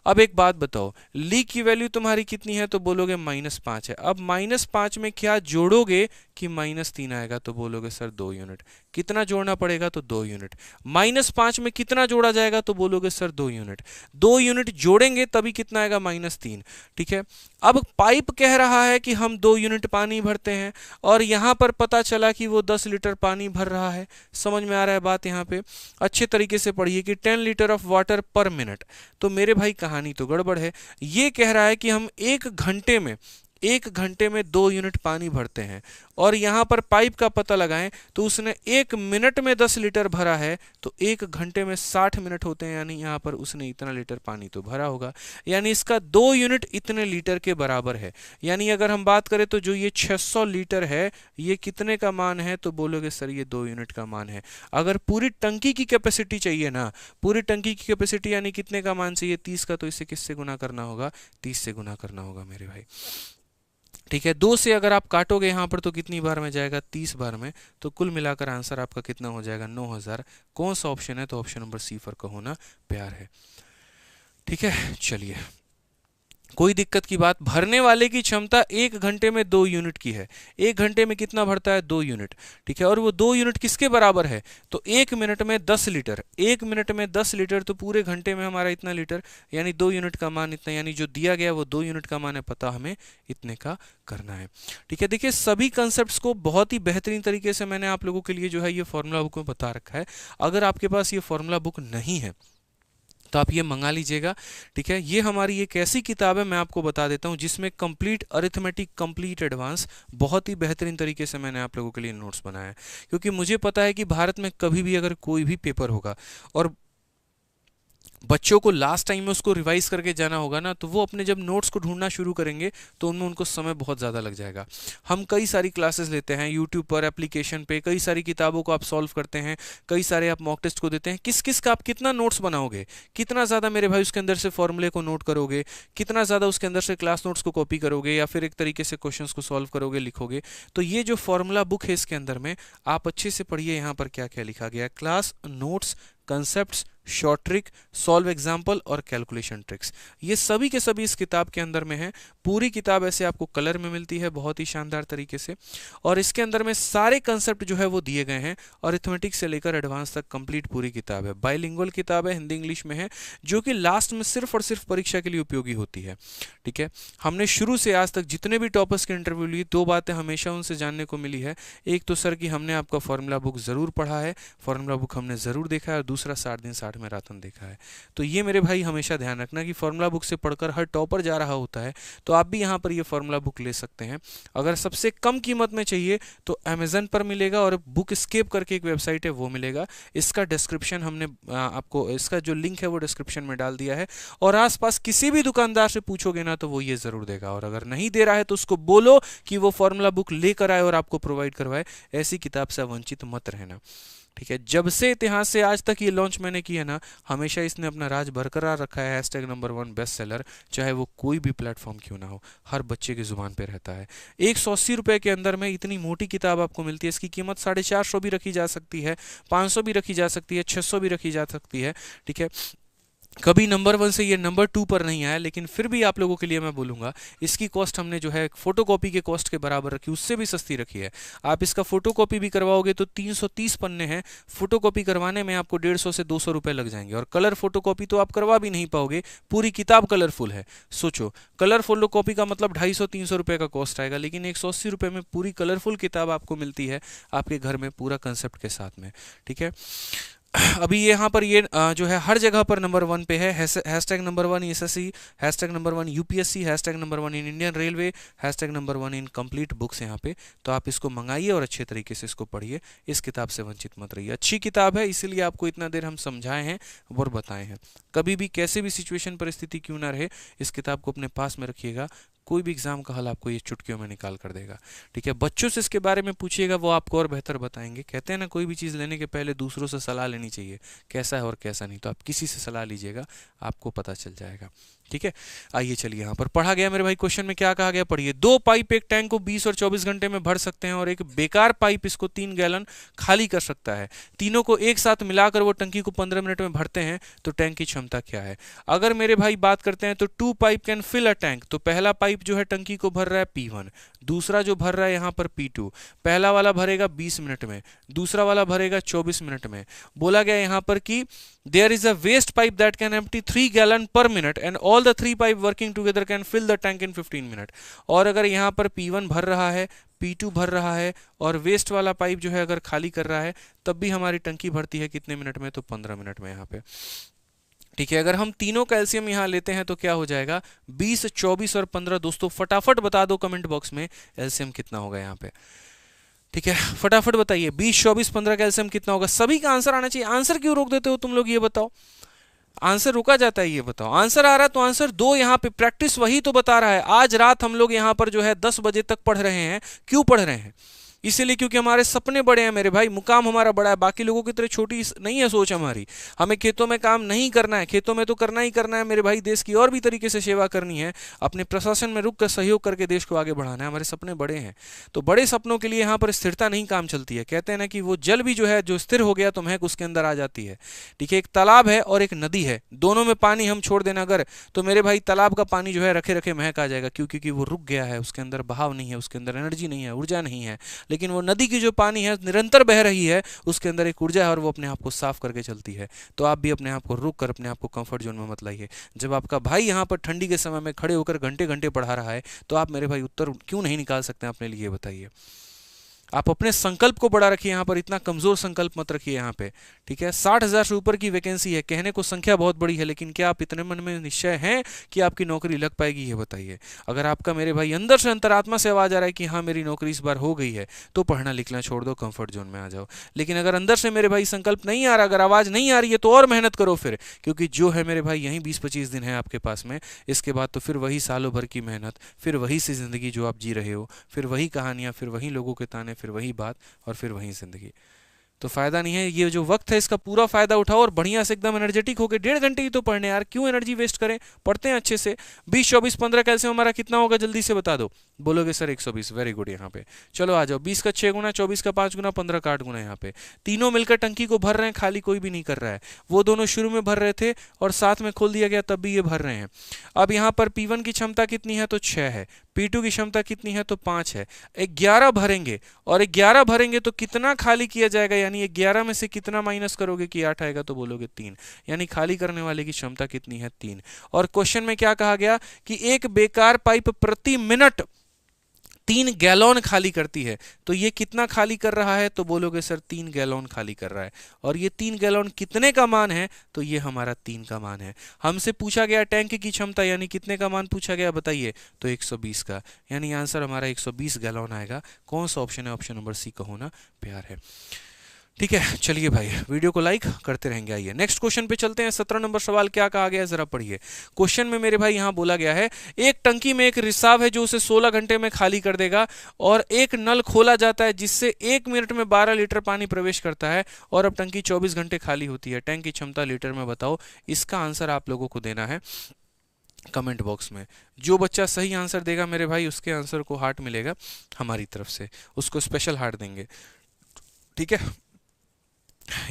अब एक बात बताओ, लीक की वैल्यू तुम्हारी कितनी है, तो बोलोगे -5 है। अब -5 में क्या जोड़ोगे कि -3 आएगा, तो बोलोगे सर 2 यूनिट। कितना जोड़ना पड़ेगा, तो 2 यूनिट। -5 में कितना जोड़ा जाएगा, तो बोलोगे सर 2 यूनिट। 2 यूनिट जोड़ेंगे तभी कितना आएगा, -3। ठीक है, अब पाइप कह रहा है कि हम 2 यूनिट पानी भरते हैं और यहां पर पता चला कि वो 10 लीटर पानी भर रहा है। समझ में आ रहा है बात, यहाँ पे अच्छे तरीके से पढ़िए कि 10 litre of water per minute. तो मेरे भाई कहानी तो गड़बड़ है। ये कह रहा है कि हम 1 घंटे में 1 घंटे में 2 यूनिट पानी भरते हैं, और यहाँ पर पाइप का पता लगाएं तो उसने 1 मिनट में 10 लीटर भरा है, तो 1 घंटे में 60 मिनट होते हैं, यानी यहाँ पर उसने इतना लीटर पानी तो भरा होगा, यानी इसका 2 यूनिट इतने लीटर के बराबर है। यानी अगर हम बात करें तो जो ये 600 लीटर है ये कितने का मान है, तो बोलोगे सर ये 2 यूनिट का मान है। अगर पूरी टंकी की कैपेसिटी चाहिए ना, पूरी टंकी की कैपेसिटी यानी कितने का मान चाहिए, 30 का, तो इसे किससे गुना करना होगा, 30 से गुना करना होगा मेरे भाई। ठीक है, 2 से अगर आप काटोगे यहाँ पर तो कितनी बार में जाएगा, 30 बार में, तो कुल मिलाकर आंसर आपका कितना हो जाएगा, 9000। कौन सा ऑप्शन है, तो ऑप्शन नंबर सी पर का होना प्यार है। ठीक है, चलिए, कोई दिक्कत की बात, भरने वाले की क्षमता 1 घंटे में 2 यूनिट की है। 1 घंटे में कितना भरता है, 2 यूनिट। ठीक है, और वो 2 यूनिट किसके बराबर है, तो 1 मिनट में 10 लीटर। 1 मिनट में 10 लीटर, तो पूरे घंटे में हमारा इतना लीटर, यानी 2 यूनिट का मान इतना, यानी जो दिया गया वो 2 यूनिट का मान है, पता हमें इतने का करना है। ठीक है, देखिए सभी कंसेप्ट्स को बहुत ही बेहतरीन तरीके से मैंने आप लोगों के लिए जो है ये फॉर्मूला बुक में बता रखा है। अगर आपके पास ये फॉर्मूला बुक नहीं है तो आप ये मंगा लीजिएगा। ठीक है, ये हमारी एक ऐसी किताब है, मैं आपको बता देता हूँ, जिसमें कंप्लीट अरिथमेटिक, कंप्लीट एडवांस, बहुत ही बेहतरीन तरीके से मैंने आप लोगों के लिए नोट्स बनाया है। क्योंकि मुझे पता है कि भारत में कभी भी अगर कोई भी पेपर होगा और बच्चों को लास्ट टाइम में उसको रिवाइज करके जाना होगा ना, तो वो अपने जब नोट्स को ढूंढना शुरू करेंगे तो उनमें उनको समय बहुत ज़्यादा लग जाएगा। हम कई सारी क्लासेस लेते हैं यूट्यूब पर, एप्लीकेशन पे, कई सारी किताबों को आप सॉल्व करते हैं, कई सारे आप मॉक टेस्ट को देते हैं। किस किस का आप कितना नोट्स बनाओगे, कितना ज़्यादा मेरे भाई उसके अंदर से फॉर्मूले को नोट करोगे, कितना ज़्यादा उसके अंदर से क्लास नोट्स को कॉपी करोगे, या फिर एक तरीके से क्वेश्चंस को सॉल्व करोगे, लिखोगे। तो ये जो फॉर्मूला बुक है इसके अंदर में आप अच्छे से पढ़िए, यहाँ पर क्या क्या लिखा गया है, class notes, concepts, short trick, solve example और कैलकुलेशन ट्रिक्स, ये सभी के सभी इस किताब के अंदर में है। पूरी किताब ऐसे आपको कलर में मिलती है बहुत ही शानदार तरीके से, और इसके अंदर में सारे कंसेप्ट जो है वो दिए गए हैं, और अरिथमेटिक से लेकर एडवांस तक कंप्लीट पूरी किताब है। बाइलिंगुअल किताब है, हिंदी इंग्लिश में है, जो कि लास्ट में सिर्फ और सिर्फ परीक्षा के लिए उपयोगी होती है। ठीक है, हमने शुरू से आज तक जितने भी टॉपर्स के इंटरव्यू लिए, 2 बातें हमेशा उनसे जानने को मिली है। एक तो सर कि हमने आपका फॉर्मूला बुक जरूर पढ़ा है, फॉर्मूला बुक हमने जरूर देखा है, और दूसरा 60 दिन 60 मैराथन देखा है। तो ये मेरे भाई हमेशा ध्यान रखना कि फॉर्मूला बुक से पढ़कर हर टॉपर जा रहा होता है, तो आप भी यहाँ पर ये फॉर्मूला बुक ले सकते हैं। अगर सबसे कम कीमत में चाहिए तो अमेजन पर मिलेगा, और बुक स्केप करके एक वेबसाइट है वो मिलेगा। इसका डिस्क्रिप्शन हमने आपको, इसका जो लिंक है वो डिस्क्रिप्शन में डाल दिया है, और आसपास किसी भी दुकानदार से पूछोगे ना तो वो ये जरूर देगा, और अगर नहीं दे रहा है तो उसको बोलो कि वो फॉर्मूला बुक लेकर आए और आपको प्रोवाइड करवाए। ऐसी किताब से वंचित मत रहना। ठीक है, जब से इतिहास से आज तक ये लॉन्च मैंने किया ना, हमेशा इसने अपना राज बरकरार रखा है। #नंबर 1 बेस्ट सेलर, चाहे वो कोई भी प्लेटफॉर्म क्यों ना हो, हर बच्चे की जुबान पे रहता है। 180 रुपए के अंदर में इतनी मोटी किताब आपको मिलती है। इसकी कीमत 450 भी रखी जा सकती है, 500 भी रखी जा सकती है, 600 भी रखी जा सकती है। ठीक है, कभी नंबर 1 से ये नंबर 2 पर नहीं आया, लेकिन फिर भी आप लोगों के लिए मैं बोलूँगा इसकी कॉस्ट हमने जो है फोटोकॉपी के कॉस्ट के बराबर रखी, उससे भी सस्ती रखी है। आप इसका फोटोकॉपी भी करवाओगे तो 330 पन्ने हैं, फोटोकॉपी करवाने में आपको 150 से 200 रुपये लग जाएंगे, और कलर फोटोकॉपी तो आप करवा भी नहीं पाओगे, पूरी किताब कलरफुल है। सोचो, कलर फोटोकॉपी का मतलब 250-300 रुपये का कॉस्ट आएगा, लेकिन 180 रुपये में पूरी कलरफुल किताब आपको मिलती है आपके घर में पूरा कंसेप्ट के साथ में। ठीक है, अभी यहाँ पर ये जो है हर जगह पर नंबर 1 पे है। #Number 1 SSC, #number 1 UPSC, #number 1 in Indian railway, #number 1 in complete books यहाँ पे। तो आप इसको मंगाइए और अच्छे तरीके से इसको पढ़िए, इस किताब से वंचित मत रहिए। अच्छी किताब है, इसीलिए आपको इतना देर हम समझाए हैं और बताए हैं। कभी भी कैसे भी सिचुएशन परिस्थिति क्यों ना रहे, इस किताब को अपने पास में रखिएगा। कोई भी एग्जाम का हल आपको ये चुटकियों में निकाल कर देगा। ठीक है, बच्चों से इसके बारे में पूछिएगा, वो आपको और बेहतर बताएंगे। कहते हैं ना, कोई भी चीज़ लेने के पहले दूसरों से सलाह लेनी चाहिए, कैसा है और कैसा नहीं। तो आप किसी से सलाह लीजिएगा, आपको पता चल जाएगा। ठीक है, आइए चलिए, यहाँ पर पढ़ा गया मेरे भाई, क्वेश्चन में क्या कहा गया पढ़िए। 2 पाइप एक टैंक को 20 और 24 घंटे में भर सकते हैं, और एक बेकार पाइप इसको 3 गैलन खाली कर सकता है। तीनों को एक साथ मिलाकर वो टंकी को 15 मिनट में भरते हैं, तो टैंक की क्षमता क्या है। अगर मेरे भाई बात करते हैं तो 2 pipe can fill a tank, तो पहला पाइप जो है टंकी को भर रहा है P1, दूसरा जो भर रहा है यहाँ पर P2। पहला वाला भरेगा 20 मिनट में, दूसरा वाला भरेगा 24 मिनट में। बोला गया यहाँ पर कि there is a waste pipe that can empty 3 gallon per minute and all the 3 pipe working together can fill the tank in 15 minute। और अगर यहाँ पर P1 भर रहा है, P2 भर रहा है, और वेस्ट वाला पाइप जो है अगर खाली कर रहा है, तब भी हमारी टंकी भरती है कितने मिनट में, तो 15 मिनट में यहाँ पे। ठीक है, अगर हम तीनों का एलसीएम यहाँ लेते हैं तो क्या हो जाएगा 20, 24 और 15। दोस्तों फटाफट बता दो कमेंट बॉक्स में एलसीएम कितना होगा यहाँ पे। ठीक है, फटाफट बताइए 20, 24, 15 का एलसीएम कितना होगा। सभी का आंसर आना चाहिए। आंसर क्यों रोक देते हो तुम लोग, ये बताओ। आंसर रुका जाता है, ये बताओ। आंसर आ रहा है तो आंसर दो। यहाँ पे प्रैक्टिस वही तो बता रहा है। आज रात हम लोग यहाँ पर जो है 10 बजे तक पढ़ रहे हैं। क्यों पढ़ रहे हैं? इसीलिए क्योंकि हमारे सपने बड़े हैं मेरे भाई, मुकाम हमारा बड़ा है। बाकी लोगों की तरह छोटी नहीं है सोच हमारी। हमें खेतों में काम नहीं करना है, खेतों में तो करना ही करना है मेरे भाई। देश की और भी तरीके से सेवा करनी है, अपने प्रशासन में रुक कर सहयोग करके देश को आगे बढ़ाना है। हमारे सपने बड़े हैं, तो बड़े सपनों के लिए यहाँ पर स्थिरता नहीं काम चलती है। कहते हैं ना कि वो जल भी जो है जो स्थिर हो गया तो महक उसके अंदर आ जाती है। ठीक है, एक तालाब है और एक नदी है, दोनों में पानी हम छोड़ देना अगर, तो मेरे भाई तालाब का पानी जो है रखे रखे महक आ जाएगा। क्यों? क्योंकि वो रुक गया है, उसके अंदर बहाव नहीं है, उसके अंदर एनर्जी नहीं है, ऊर्जा नहीं है। लेकिन वो नदी की जो पानी है निरंतर बह रही है, उसके अंदर एक ऊर्जा है और वो अपने आप को साफ करके चलती है। तो आप भी अपने आप को रुक कर अपने आप को कंफर्ट जोन में मत लाइए। जब आपका भाई यहाँ पर ठंडी के समय में खड़े होकर घंटे घंटे पढ़ा रहा है, तो आप मेरे भाई उत्तर क्यों नहीं निकाल सकते हैं अपने लिए, बताइए। आप अपने संकल्प को बड़ा रखिए, यहाँ पर इतना कमजोर संकल्प मत रखिए यहाँ पे। ठीक है, 60,000 से ऊपर की वैकेंसी है। कहने को संख्या बहुत बड़ी है, लेकिन क्या आप इतने मन में निश्चय हैं कि आपकी नौकरी लग पाएगी, ये बताइए। अगर आपका मेरे भाई अंदर से अंतरात्मा से आवाज आ रहा है कि हाँ मेरी नौकरी इस बार हो गई है, तो पढ़ना लिखना छोड़ दो, कंफर्ट जोन में आ जाओ। लेकिन अगर अंदर से मेरे भाई संकल्प नहीं आ रहा, अगर आवाज नहीं आ रही है, तो और मेहनत करो फिर। क्योंकि जो है मेरे भाई यही 20-25 दिन है आपके पास में। इसके बाद तो फिर वही सालों भर की मेहनत, फिर वही सी जिंदगी जो आप जी रहे हो, फिर वही कहानियां, फिर वही लोगों के ताने, फिर वही बात और फिर वही जिंदगी। तो फायदा नहीं है। ये जो वक्त है इसका पूरा फायदा उठाओ और बढ़िया से एकदम एनर्जेटिक होकर 1.5 घंटे ही तो पढ़ने यार, क्यों एनर्जी वेस्ट करें, पढ़ते हैं अच्छे से। 20, 24, 15 कैल्शियम हमारा कितना होगा, जल्दी से बता दो। बोलोगे सर 120, वेरी गुड। यहाँ पे चलो आ जाओ। 20 का 6 गुना, 24 का 5 गुना, 15 का 8 गुना। यहाँ पे तीनों मिलकर टंकी को भर रहे हैं, खाली कोई भी नहीं कर रहा है। वो दोनों शुरू में भर रहे थे और साथ में खोल दिया गया, तब भी ये भर रहे हैं। अब यहाँ पर P1 की क्षमता कितनी है, तो 6 है। P2 की क्षमता कितनी है, तो 5 है। 11 भरेंगे और 11 भरेंगे तो कितना खाली किया जाएगा, यानी 11 में से कितना माइनस करोगे कि 8 आएगा, तो बोलोगे 3। यानी खाली करने वाले की क्षमता कितनी है, 3। और क्वेश्चन में क्या कहा गया कि एक बेकार पाइप प्रति मिनट 3 गैलन खाली करती है। तो ये कितना खाली कर रहा है, तो बोलोगे सर 3 गैलन खाली कर रहा है। और ये 3 गैलन कितने का मान है, तो ये हमारा 3 का मान है। हमसे पूछा गया टैंक की क्षमता, यानी कितने का मान पूछा गया, बताइए, तो 120 का। यानी आंसर हमारा 120 गैलन आएगा। कौन सा ऑप्शन है, ऑप्शन नंबर सी का होना प्यार है। ठीक है, चलिए भाई वीडियो को लाइक करते रहेंगे। आइए नेक्स्ट क्वेश्चन पे चलते हैं। 17 नंबर सवाल क्या कहा गया है, जरा पढ़िए। क्वेश्चन में मेरे भाई यहाँ बोला गया है, एक टंकी में एक रिसाव है जो उसे 16 घंटे में खाली कर देगा, और एक नल खोला जाता है जिससे 1 मिनट में 12 लीटर पानी प्रवेश करता है, और अब टंकी 24 घंटे खाली होती है। टैंक की क्षमता लीटर में बताओ। इसका आंसर आप लोगों को देना है कमेंट बॉक्स में। जो बच्चा सही आंसर देगा मेरे भाई, उसके आंसर को हार्ट मिलेगा हमारी तरफ से, उसको स्पेशल हार्ट देंगे। ठीक है,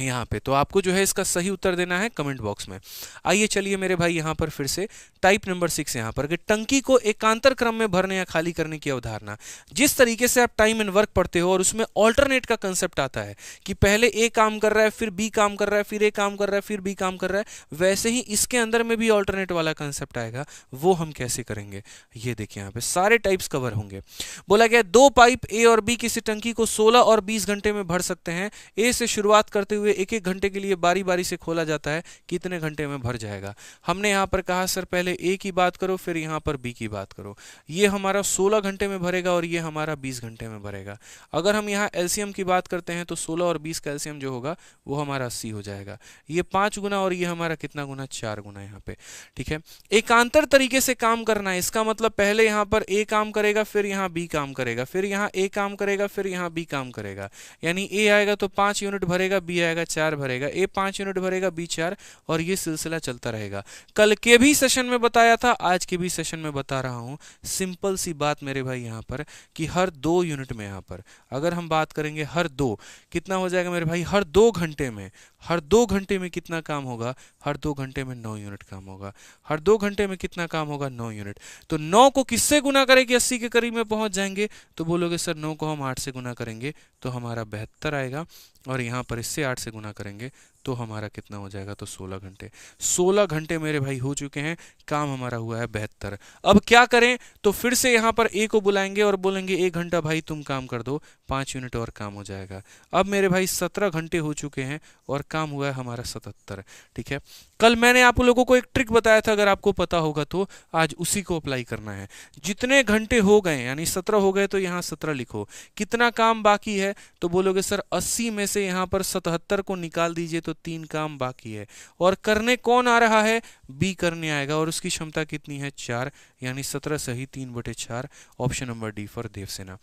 यहाँ पे तो आपको जो है इसका सही उत्तर देना है कमेंट बॉक्स में। आइए चलिए मेरे भाई यहाँ पर फिर से टाइप नंबर 6 यहाँ पर कि टंकी को एकांतर क्रम में भरने या खाली करने की अवधारणा। जिस तरीके से आप टाइम एंड वर्क पढ़ते हो और उसमें ऑल्टरनेट का कंसेप्ट आता है कि पहले ए काम कर रहा है, फिर बी काम कर रहा है, फिर ए काम कर रहा है, फिर बी काम कर रहा है, वैसे ही इसके अंदर में भी ऑल्टरनेट वाला कंसेप्ट आएगा। वो हम कैसे करेंगे, ये देखिए यहाँ पे सारे टाइप्स कवर होंगे। बोला गया 2 पाइप ए और बी किसी टंकी को 16 और 20 घंटे में भर सकते हैं। ए से शुरुआत करते हुए 1-1 घंटे के लिए बारी बारी से खोला जाता है, कितने घंटे में भर जाएगा। हमने यहाँ पर कहा सर पहले ए की बात करो, फिर यहाँ पर बी की बात करो। ये हमारा 16 घंटे में भरेगा और ये हमारा 20 घंटे में भरेगा। अगर हम यहाँ एलसीएम की बात करते हैं तो 16 और 20 का एलसीएम जो होगा वो हमारा 80 हो जाएगा। ये 5 गुना और ये हमारा कितना गुना, 4 गुना यहाँ पे। ठीक है, एकांतर तरीके से काम करना है, इसका मतलब पहले यहाँ पर ए काम करेगा, फिर यहाँ बी काम करेगा, फिर यहाँ ए काम करेगा, फिर यहाँ बी काम करेगा। यानी ए आएगा तो 5 यूनिट भरेगा, बी आएगा 4 भरेगा, ए 5 यूनिट भरेगा, बी 4, और ये सिलसिला चलता रहेगा। कल के भी सेशन में बताया था, आज के भी सेशन में बता रहा हूं। सिंपल सी बात मेरे भाई यहाँ पर कि हर 2 यूनिट में, यहाँ पर अगर हम बात करेंगे हर 2, कितना हो जाएगा मेरे भाई, हर 2 घंटे में, हर 2 घंटे में कितना काम होगा, हर 2 घंटे में 9 यूनिट काम होगा। हर 2 घंटे में कितना काम होगा, 9 यूनिट। तो 9 को किससे गुना करें कि 80 के करीब में पहुंच जाएंगे, तो बोलोगे सर 9 को हम 8 से गुना करेंगे तो हमारा 72 आएगा, और यहाँ पर इससे 8 से गुना करेंगे तो हमारा कितना हो जाएगा, तो 16 घंटे। 16 घंटे मेरे भाई हो चुके हैं, काम हमारा हुआ है 72। अब क्या करें, तो फिर से यहाँ पर ए को बुलाएंगे और बोलेंगे 1 घंटा भाई तुम काम कर दो, 5 यूनिट और काम हो जाएगा। अब मेरे भाई 17 घंटे हो चुके हैं और काम हुआ है हमारा 77। ठीक है, कल मैंने आप लोगों को एक ट्रिक बताया था, अगर आपको पता होगा तो आज उसी को अप्लाई करना है। जितने घंटे हो गए यानी 17 हो गए तो यहाँ 17 लिखो, कितना काम बाकी है, तो बोलोगे सर 80 में से यहाँ पर 77 को निकाल दीजिए तो 3 काम बाकी है। और करने कौन आ रहा है, बी करने आएगा, और उसकी क्षमता कितनी है, 4, यानी 17 सही 3/4। Option number D for Devasena.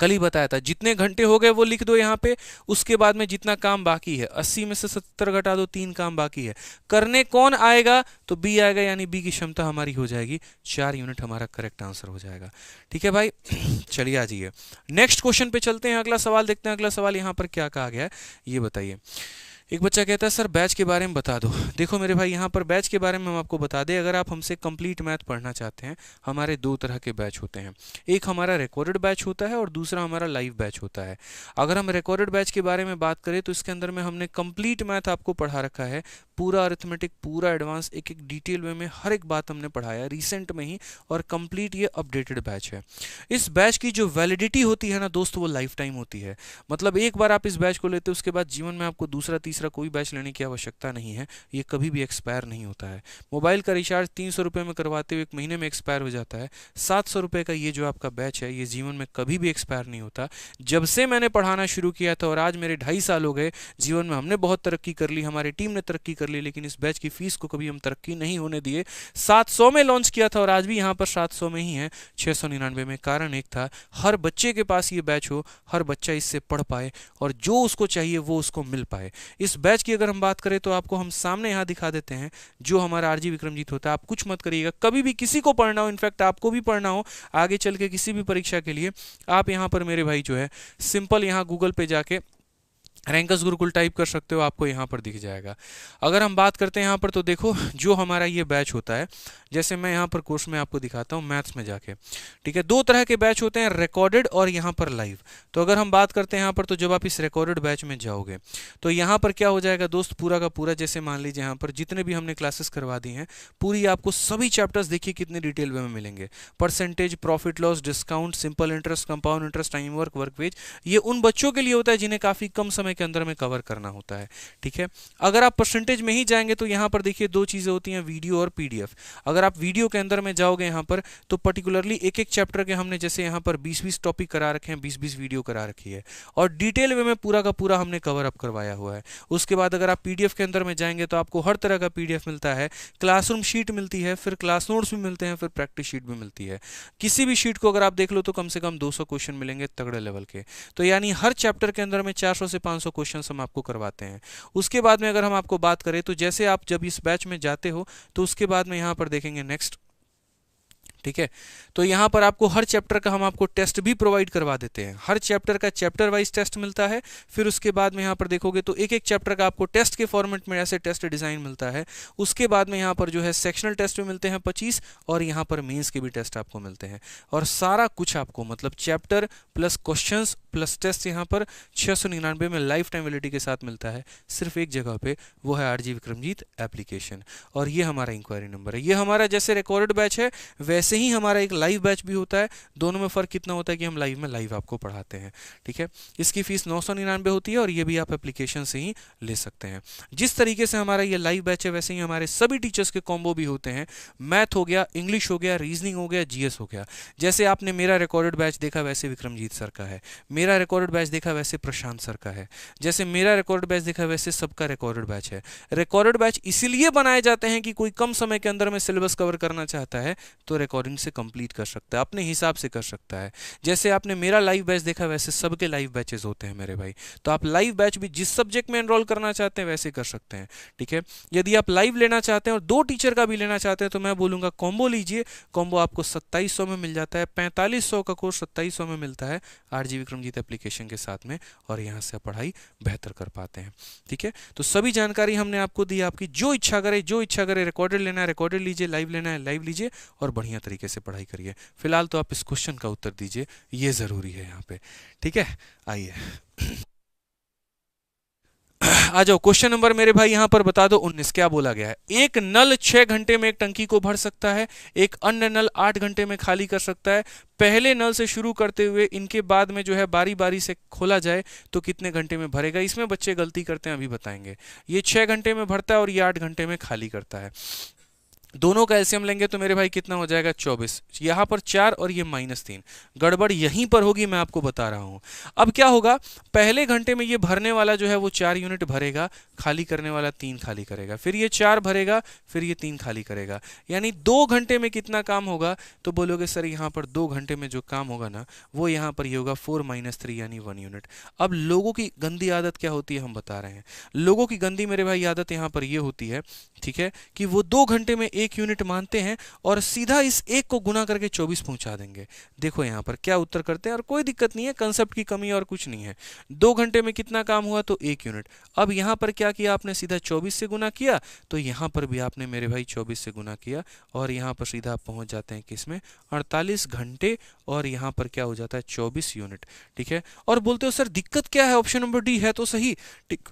कल ही बताया था, जितने घंटे हो गए वो लिख दो यहाँ पे, उसके बाद में जितना काम बाकी है, 80 में से 70 घटा दो, 3 काम बाकी है। करने कौन आएगा, तो बी आएगा, यानी बी की क्षमता हमारी हो जाएगी 4 यूनिट, हमारा करेक्ट आंसर हो जाएगा। ठीक है भाई, चलिए आ जाइए नेक्स्ट क्वेश्चन पे चलते हैं। अगला सवाल देखते हैं, अगला सवाल यहाँ पर क्या कहा गया है ये बताइए। एक बच्चा कहता है सर बैच के बारे में बता दो। देखो मेरे भाई, यहाँ पर बैच के बारे में हम आपको बता दें, अगर आप हमसे कंप्लीट मैथ पढ़ना चाहते हैं, हमारे 2 तरह के बैच होते हैं। एक हमारा रिकॉर्डेड बैच होता है और दूसरा हमारा लाइव बैच होता है। अगर हम रिकॉर्डेड बैच के बारे में बात करें तो इसके अंदर में हमने कंप्लीट मैथ आपको पढ़ा रखा है, पूरा अरिथमेटिक, पूरा एडवांस, एक एक डिटेल वे में हर एक बात हमने पढ़ाया रिसेंट में ही, और कंप्लीट ये अपडेटेड बैच है। इस बैच की जो वैलिडिटी होती है ना दोस्त, वो लाइफ टाइम होती है। मतलब एक बार आप इस बैच को लेते हो, उसके बाद जीवन में आपको दूसरा तीसरा कोई बैच लेने की आवश्यकता नहीं है, ये कभी भी एक्सपायर नहीं होता है। मोबाइल का रिचार्ज 300 रुपये में करवाते हुए 1 महीने में एक्सपायर हो जाता है, 700 रुपये का ये जो आपका बैच है ये जीवन में कभी भी एक्सपायर नहीं होता। जब से मैंने पढ़ाना शुरू किया था और आज मेरे 2.5 साल हो गए, जीवन में हमने बहुत तरक्की कर ली, हमारी टीम ने तरक्की कर ली, लेकिन इस बैच की फीस को कभी हम तरक्की नहीं होने दिए। 700 में लॉन्च किया था और आज भी यहाँ पर 700 में ही है, 699 में। कारण एक था, हर बच्चे के पास ये बैच हो, हर बच्चा इससे पढ़ पाए और जो उसको चाहिए वो उसको मिल पाए। इस बैच की अगर हम बात करें तो आपको हम सामने यहाँ दिखा देते हैं, जो हमारा आरजी विक्रमजीत होता है। आप कुछ मत करिएगा, कभी भी किसी को पढ़ना हो, इनफैक्ट आपको भी पढ़ना हो आगे चल के किसी भी परीक्षा के लिए, आप यहाँ पर मेरे भाई जो है सिंपल यहाँ गूगल पे जाके रैंकर्स गुरुकुल टाइप कर सकते हो, आपको यहाँ पर दिख जाएगा। अगर हम बात करते हैं यहाँ पर तो देखो, जो हमारा ये बैच होता है, जैसे मैं यहाँ पर कोर्स में आपको दिखाता हूँ मैथ्स में जाके। ठीक है, 2 तरह के बैच होते हैं, रिकॉर्डेड और यहाँ पर लाइव। तो अगर हम बात करते हैं यहाँ पर, तो जब आप इस रिकॉर्डेड बैच में जाओगे तो यहाँ पर क्या हो जाएगा दोस्त, पूरा का पूरा, जैसे मान लीजिए यहाँ पर जितने भी हमने क्लासेस करवा दी हैं, पूरी आपको सभी चैप्टर्स देखिए कितने डिटेल में मिलेंगे। Percentage, profit loss, discount, simple interest, compound interest, time work, work wage, ये उन बच्चों के लिए होता है जिन्हें काफी कम समय के अंदर में कवर करना होता है। ठीक है, अगर आप परसेंटेज में ही जाएंगे तो यहाँ पर देखिए 2 चीजें होती हैं, वीडियो और पीडीएफ। अगर आप वीडियो के अंदर में जाओगे यहाँ पर, तो पर्टिकुलरली एक एक चैप्टर के हमने जैसे यहाँ पर 20-20 टॉपिक करा रखे हैं, 20-20 वीडियो करा रखी है और डिटेल वे में पूरा का पूरा हमने कवर अप करवाया हुआ है। उसके बाद अगर आप पीडीएफ के अंदर में जाएंगे तो आपको हर तरह का पीडीएफ मिलता है, क्लासरूम शीट मिलती है, फिर क्लास नोट्स भी मिलते हैं, फिर प्रैक्टिस शीट भी मिलती है। किसी भी शीट को अगर आप देख लो तो कम से कम 200 क्वेश्चन मिलेंगे तगड़े लेवल के। तो यानी हर चैप्टर के अंदर में 400 से 500 क्वेश्चन हम आपको करवाते हैं। उसके बाद में अगर हम आपको बात करें तो जैसे आप जब इस बैच में जाते हो तो उसके बाद में यहाँ पर देखेंगे नेक्स्ट। ठीक है, तो यहाँ पर आपको हर चैप्टर का हम आपको टेस्ट भी प्रोवाइड करवा देते हैं। हर चैप्टर का चैप्टर वाइज टेस्ट मिलता है। फिर उसके बाद में यहाँ पर देखोगे तो एक एक चैप्टर का आपको टेस्ट के फॉर्मेट में ऐसे टेस्ट डिजाइन मिलता है। उसके बाद में यहाँ पर जो है सेक्शनल टेस्ट भी मिलते हैं 25, और यहाँ पर मेंस के भी टेस्ट आपको मिलते हैं। और सारा कुछ आपको मतलब chapter plus questions plus test यहाँ पर 699 में लाइफ टाइम वैलिडिटी के साथ मिलता है, सिर्फ एक जगह पे, वो है आरजी विक्रमजीत एप्लीकेशन। और ये हमारा इंक्वायरी नंबर है। ये हमारा जैसे रिकॉर्डेड बैच है वैसे ही हमारा एक लाइव बैच भी होता है। दोनों में फर्क कितना होता है कि हम लाइव में लाइव आपको पढ़ाते हैं। ठीक है, इसकी फीस 999 होती है और ये भी आप एप्लीकेशन से ही ले सकते हैं। जिस तरीके से हमारा ये लाइव बैच है वैसे ही हमारे सभी टीचर्स के कॉम्बो भी होते हैं। मैथ हो गया, इंग्लिश हो गया, रीजनिंग हो गया, जीएस हो गया। जैसे आपने मेरा रिकॉर्डेड बैच देखा वैसे विक्रमजीत सर का है, मेरा रिकॉर्डेड बैच देखा वैसे प्रशांत सर का है, जैसे मेरा रिकॉर्डेड बैच देखा वैसे सबका रिकॉर्डेड बैच है। रिकॉर्डेड बैच इसीलिए बनाए जाते हैं कि कोई कम समय के अंदर में सिलेबस कवर करना चाहता है तो रिकॉर्डिंग से कंप्लीट कर सकता है, अपने हिसाब से कर सकता है। जैसे आपने मेरा लाइव बैच देखा वैसे सबके लाइव बैचेस होते हैं मेरे भाई। तो आप लाइव बैच भी जिस सब्जेक्ट में एनरोल करना चाहते हैं वैसे कर सकते हैं। ठीक है, यदि आप लाइव लेना चाहते हैं और 2 टीचर का भी लेना चाहते हैं तो मैं बोलूंगा कॉम्बो लीजिए। कॉम्बो आपको 2700 में मिल जाता है। 4500 का कोर्स 2700 में मिलता है आरजी विक्रमजीत एप्लीकेशन के साथ में, और यहाँ से पढ़ाई बेहतर कर पाते हैं। ठीक है, तो सभी जानकारी हमने आपको दी। आपकी जो इच्छा करे रिकॉर्डेड लेना है रिकॉर्डेड लीजिए, लाइव लेना है लाइव लीजिए, और बढ़िया तरीके से पढ़ाई करिए। फिलहाल तो आप इस क्वेश्चन का उत्तर दीजिए, ये जरूरी है यहाँ पे। ठीक है, आइए आ जाओ क्वेश्चन नंबर मेरे भाई यहां पर बता दो 19 क्या बोला गया है। एक नल 6 घंटे में एक टंकी को भर सकता है, एक अन्य नल 8 घंटे में खाली कर सकता है। पहले नल से शुरू करते हुए इनके बाद में जो है बारी बारी से खोला जाए तो कितने घंटे में भरेगा। इसमें बच्चे गलती करते हैं, अभी बताएंगे। ये 6 घंटे में भरता है और ये 8 घंटे में खाली करता है। दोनों का एलसीएम लेंगे तो मेरे भाई कितना हो जाएगा 24। यहाँ पर 4 और ये -3। गड़बड़ यहीं पर होगी, मैं आपको बता रहा हूँ। अब क्या होगा, पहले घंटे में ये भरने वाला जो है वो 4 यूनिट भरेगा, खाली करने वाला 3 खाली करेगा, फिर ये 4 भरेगा, फिर ये 3 खाली करेगा। यानी 2 घंटे में कितना काम होगा, तो बोलोगे सर यहाँ पर 2 घंटे में जो काम होगा ना वो यहाँ पर ये होगा 4 - 3 यानी 1 यूनिट। अब लोगों की गंदी आदत क्या होती है हम बता रहे हैं। लोगों की गंदी मेरे भाई आदत यहाँ पर ये होती है, ठीक है, कि वो 2 घंटे में 1 यूनिट मानते हैं और सीधा इस 1 को गुना करके 24 पहुंचा देंगे। देखो यहाँ पर क्या उत्तर करते हैं, और कोई दिक्कत नहीं है, कंसेप्ट की कमी और कुछ नहीं है। 2 घंटे में कितना काम हुआ, तो 1 यूनिट। अब यहाँ पर क्या किया आपने, सीधा 24 से गुना किया, तो यहाँ पर भी आपने मेरे भाई 24 से गुना किया और यहाँ पर सीधा आप पहुंच जाते हैं किसमें, 48 घंटे, और यहाँ पर क्या हो जाता है 24 यूनिट। ठीक है, और बोलते हो सर दिक्कत क्या है, ऑप्शन नंबर डी है तो सही। ठीक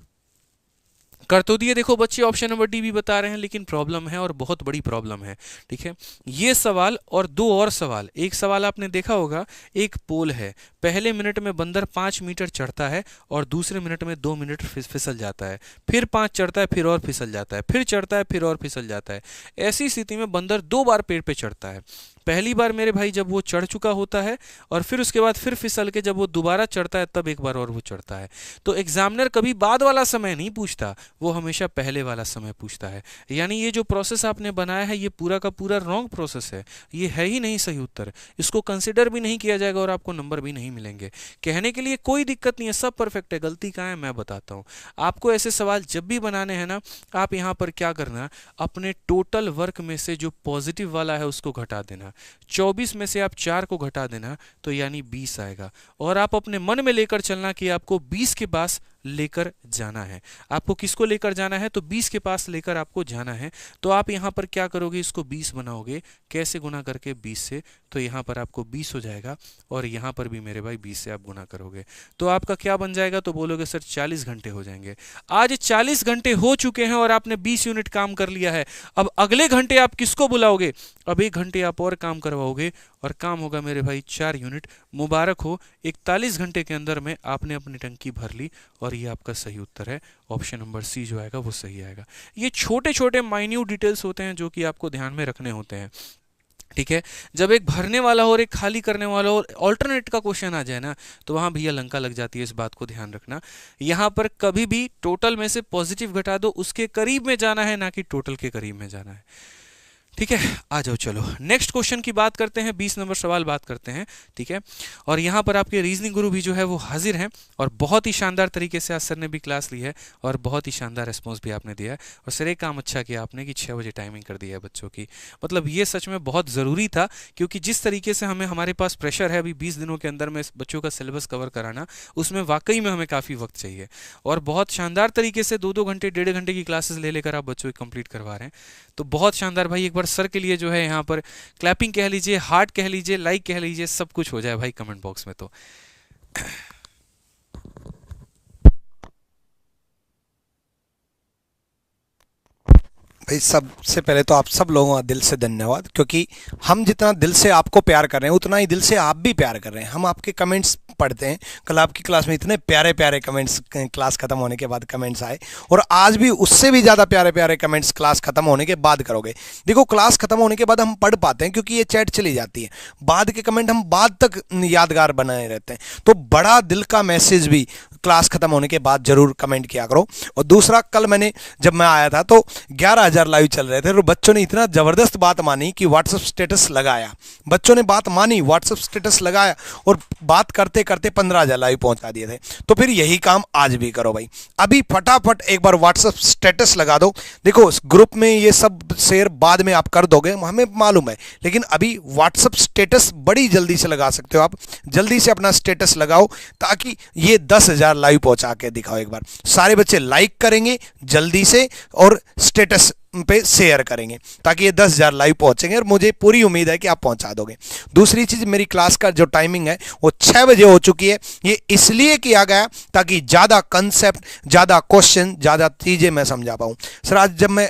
कर तो दिए, देखो बच्चे ऑप्शन नंबर डी भी बता रहे हैं, लेकिन प्रॉब्लम है और बहुत बड़ी प्रॉब्लम है। ठीक है, ये सवाल और 2 और सवाल। एक सवाल आपने देखा होगा, एक पोल है, पहले मिनट में बंदर 5 मीटर चढ़ता है और दूसरे मिनट में 2 मिनट फिसल जाता है, फिर 5 चढ़ता है, फिर और फिसल जाता है, फिर चढ़ता है, फिर और फिसल जाता है। ऐसी स्थिति में बंदर 2 बार पेड़ पे चढ़ता है। पहली बार मेरे भाई जब वो चढ़ चुका होता है और फिर उसके बाद फिर फिसल के जब वो दोबारा चढ़ता है तब एक बार और वो चढ़ता है। तो एग्जामिनर कभी बाद वाला समय नहीं पूछता, वो हमेशा पहले वाला समय पूछता है। यानी ये जो प्रोसेस आपने बनाया है ये पूरा का पूरा रॉन्ग प्रोसेस है, ये है ही नहीं सही उत्तर। इसको कंसिडर भी नहीं किया जाएगा और आपको नंबर भी नहीं मिलेंगे। कहने के लिए कोई दिक्कत नहीं है, सब परफेक्ट है, गलती कहाँ है मैं बताता हूँ आपको। ऐसे सवाल जब भी बनाने हैं ना, आप यहाँ पर क्या करना, अपने टोटल वर्क में से जो पॉजिटिव वाला है उसको घटा देना। 24 में से आप 4 को घटा देना तो यानी 20 आएगा, और आप अपने मन में लेकर चलना कि आपको 20 के पास लेकर जाना है। आपको किसको लेकर जाना है, तो 20 के पास लेकर आपको जाना है। तो आप यहाँ पर क्या करोगे, इसको 20 बनाओगे, कैसे गुना करके 20 से, तो यहाँ पर आपको 20 हो जाएगा, और यहाँ पर भी मेरे भाई 20 से आप गुना करोगे तो आपका क्या बन जाएगा, तो बोलोगे सर 40 घंटे हो जाएंगे। आज 40 घंटे हो चुके हैं और आपने 20 यूनिट काम कर लिया है। अब अगले घंटे आप किसको बुलाओगे, अब 1 घंटे आप और काम करवाओगे और काम होगा मेरे भाई 4 यूनिट। मुबारक हो, 41 घंटे के अंदर में आपने अपनी टंकी भर ली, और ये आपका सही उत्तर है। ऑप्शन नंबर सी जो आएगा वो सही आएगा। ये छोटे छोटे माइन्यूट डिटेल्स होते हैं जो कि आपको ध्यान में रखने होते हैं। ठीक है, जब एक भरने वाला हो और एक खाली करने वाला हो, ऑल्टरनेट का क्वेश्चन आ जाए ना, तो वहां भैया लंका लग जाती है। इस बात को ध्यान रखना, यहां पर कभी भी टोटल में से पॉजिटिव घटा दो, उसके करीब में जाना है, ना कि टोटल के करीब में जाना है। ठीक है, आ जाओ चलो नेक्स्ट क्वेश्चन की बात करते हैं, 20 नंबर सवाल बात करते हैं। ठीक है, और यहाँ पर आपके रीजनिंग गुरु भी जो है वो हाजिर हैं, और बहुत ही शानदार तरीके से आज सर ने भी क्लास ली है और बहुत ही शानदार रिस्पॉन्स भी आपने दिया है। और सर एक काम अच्छा किया आपने कि 6 बजे टाइमिंग कर दी है बच्चों की, मतलब ये सच में बहुत ज़रूरी था, क्योंकि जिस तरीके से हमारे पास प्रेशर है अभी 20 दिनों के अंदर में बच्चों का सिलेबस कवर कराना, उसमें वाकई में हमें काफ़ी वक्त चाहिए। और बहुत शानदार तरीके से 2-2 घंटे 1.5 घंटे की क्लासेस ले लेकर आप बच्चों को कंप्लीट करवा रहे हैं, तो बहुत शानदार भाई। एक बार सर के लिए जो है यहाँ पर क्लैपिंग कह लीजिए, हार्ट कह लीजिए, लाइक कह लीजिए, सब कुछ हो जाए भाई कमेंट बॉक्स में। तो भाई सबसे पहले तो आप सब लोगों का दिल से धन्यवाद, क्योंकि हम जितना दिल से आपको प्यार कर रहे हैं उतना ही दिल से आप भी प्यार कर रहे हैं। हम आपके कमेंट्स पढ़ते हैं, कल आपकी क्लास में इतने प्यारे प्यारे कमेंट्स क्लास खत्म होने के बाद कमेंट्स आए, और आज भी उससे भी ज़्यादा प्यारे प्यारे कमेंट्स क्लास खत्म होने के बाद करोगे। देखो क्लास खत्म होने के बाद हम पढ़ पाते हैं क्योंकि ये चैट चली जाती है, बाद के कमेंट हम बाद तक यादगार बनाए रहते हैं। तो बड़ा दिल का मैसेज भी क्लास खत्म होने के बाद जरूर कमेंट किया करो। और दूसरा, कल जब मैं आया था तो 11,000 लाइव चल रहे थे, और बच्चों ने इतना जबरदस्त बात मानी कि व्हाट्सएप स्टेटस लगाया। बच्चों ने बात मानी, व्हाट्सएप स्टेटस लगाया, और बात करते करते 15,000 लाइव पहुंचा दिए थे। तो फिर यही काम आज भी करो भाई, अभी फटाफट एक बार व्हाट्सएप स्टेटस लगा दो। देखो ग्रुप में ये सब शेयर बाद में आप कर दोगे, हमें मालूम है, लेकिन अभी व्हाट्सएप स्टेटस बड़ी जल्दी से लगा सकते हो आप। जल्दी से अपना स्टेटस लगाओ ताकि ये 10,000 लाइव पहुंचा के दिखाओ। एक बार सारे बच्चे लाइक करेंगे जल्दी से और स्टेटस पे शेयर करेंगे ताकि ये 10,000 लाइव पहुंचेंगे, और मुझे पूरी उम्मीद है कि आप पहुंचा दोगे। दूसरी चीज, मेरी क्लास का जो टाइमिंग है वो 6 बजे हो चुकी है। ये इसलिए किया गया ताकि ज्यादा कंसेप्ट, ज्यादा क्वेश्चन, ज्यादा चीजें मैं समझा पाऊं। सर आज जब मैं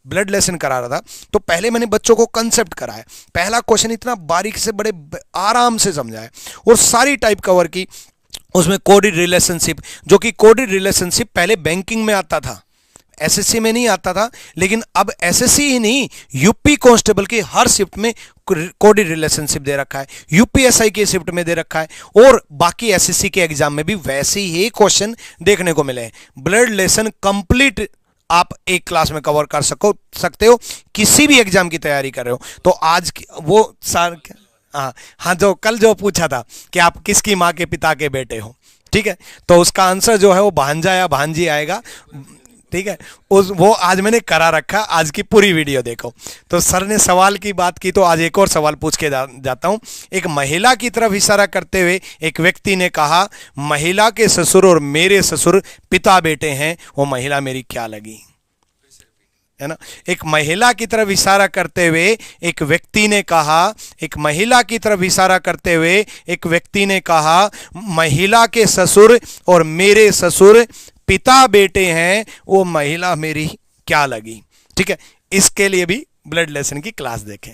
ब्लड लेसन करा रहा था तो पहले मैंने बच्चों को कंसेप्ट कराया, पहला क्वेश्चन इतना बारीक से बड़े आराम से समझाया और सारी टाइप कवर की। उसमें कोडेड रिलेशनशिप, जो कि कोडेड रिलेशनशिप पहले बैंकिंग में आता था, एसएससी में नहीं आता था, लेकिन अब एसएससी ही नहीं, यूपी कांस्टेबल की हर शिफ्ट में कोडेड रिलेशनशिप दे रखा है, यूपीएसआई की शिफ्ट में दे रखा है, और बाकी एसएससी के एग्जाम में भी वैसे ही क्वेश्चन देखने को मिले हैं। ब्लड लेसन कंप्लीट आप एक क्लास में कवर कर सकते हो, किसी भी एग्जाम की तैयारी कर रहे हो। तो आज वो सर, हाँ जो कल जो पूछा था कि आप किसकी माँ के पिता के बेटे हो, ठीक है, तो उसका आंसर जो है वो भांजा या भांजी आएगा, ठीक है, वो आज मैंने करा रखा। आज की पूरी वीडियो देखो। तो सर ने सवाल की बात की तो आज एक और सवाल पूछ के जाता हूं। एक महिला की तरफ इशारा करते हुए एक व्यक्ति ने कहा, महिला के ससुर और मेरे ससुर पिता बेटे हैं, वो महिला मेरी क्या लगी, है ना। एक महिला की तरफ इशारा करते हुए एक व्यक्ति ने कहा, एक महिला की तरफ इशारा करते हुए एक व्यक्ति ने कहा, महिला के ससुर और मेरे ससुर पिता बेटे हैं, वो महिला मेरी क्या लगी। ठीक है, इसके लिए भी ब्लड लेसन की क्लास देखें।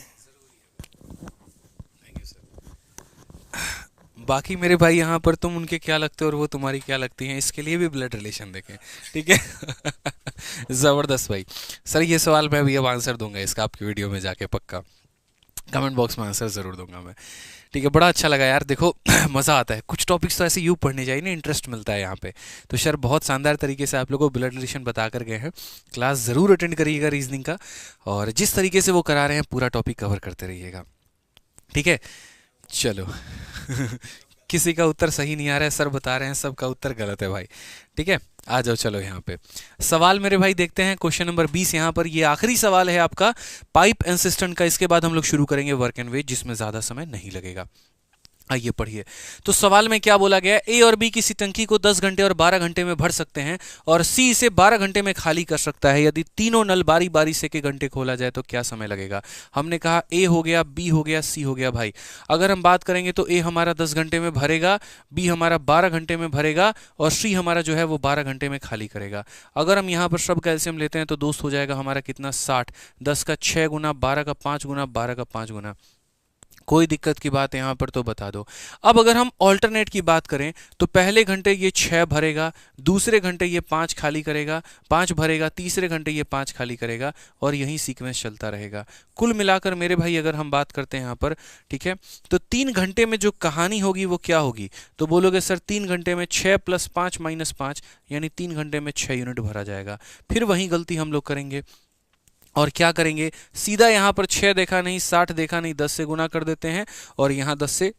बाकी मेरे भाई यहाँ पर तुम उनके क्या लगते हो और वो तुम्हारी क्या लगती हैं, इसके लिए भी ब्लड रिलेशन देखें, ठीक है। ज़बरदस्त भाई। सर ये सवाल मैं भी अब आंसर दूंगा इसका आपकी वीडियो में जाके, पक्का कमेंट बॉक्स में आंसर ज़रूर दूंगा मैं, ठीक है। बड़ा अच्छा लगा यार, देखो मज़ा आता है, कुछ टॉपिक्स तो ऐसे यूँ पढ़ने चाहिए ना, इंटरेस्ट मिलता है यहाँ पे। तो सर बहुत शानदार तरीके से आप लोगों को ब्लड रिलेशन बता कर गए हैं। क्लास ज़रूर अटेंड करिएगा रीजनिंग का, और जिस तरीके से वो करा रहे हैं पूरा टॉपिक कवर करते रहिएगा, ठीक है। चलो किसी का उत्तर सही नहीं आ रहा है, सर बता रहे हैं सबका उत्तर गलत है भाई, ठीक है। आ जाओ चलो यहाँ पे सवाल मेरे भाई देखते हैं। क्वेश्चन नंबर 20 यहाँ पर, ये आखिरी सवाल है आपका पाइप एंसिस्टेंट का। इसके बाद हम लोग शुरू करेंगे वर्क एंड वेट, जिसमें ज़्यादा समय नहीं लगेगा। आइए पढ़िए। तो सवाल में क्या बोला गया है, ए और बी किसी टंकी को 10 घंटे और 12 घंटे में भर सकते हैं और सी इसे 12 घंटे में खाली कर सकता है। यदि तीनों नल बारी बारी से के घंटे खोला जाए तो क्या समय लगेगा। हमने कहा ए हो गया, बी हो गया, सी हो गया। भाई अगर हम बात करेंगे तो ए हमारा 10 घंटे में भरेगा, बी हमारा 12 घंटे में भरेगा और सी हमारा जो है वो 12 घंटे में खाली करेगा। अगर हम यहाँ पर सब कैल्शियम लेते हैं तो दोस्त हो जाएगा हमारा कितना, 60। 10 का 6 गुना, 12 का 5 गुना, 12 का 5 गुना। कोई दिक्कत की बात यहाँ पर तो बता दो। अब अगर हम ऑल्टरनेट की बात करें तो पहले घंटे ये 6 भरेगा, दूसरे घंटे ये 5 खाली करेगा, 5 भरेगा, तीसरे घंटे ये 5 खाली करेगा, और यही सीक्वेंस चलता रहेगा। कुल मिलाकर मेरे भाई अगर हम बात करते हैं यहाँ पर, ठीक है, तो 3 घंटे में जो कहानी होगी वो क्या होगी। तो बोलोगे सर 3 घंटे में 6 + 5 - 5, यानी 3 घंटे में 6 यूनिट भरा जाएगा। फिर वही गलती हम लोग करेंगे और क्या करेंगे, सीधा यहाँ पर 6 देखा नहीं, 60 देखा नहीं, 10 से गुना कर देते हैं और यहाँ 10 से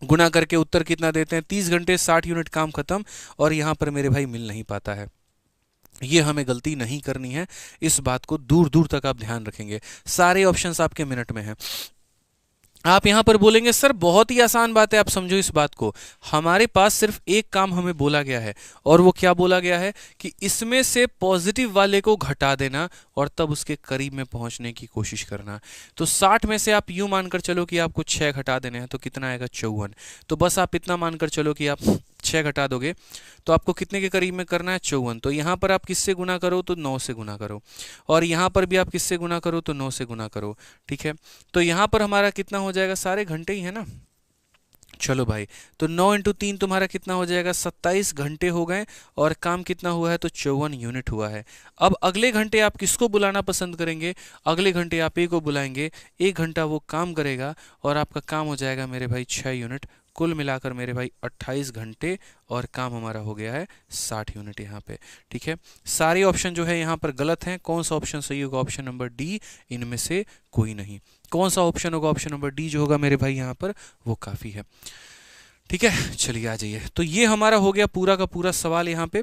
गुना करके उत्तर कितना देते हैं, 30 घंटे 60 यूनिट, काम खत्म। और यहाँ पर मेरे भाई मिल नहीं पाता है। ये हमें गलती नहीं करनी है, इस बात को दूर दूर तक आप ध्यान रखेंगे। सारे ऑप्शंस आपके मिनट में हैं। आप यहां पर बोलेंगे सर बहुत ही आसान बात है, आप समझो इस बात को। हमारे पास सिर्फ एक काम हमें बोला गया है, और वो क्या बोला गया है कि इसमें से पॉजिटिव वाले को घटा देना और तब उसके करीब में पहुंचने की कोशिश करना। तो 60 में से आप यूं मानकर चलो कि आपको 6 घटा देने हैं, तो कितना आएगा, 54। तो बस आप इतना मानकर चलो कि आप 6 घटा दोगे तो आपको कितने के करीब में करना है, 54। तो यहाँ पर आप किससे गुना करो, तो 9 से गुना करो, और यहाँ पर भी आप किससे गुना करो, तो 9 से गुना करो, ठीक है। तो यहाँ पर हमारा कितना हो जाएगा, सारे घंटे ही है ना। चलो भाई, तो 9 × 3 तुम्हारा कितना हो जाएगा, 27 घंटे हो गए, और काम कितना हुआ है, तो 54 यूनिट हुआ है। अब अगले घंटे आप किसको बुलाना पसंद करेंगे, अगले घंटे आप ए को बुलाएंगे, 1 घंटा वो काम करेगा और आपका काम हो जाएगा मेरे भाई 6 यूनिट। कुल मिलाकर मेरे भाई 28 घंटे, और काम हमारा हो गया है 60 यूनिट यहाँ पे, ठीक है। सारे ऑप्शन जो है यहाँ पर गलत हैं। कौन सा ऑप्शन सही होगा, ऑप्शन नंबर डी, इनमें से कोई नहीं। कौन सा ऑप्शन होगा, ऑप्शन नंबर डी जो होगा मेरे भाई यहाँ पर, वो काफ़ी है, ठीक है, चलिए आ जाइए। तो ये हमारा हो गया पूरा का पूरा सवाल यहाँ पे,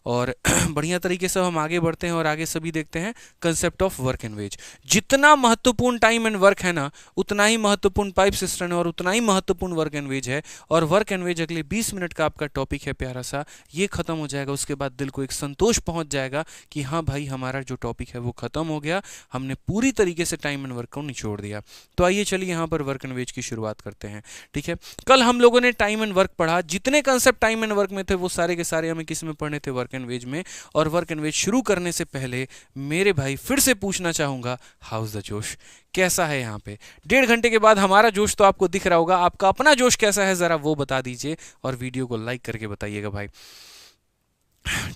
और बढ़िया तरीके से हम आगे बढ़ते हैं और आगे सभी देखते हैं concept of work and wage. जितना महत्वपूर्ण टाइम एंड वर्क है ना, उतना ही महत्वपूर्ण पाइप सिस्टम है और उतना ही महत्वपूर्ण वर्क एंड वेज है। और वर्क एंड वेज अगले 20 मिनट का आपका टॉपिक है प्यारा सा, ये खत्म हो जाएगा। उसके बाद दिल को एक संतोष पहुंच जाएगा कि हाँ भाई, हमारा जो टॉपिक है वो खत्म हो गया, हमने पूरी तरीके से टाइम एंड वर्क को निचोड़ दिया। तो आइए चलिए यहाँ पर वर्क एंड वेज की शुरुआत करते हैं। ठीक है, कल हम लोगों ने टाइम एंड वर्क पढ़ा, जितने कंसेप्ट टाइम एंड वर्क में थे वो सारे के सारे हमें किस में पढ़ने थे, वर्क एंड वेज में। और वर्क एंड वेज शुरू करने से पहले मेरे भाई फिर से पूछना चाहूंगा, हाउस द जोश कैसा है यहाँ पे? 1.5 घंटे के बाद हमारा जोश तो आपको दिख रहा होगा, आपका अपना जोश कैसा है जरा वो बता दीजिए और वीडियो को लाइक करके बताइएगा भाई।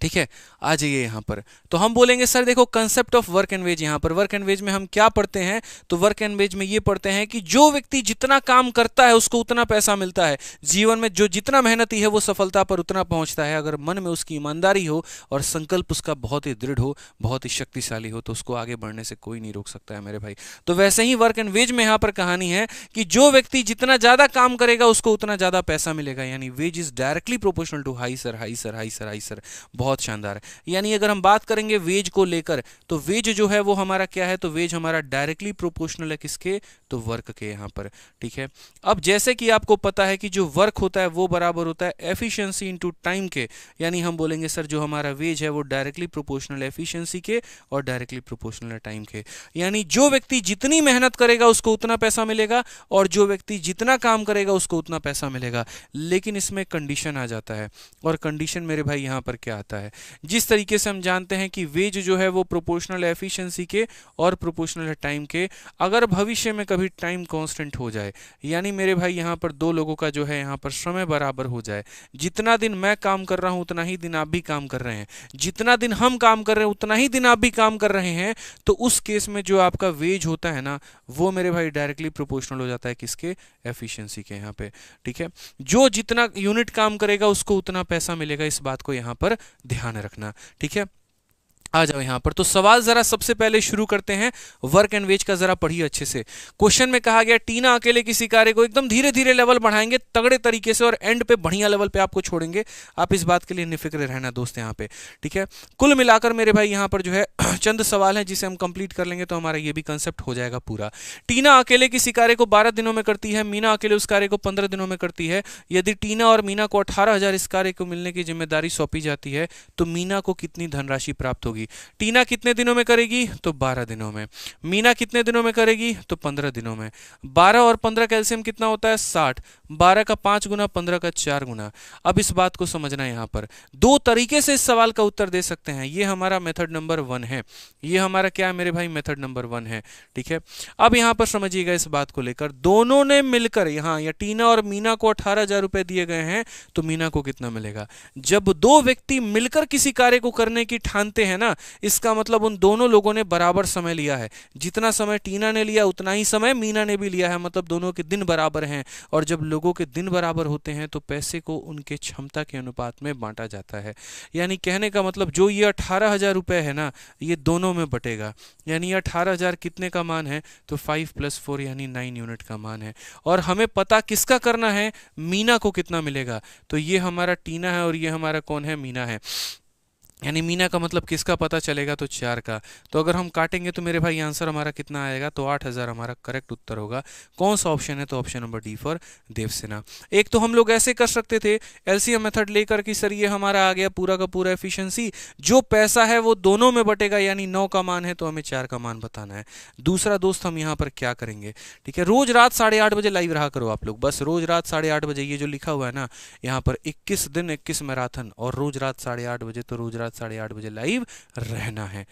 ठीक है, आ जाइए यहाँ पर। तो हम बोलेंगे सर देखो concept of work and wage, यहाँ पर वर्क एंड वेज में हम क्या पढ़ते हैं? तो वर्क एंड वेज में ये पढ़ते हैं कि जो व्यक्ति जितना काम करता है उसको उतना पैसा मिलता है। जीवन में जो जितना मेहनती है वो सफलता पर उतना पहुंचता है। अगर मन में उसकी ईमानदारी हो और संकल्प उसका बहुत ही दृढ़ हो, बहुत ही शक्तिशाली हो, तो उसको आगे बढ़ने से कोई नहीं रोक सकता है मेरे भाई। तो वैसे ही वर्क एंड वेज में यहाँ पर कहानी है कि जो व्यक्ति जितना ज्यादा काम करेगा उसको उतना ज्यादा पैसा मिलेगा। यानी wage is directly proportional to high sir, high sir, high sir, high sir. बहुत शानदार है। यानी अगर हम बात करेंगे वेज को लेकर, तो वेज जो है वो हमारा क्या है? तो वेज हमारा डायरेक्टली प्रोपोर्शनल है किसके? तो वर्क के यहाँ पर। ठीक है, अब जैसे कि आपको पता है कि जो वर्क होता है वो बराबर होता है एफिशिएंसी इनटू टाइम के। यानी हम बोलेंगे सर जो हमारा वेज है वो डायरेक्टली प्रोपोर्शनल एफिशिएंसी के और डायरेक्टली प्रोपोर्शनल टाइम के। यानी जो व्यक्ति जितनी मेहनत करेगा उसको उतना पैसा मिलेगा और जो व्यक्ति जितना काम करेगा उसको उतना पैसा मिलेगा। लेकिन इसमें कंडीशन आ जाता है, और कंडीशन मेरे भाई यहाँ पर क्या आता है? जिस तरीके से हम जानते हैं कि वेज जो है वो प्रोपोर्शनल एफिशिएंसी के और प्रोपोर्शनल है टाइम के। अगर भविष्य में कभी टाइम कांस्टेंट हो जाए, यानी मेरे भाई यहाँ पर दो लोगों का जो है यहाँ पर समय बराबर हो जाए, जितना दिन मैं काम कर रहा हूं उतना ही दिन आप भी काम कर रहे हैं, जितना दिन हम काम कर रहे हैं उतना ही दिन आप भी काम कर रहे हैं, तो उस केस में जो आपका वेज होता है ना, वो मेरे भाई डायरेक्टली प्रोपोर्शनल हो जाता है किसके? एफिशिएंसी के यहाँ पे। ठीक है, जो जितना यूनिट काम करेगा उसको उतना पैसा मिलेगा, इस बात को यहाँ पर ध्यान रखना। ठीक है, आ जाओ यहाँ पर। तो सवाल जरा सबसे पहले शुरू करते हैं वर्क एंड वेज का, जरा पढ़िए अच्छे से। क्वेश्चन में कहा गया टीना अकेले किसी कार्य को एकदम धीरे धीरे लेवल बढ़ाएंगे तगड़े तरीके से और एंड पे बढ़िया लेवल पे आपको छोड़ेंगे। आप इस बात के लिए निफिक्र रहना दोस्त यहाँ पे। ठीक है, कुल मिलाकर मेरे भाई यहाँ पर जो है चंद सवाल हैं जिसे हम कंप्लीट कर लेंगे तो हमारा ये भी कंसेप्ट हो जाएगा पूरा। टीना अकेले किसी कार्य को 12 दिनों में करती है, मीना अकेले उस कार्य को 15 दिनों में करती है। यदि टीना और मीना को 18,000 इस कार्य को मिलने की जिम्मेदारी सौंपी जाती है तो मीना को कितनी धनराशि प्राप्त होगी? टीना कितने दिनों में करेगी? तो 12 दिनों में। मीना कितने दिनों में करेगी? तो 15 दिनों में। 12 और 15 का एलसीएम कितना होता है? 60। 12 का 5 गुना, 15 का 4 गुना। अब इस बात को समझना, यहाँ पर दो तरीके से इस सवाल का उत्तर दे सकते हैं। ये हमारा मेथड नंबर 1 है, ये हमारा क्या है मेरे भाई? मेथड नंबर 1 है। ठीक है, अब यहाँ पर समझिएगा इस बात को लेकर, दोनों ने मिलकर यहाँ या टीना और मीना को 18,000 रुपए दिए गए हैं, तो मीना को कितना मिलेगा? जब दो व्यक्ति मिलकर किसी कार्य को करने की ठानते हैं ना, इसका मतलब उन दोनों लोगों ने बराबर समय लिया है। जितना समय टीना ने लिया उतना ही समय मीना ने भी लिया है, मतलब दोनों के दिन बराबर हैं। और जब लोगों के दिन बराबर होते हैं तो पैसे को उनके क्षमता के अनुपात में बांटा जाता है। यानी कहने का मतलब जो ये 18,000 रुपए है ना, ये दोनों में बटेगा। यानी ये 18,000 कितने का मान है? तो 5 + 4 यानी 9 यूनिट का मान है। और हमें पता किसका करना है? मीना को कितना मिलेगा? तो ये हमारा टीना है और ये हमारा कौन है? मीना है। यानी मीना का मतलब किसका पता चलेगा? तो 4 का। तो अगर हम काटेंगे तो मेरे भाई आंसर हमारा कितना आएगा? तो 8,000 हमारा करेक्ट उत्तर होगा। कौन सा ऑप्शन है? तो option number D for Devasena. एक तो हम लोग ऐसे कर सकते थे एलसीएम मेथड लेकर कि सर ये हमारा आ गया पूरा का पूरा एफिशिएंसी, जो पैसा है वो दोनों में बटेगा, यानी 9 का मान है तो हमें 4 का मान बताना है। दूसरा दोस्त हम यहाँ पर क्या करेंगे? ठीक है, रोज रात 8:30 बजे लाइव रहा करो आप लोग, बस रोज रात 8:30 बजे। ये जो लिखा हुआ है ना यहाँ पर 21 दिन 21 मैराथन, और रोज रात 8:30 बजे, तो रोज रात 8:30 बजे लाइव रहना है।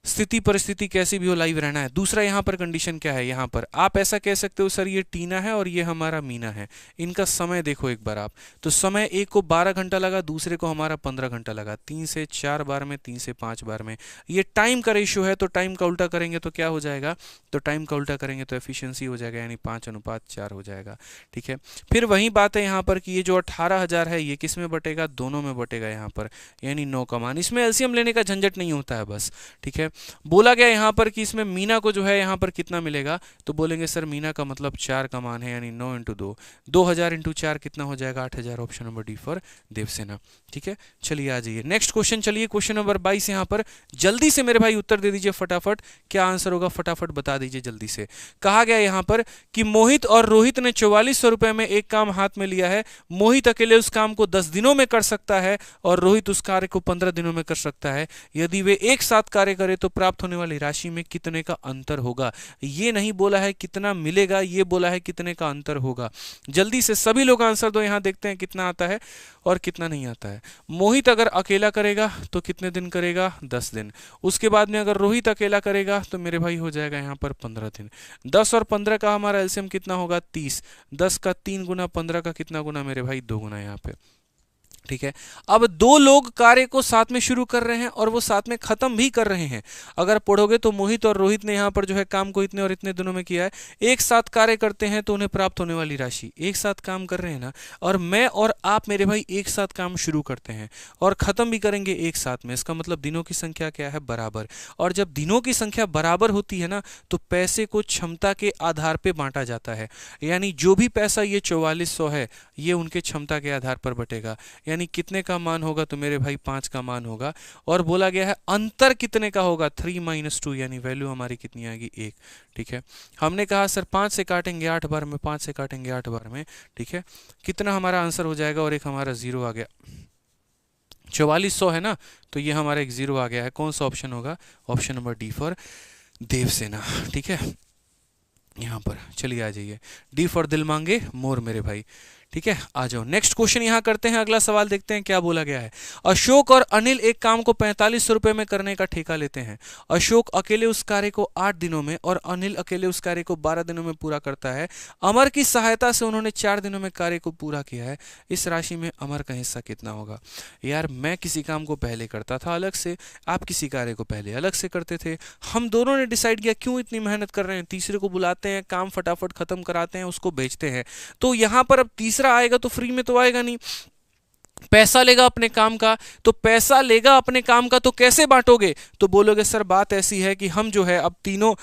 स्थिति परिस्थिति कैसी भी हो लाइव रहना है। दूसरा यहाँ पर कंडीशन क्या है? यहाँ पर आप ऐसा कह सकते हो सर ये टीना है और ये हमारा मीना है, इनका समय देखो एक बार आप। तो समय एक को 12 घंटा लगा, दूसरे को हमारा 15 घंटा लगा। 3 से 4 बार में, 3 से 5 बार में। ये टाइम का रेशियो है, तो टाइम का उल्टा करेंगे तो क्या हो जाएगा? तो टाइम का उल्टा करेंगे तो एफिशिएंसी हो जाएगा, यानी 5:4 हो जाएगा। ठीक है, फिर वही बात है यहाँ पर कि ये जो 18,000 है ये किस में बटेगा? दोनों में बटेगा यहाँ पर, यानी 9 का मान। इसमें एलसीएम लेने का झंझट नहीं होता है बस। ठीक है, बोला गया यहाँ पर कि इसमें मीना को जो है यहाँ पर कितना मिलेगा, तो बोलेंगे सर मीना का मतलब 4 का मान है, यानी 9 इंटू 2, 2000 इंटू 4 कितना हो जाएगा 8000, option number D for Devasena. ठीक है, चलिए आ जाइए नेक्स्ट क्वेश्चन। चलिए क्वेश्चन नंबर 22 यहाँ पर जल्दी से मेरे भाई उत्तर दे दीजिए फटाफट, क्या आंसर होगा फटाफट बता दीजिए जल्दी से। कहा गया यहाँ पर कि मोहित और रोहित ने 4400 रुपए में एक काम हाथ में लिया है। मोहित अकेले उस काम को 10 दिनों में कर सकता है और रोहित उस कार्य को 15 दिनों में कर सकता है। यदि वे एक साथ कार्य करें तो प्राप्त होने वाली राशि में कितने का अंतर होगा। ये नहीं बोला है कितना मिलेगा, ये बोला है कितने का अंतर होगा। जल्दी से सभी लोग आंसर दो, यहां देखते हैं कितना आता है और कितना नहीं आता है। मोहित अगर अकेला करेगा तो कितने दिन करेगा, 10 दिन। उसके बाद में अगर रोहित अकेला करेगा तो मेरे भाई हो जाएगा यहाँ पर 15 दिन। 10 और 15 का हमारा एलसीएम कितना होगा, 30। 10 का 3 गुना, 15 का कितना गुना मेरे भाई, 2 गुना यहाँ पे। ठीक है, अब दो लोग कार्य को साथ में शुरू कर रहे हैं और वो साथ में खत्म भी कर रहे हैं। अगर पढ़ोगे तो मोहित और रोहित ने यहाँ पर जो है काम को इतने और इतने दिनों में किया है। एक साथ कार्य करते हैं तो उन्हें प्राप्त होने वाली राशि, एक साथ काम कर रहे हैं ना, और मैं और आप मेरे भाई एक साथ काम शुरू करते हैं और खत्म भी करेंगे एक साथ में। इसका मतलब दिनों की संख्या क्या है, बराबर। और जब दिनों की संख्या बराबर होती है ना तो पैसे को क्षमता के आधार पर बांटा जाता है। यानी जो भी पैसा ये 4400 है ये उनके क्षमता के आधार पर बटेगा। यानी कितने का मान होगा, तो मेरे भाई 5 का मान होगा। और बोला गया है अंतर कितने का होगा, 3 - 2, यानी वैल्यू हमारी कितनी आएगी, 1। ठीक है, हमने कहा सर 5 से काटेंगे 8 बार में, 5 से काटेंगे 8 बार में। ठीक है, कितना हमारा आंसर हो जाएगा, और एक हमारा 0 आ गया। 4400 है ना, तो ये हमारा एक 0 आ गया है। कौन सा ऑप्शन होगा, option number D for Devasena. ठीक है, यहाँ पर चलिए आ जाइए, डी फॉर दिल मांगे मोर मेरे भाई। ठीक है, आ जाओ नेक्स्ट क्वेश्चन यहाँ करते हैं। अगला सवाल देखते हैं क्या बोला गया है। अशोक और अनिल एक काम को 4500 रुपए में करने का ठेका लेते हैं। अशोक अकेले उस कार्य को 8 दिनों में और अनिल अकेले उस कार्य को 12 दिनों में पूरा करता है। अमर की सहायता से उन्होंने 4 दिनों में कार्य को पूरा किया है। इस राशि में अमर का हिस्सा कितना होगा। यार मैं किसी काम को पहले करता था अलग से, आप किसी कार्य को पहले अलग से करते थे। हम दोनों ने डिसाइड किया क्यों इतनी मेहनत कर रहे हैं, तीसरे को बुलाते हैं, काम फटाफट खत्म कराते हैं, उसको बेचते हैं। तो यहां पर अब तीसरा आएगा तो फ्री में तो आएगा नहीं, पैसा लेगा अपने काम का। तो पैसा लेगा अपने काम का तो कैसे बांटोगे, तो बोलोगे सर बात ऐसी है कि हम जो है अब तीनों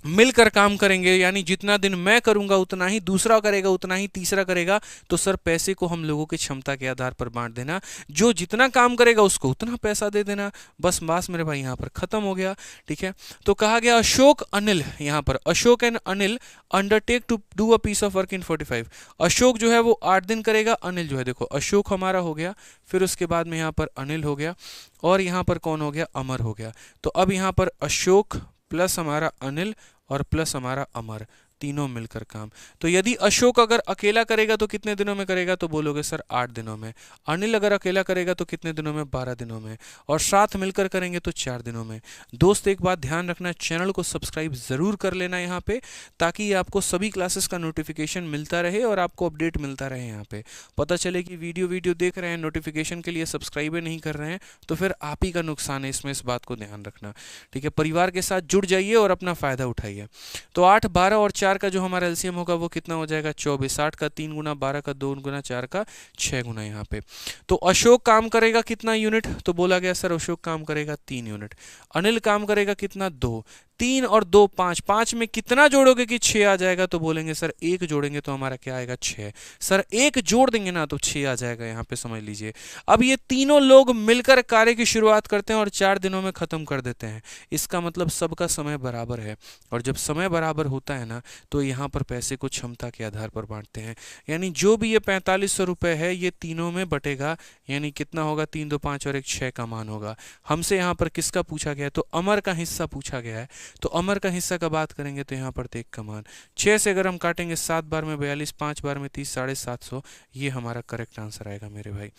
मिलकर काम करेंगे। यानी जितना दिन मैं करूंगा उतना ही दूसरा करेगा, उतना ही तीसरा करेगा। तो सर पैसे को हम लोगों की क्षमता के आधार पर बांट देना, जो जितना काम करेगा उसको उतना पैसा दे देना। बस बात मेरे भाई यहाँ पर खत्म हो गया। ठीक है, तो कहा गया अशोक अनिल, यहाँ पर Ashok and Anil undertake to do a piece of work in 45। Ashok जो है वो 8 दिन करेगा, अनिल जो है, देखो अशोक हमारा हो गया, फिर उसके बाद में यहाँ पर अनिल हो गया, और यहाँ पर कौन हो गया, अमर हो गया। तो अब यहाँ पर अशोक प्लस हमारा अनिल और प्लस हमारा अमर, तीनों मिलकर काम। तो यदि अशोक अगर अकेला करेगा तो कितने दिनों में करेगा, तो बोलोगे सर 8 दिनों में। अनिल अगर अकेला करेगा तो कितने दिनों में, 12 दिनों में। और साथ मिलकर करेंगे तो 4 दिनों में। दोस्त एक बात ध्यान रखना, चैनल को सब्सक्राइब जरूर कर लेना यहाँ पे, ताकि आपको सभी क्लासेस का नोटिफिकेशन मिलता रहे और आपको अपडेट मिलता रहे। यहाँ पे पता चले कि वीडियो देख रहे हैं, नोटिफिकेशन के लिए सब्सक्राइब नहीं कर रहे हैं, तो फिर आप ही का नुकसान है इसमें, इस बात को ध्यान रखना। ठीक है, परिवार के साथ जुड़ जाइए और अपना फायदा उठाइए। तो 8, 12 और 4 का जो हमारा एलसीएम होगा वो कितना हो जाएगा, 24। 8 का 3 गुना, 12 का 2 गुना, 4 का 6 गुना यहाँ पे। तो अशोक काम करेगा कितना यूनिट, तो बोला गया सर अशोक काम करेगा 3 यूनिट। अनिल काम करेगा कितना, 2। 3 और 2 5, 5 में कितना जोड़ोगे कि 6 आ जाएगा, तो बोलेंगे सर 1 जोड़ेंगे तो हमारा क्या आएगा, 6। सर 1 जोड़ देंगे ना तो 6 आ जाएगा, यहाँ पे समझ लीजिए। अब ये तीनों लोग मिलकर कार्य की शुरुआत करते हैं और 4 दिनों में खत्म कर देते हैं। इसका मतलब सबका समय बराबर है, और जब समय बराबर होता है ना तो यहाँ पर पैसे को क्षमता के आधार पर बांटते हैं। यानी जो भी ये 4500 रुपए है ये तीनों में बटेगा, यानी कितना होगा, 3, 2, 5 और 1, 6 का मान होगा। हमसे यहाँ पर किसका पूछा गया है, तो अमर का हिस्सा पूछा गया है। तो अमर का हिस्सा का बात करेंगे तो यहाँ पर देख का मान 6 से अगर हम काटेंगे 7 बार में 42, 5 बार में 30, 750, ये हमारा करेक्ट आंसर आएगा मेरे भाई।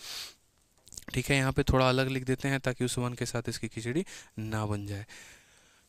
ठीक है, यहाँ पे थोड़ा अलग लिख देते हैं ताकि उस 1 के साथ इसकी खिचड़ी ना बन जाए।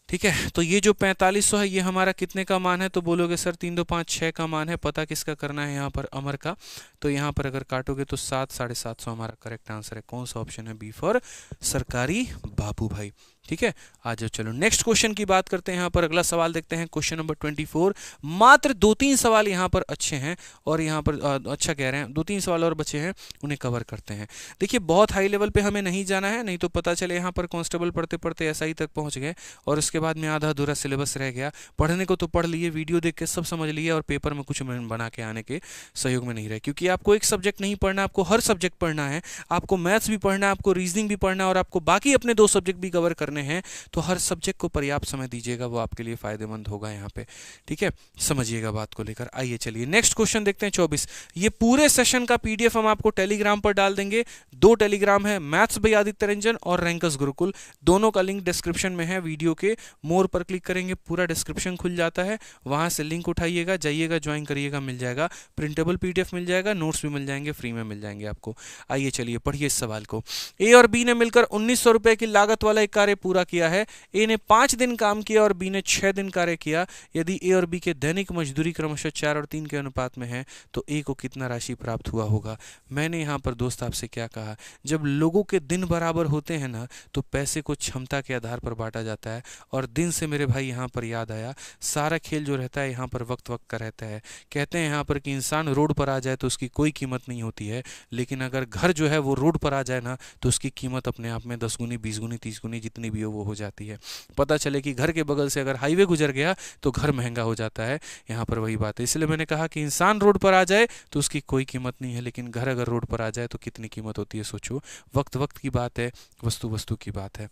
ठीक है, तो ये जो 4500 है ये हमारा कितने का मान है, तो बोलोगे सर 3, 2, 5, 6 का मान है। पता किसका करना है यहाँ पर, अमर का। तो यहाँ पर अगर काटोगे तो 7, 750 हमारा करेक्ट आंसर है। कौन सा ऑप्शन है, बी फॉर सरकारी बाबू भाई। ठीक है, आ जाओ चलो नेक्स्ट क्वेश्चन की बात करते हैं। यहाँ पर अगला सवाल देखते हैं, क्वेश्चन नंबर 24। मात्र 2-3 सवाल यहाँ पर अच्छे हैं और यहाँ पर अच्छा कह रहे हैं, 2-3 सवाल और बचे हैं, उन्हें कवर करते हैं। देखिए बहुत हाई लेवल पे हमें नहीं जाना है, नहीं तो पता चले यहाँ पर कांस्टेबल पढ़ते पढ़ते एसआई तक पहुँच गए और उसके बाद में आधा अधूरा सिलेबस रह गया। पढ़ने को तो पढ़ लिए, वीडियो देख के सब समझ लिए और पेपर में कुछ बना के आने के सहयोग में नहीं रहे। क्योंकि आपको एक सब्जेक्ट नहीं पढ़ना, आपको हर सब्जेक्ट पढ़ना है। आपको मैथ्स भी पढ़ना है, आपको रीजनिंग भी पढ़ना है और आपको बाकी अपने 2 सब्जेक्ट भी कवर करने हैं। तो हर सब्जेक्ट को पर्याप्त समय दीजिएगा, वो आपके लिए फायदेमंद होगा यहाँ पे। ठीक है, समझिएगा बात को लेकर। आइए चलिए नेक्स्ट क्वेश्चन देखते हैं 24। ये पूरे सेशन का पीडीएफ हम आपको टेलीग्राम पर डाल देंगे। 2 टेलीग्राम है, मैथ्स बाय आदित्य रंजन और रैंकर्स गुरुकुल। दोनों का लिंक डिस्क्रिप्शन में है। वीडियो के मोर पर क्लिक करेंगे, पूरा डिस्क्रिप्शन खुल जाता है, वहां से लिंक उठाइएगा, जाइएगा, ज्वाइन करिएगा, मिल जाएगा। प्रिंटेबल पीडीएफ मिल जाएगा, नोट्स भी मिल जाएंगे, फ्री में मिल जाएंगे आपको। आइए चलिए पढ़िए इस सवाल को। ए और बी ने मिलकर 1900 रुपए की लागत वाला एक कार्य पूरा किया है। ए ने 5 दिन काम किया और बी ने 6 दिन कार्य किया। यदि ए और बी के दैनिक मजदूरी क्रमशः 4 और 3 के अनुपात में है तो ए को कितना राशि प्राप्त हुआ होगा। मैंने यहाँ पर दोस्त आपसे क्या कहा, जब लोगों के दिन बराबर होते हैं ना तो पैसे को क्षमता के आधार पर बांटा जाता है। और दिन से मेरे भाई यहाँ पर याद आया, सारा खेल जो रहता है यहाँ पर वक्त वक्त का रहता है। कहते हैं यहाँ पर कि इंसान रोड पर आ जाए तो उसकी कोई कीमत नहीं होती है, लेकिन अगर घर जो है वो रोड पर आ जाए ना तो उसकी कीमत अपने आप में 10 गुनी, 20 गुनी, 30 गुनी जितनी भी हो वो हो जाती है। पता चले कि घर के बगल से अगर हाईवे गुजर गया तो घर महंगा हो जाता है। यहाँ पर वही बात है, इसलिए मैंने कहा कि इंसान रोड पर आ जाए तो उसकी कोई कीमत नहीं है, लेकिन घर अगर रोड पर आ जाए तो कितनी कीमत होती है सोचो। वक्त वक्त की बात है, वस्तु वस्तु की बात है।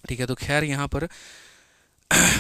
ठीक है, तो खैर यहाँ पर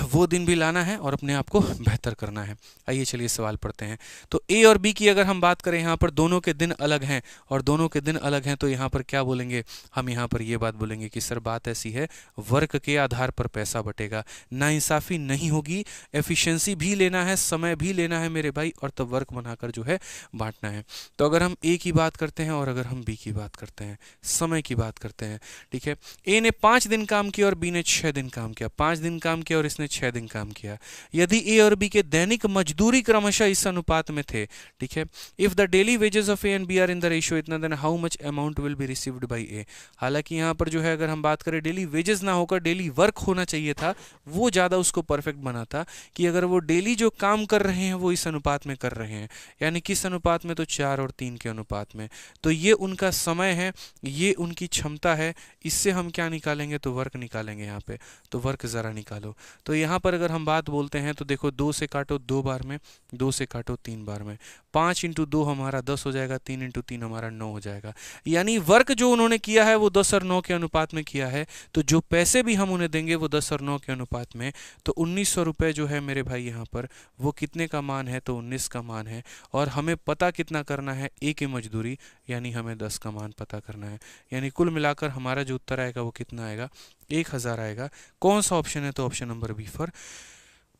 वो दिन भी लाना है और अपने आप को बेहतर करना है। आइए चलिए सवाल पढ़ते हैं। तो ए और बी की अगर हम बात करें, यहाँ पर दोनों के दिन अलग हैं और दोनों के दिन अलग हैं, तो यहाँ पर क्या बोलेंगे हम, यहाँ पर ये बात बोलेंगे कि सर बात ऐसी है, वर्क के आधार पर पैसा बटेगा, नाइंसाफ़ी नहीं होगी, एफिशिएंसी भी लेना है, समय भी लेना है मेरे भाई, और तब वर्क बनाकर जो है बांटना है। तो अगर हम ए की बात करते हैं और अगर हम बी की बात करते हैं, समय की बात करते हैं, ठीक है, ए ने 5 दिन काम किया और बी ने 6 दिन काम किया। 5 दिन काम किया और इसने 6 दिन काम किया। यदि ए और बी के दैनिक मजदूरी क्रमशः इस अनुपात में थे, ठीक है, if the daily wages of A and B are in the ratio इतना, then how much amount will be received by A. हालांकि यहाँ पर जो है अगर हम बात करें डेली वेजेस ना होकर डेली वर्क होना चाहिए था, वो ज़्यादा उसको परफेक्ट बना था कि अगर वो डेली जो काम कर रहे हैं वो इस अनुपात में कर रहे हैं, यानी किस अनुपात में, तो 4 और 3 के अनुपात में। तो ये उनका समय है, ये उनकी क्षमता है। इससे हम क्या निकालेंगे, तो वर्क निकालेंगे। यहाँ पे तो वर्क ज़रा निकालो। तो यहाँ पर अगर हम बात बोलते हैं तो देखो 2 से काटो 2 बार में, 2 से काटो 3 बार में, 5 × 2 हमारा 10 हो जाएगा, 3 × 3 हमारा 9 हो जाएगा। यानी वर्क जो उन्होंने किया है वो 10 और 9 के अनुपात में किया है। तो जो पैसे भी हम उन्हें देंगे वो 10 और 9 के अनुपात में। तो 1900 रुपये जो है मेरे भाई यहाँ पर वो कितने का मान है, तो 19 का मान है। और हमें पता कितना करना है, ए की मजदूरी, यानी हमें 10 का मान पता करना है। यानी कुल मिलाकर हमारा जो उत्तर आएगा वो कितना आएगा, 1000 आएगा। कौन सा ऑप्शन है, तो option number B for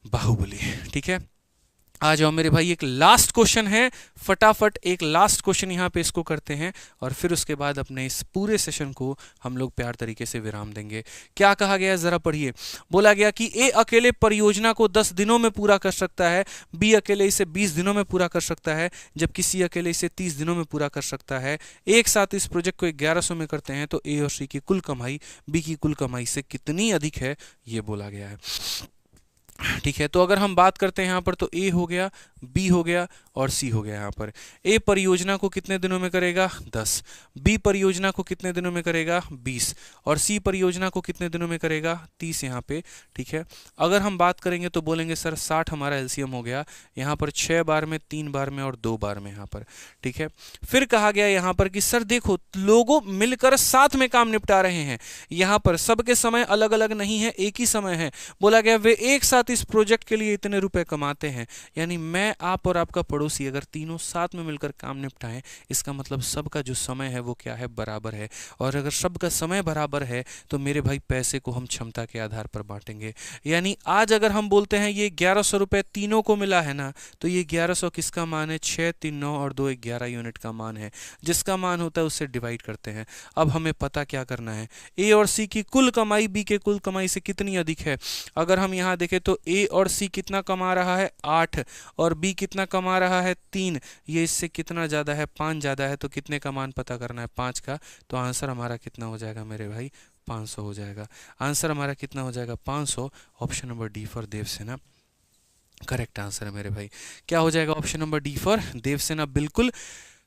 Baahubali. ठीक है, आ जाओ मेरे भाई, एक लास्ट क्वेश्चन है, फटाफट एक लास्ट क्वेश्चन यहाँ पे इसको करते हैं और फिर उसके बाद अपने इस पूरे सेशन को हम लोग प्यार तरीके से विराम देंगे। क्या कहा गया है जरा पढ़िए। बोला गया कि ए अकेले परियोजना को 10 दिनों में पूरा कर सकता है, बी अकेले इसे 20 दिनों में पूरा कर सकता है, जबकि सी अकेले इसे 30 दिनों में पूरा कर सकता है। एक साथ इस प्रोजेक्ट को 1100 में करते हैं तो ए और सी की कुल कमाई बी की कुल कमाई से कितनी अधिक है, ये बोला गया है। ठीक है, तो अगर हम बात करते हैं यहाँ पर तो ए हो गया, बी हो गया और सी हो गया। यहाँ पर ए परियोजना को कितने दिनों में करेगा, 10, बी परियोजना को कितने दिनों में करेगा, 20, और सी परियोजना को कितने दिनों में करेगा, 30 यहाँ पे। ठीक है, अगर हम बात करेंगे तो बोलेंगे सर 60 हमारा एलसीएम हो गया, यहाँ पर 6 बार में, 3 बार में और 2 बार में यहाँ पर। ठीक है, फिर कहा गया यहाँ पर कि सर देखो लोगों मिलकर साथ में काम निपटा रहे हैं, यहाँ पर सबके समय अलग अलग नहीं है, एक ही समय है। बोला गया वे एक साथ इस प्रोजेक्ट के लिए इतने रुपए कमाते हैं, यानी मैं, आप और आपका पड़ोसी अगर तीनों साथ में मिलकर काम निपटाएं, इसका मतलब सबका जो समय है वो क्या है, बराबर है। और अगर सबका समय बराबर है तो मेरे भाई पैसे को हम क्षमता के आधार पर बांटेंगे। यानी आज अगर हम बोलते हैं ये 1100 रुपये तीनों को मिला है ना, तो ये 1100 किसका मान है, 6, 3, 9 और 2, 11 यूनिट का मान है। जिसका मान होता है उससे डिवाइड करते हैं। अब हमें पता क्या करना है, ए और सी की कुल कमाई बी के कुल कमाई से कितनी अधिक है। अगर हम यहाँ देखें तो ए और सी कितना कमा रहा है, 8, और बी कितना कमा रहा है, 3, ये इससे कितना ज़्यादा है, 5 ज़्यादा है। तो कितने का मान पता करना है, 5 का। तो आंसर हमारा कितना हो जाएगा मेरे भाई, 500 हो जाएगा। आंसर हमारा कितना हो जाएगा? 500। Option number D for Devasena correct answer है मेरे भाई। क्या हो जाएगा? Option number D for Devasena बिल्कुल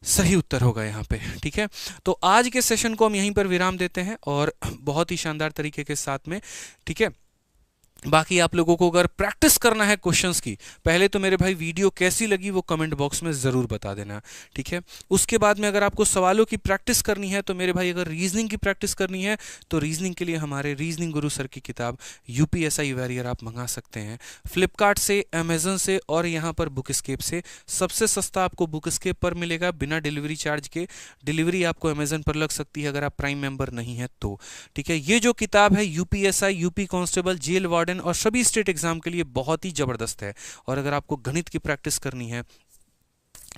सही उत्तर होगा यहाँ पे। ठीक है, तो आज के सेशन को हम यहीं पर विराम देते हैं और बहुत ही शानदार तरीके के साथ में, ठीक है, बाकी आप लोगों को अगर प्रैक्टिस करना है क्वेश्चंस की, पहले तो मेरे भाई वीडियो कैसी लगी वो कमेंट बॉक्स में ज़रूर बता देना। ठीक है, उसके बाद में अगर आपको सवालों की प्रैक्टिस करनी है तो मेरे भाई अगर रीजनिंग की प्रैक्टिस करनी है तो रीजनिंग के लिए हमारे रीजनिंग गुरु सर की किताब यूपीएसआई वॉरियर आप मंगा सकते हैं फ्लिपकार्ट से, अमेजन से और यहाँ पर बुकस्केप से। सबसे सस्ता आपको बुकस्केप पर मिलेगा बिना डिलीवरी चार्ज के। डिलीवरी आपको अमेजन पर लग सकती है अगर आप प्राइम मेंबर नहीं है तो। ठीक है, ये जो किताब है UPSI, UP constable, jail warden और सभी स्टेट एग्जाम के लिए बहुत ही जबरदस्त है। और अगर आपको गणित की प्रैक्टिस करनी है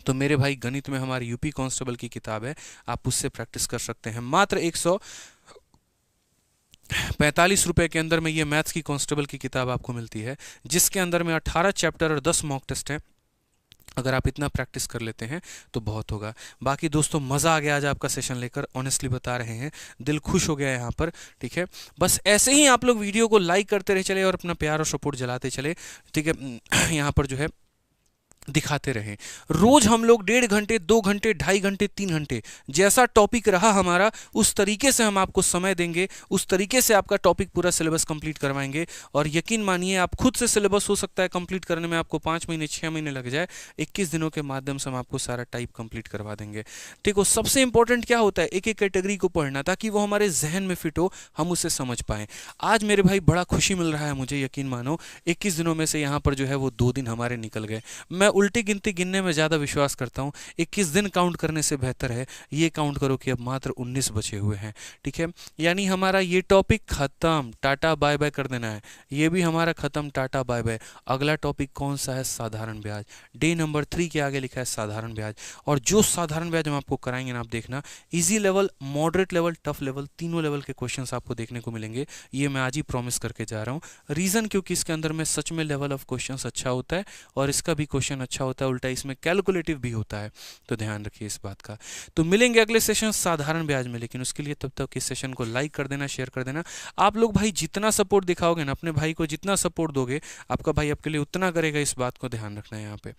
तो मेरे भाई गणित में हमारी यूपी कांस्टेबल की किताब है, आप उससे प्रैक्टिस कर सकते हैं। मात्र 145 रुपए के अंदर में ये मैथ्स की कांस्टेबल की किताब आपको मिलती है, जिसके अंदर में 18 चैप्टर और 10 मॉक टेस्ट हैं। अगर आप इतना प्रैक्टिस कर लेते हैं तो बहुत होगा। बाकी दोस्तों मज़ा आ गया आज आपका सेशन लेकर, ऑनेस्टली बता रहे हैं, दिल खुश हो गया यहाँ पर। ठीक है, बस ऐसे ही आप लोग वीडियो को लाइक करते रहे चले और अपना प्यार और सपोर्ट जलाते चले। ठीक है, यहाँ पर जो है दिखाते रहें। रोज हम लोग 1.5 घंटे, 2 घंटे, 2.5 घंटे, 3 घंटे, जैसा टॉपिक रहा हमारा उस तरीके से हम आपको समय देंगे, उस तरीके से आपका टॉपिक पूरा सिलेबस कंप्लीट करवाएंगे। और यकीन मानिए आप खुद से सिलेबस हो सकता है कंप्लीट करने में आपको 5 महीने 6 महीने लग जाए, 21 दिनों के माध्यम से हम आपको सारा टाइप कंप्लीट करवा देंगे। ठीक हो, सबसे इंपॉर्टेंट क्या होता है, एक एक कैटेगरी को पढ़ना ताकि वो हमारे जहन में फिट हो, हम उसे समझ पाएं। आज मेरे भाई बड़ा खुशी मिल रहा है मुझे, यकीन मानो 21 दिनों में से यहाँ पर जो है वो 2 दिन हमारे निकल गए। मैं उल्टी गिनती गिनने में ज़्यादा विश्वास करता हूँ, 21 दिन काउंट करने से बेहतर है ये काउंट करो कि अब मात्र 19 बचे हुए हैं। ठीक है, यानी हमारा ये टॉपिक खत्म, टाटा बाय बाय कर देना है। ये भी हमारा खत्म, टाटा बाय बाय। अगला टॉपिक कौन सा है? साधारण ब्याज। डे नंबर 3 के आगे लिखा है साधारण ब्याज। और जो साधारण ब्याज हम आपको कराएंगे ना, आप देखना, easy level, moderate level, tough level, तीनों लेवल के क्वेश्चंस आपको देखने को मिलेंगे। ये मैं आज ही प्रॉमिस करके जा रहा हूँ। रीज़न क्योंकि इसके अंदर में सच में लेवल ऑफ क्वेश्चंस अच्छा होता है और इसका भी क्वेश्चन अच्छा होता है, उल्टा इसमें कैलकुलेटिव भी होता है, तो ध्यान रखिए इस बात का। तो मिलेंगे अगले सेशन साधारण ब्याज में, लेकिन उसके लिए तब तक इस सेशन को लाइक कर देना, शेयर कर देना। आप लोग भाई जितना सपोर्ट दिखाओगे ना, अपने भाई को जितना सपोर्ट दोगे, आपका भाई आपके लिए उतना करेगा, इस बात को ध्यान रखना है। यहाँ पे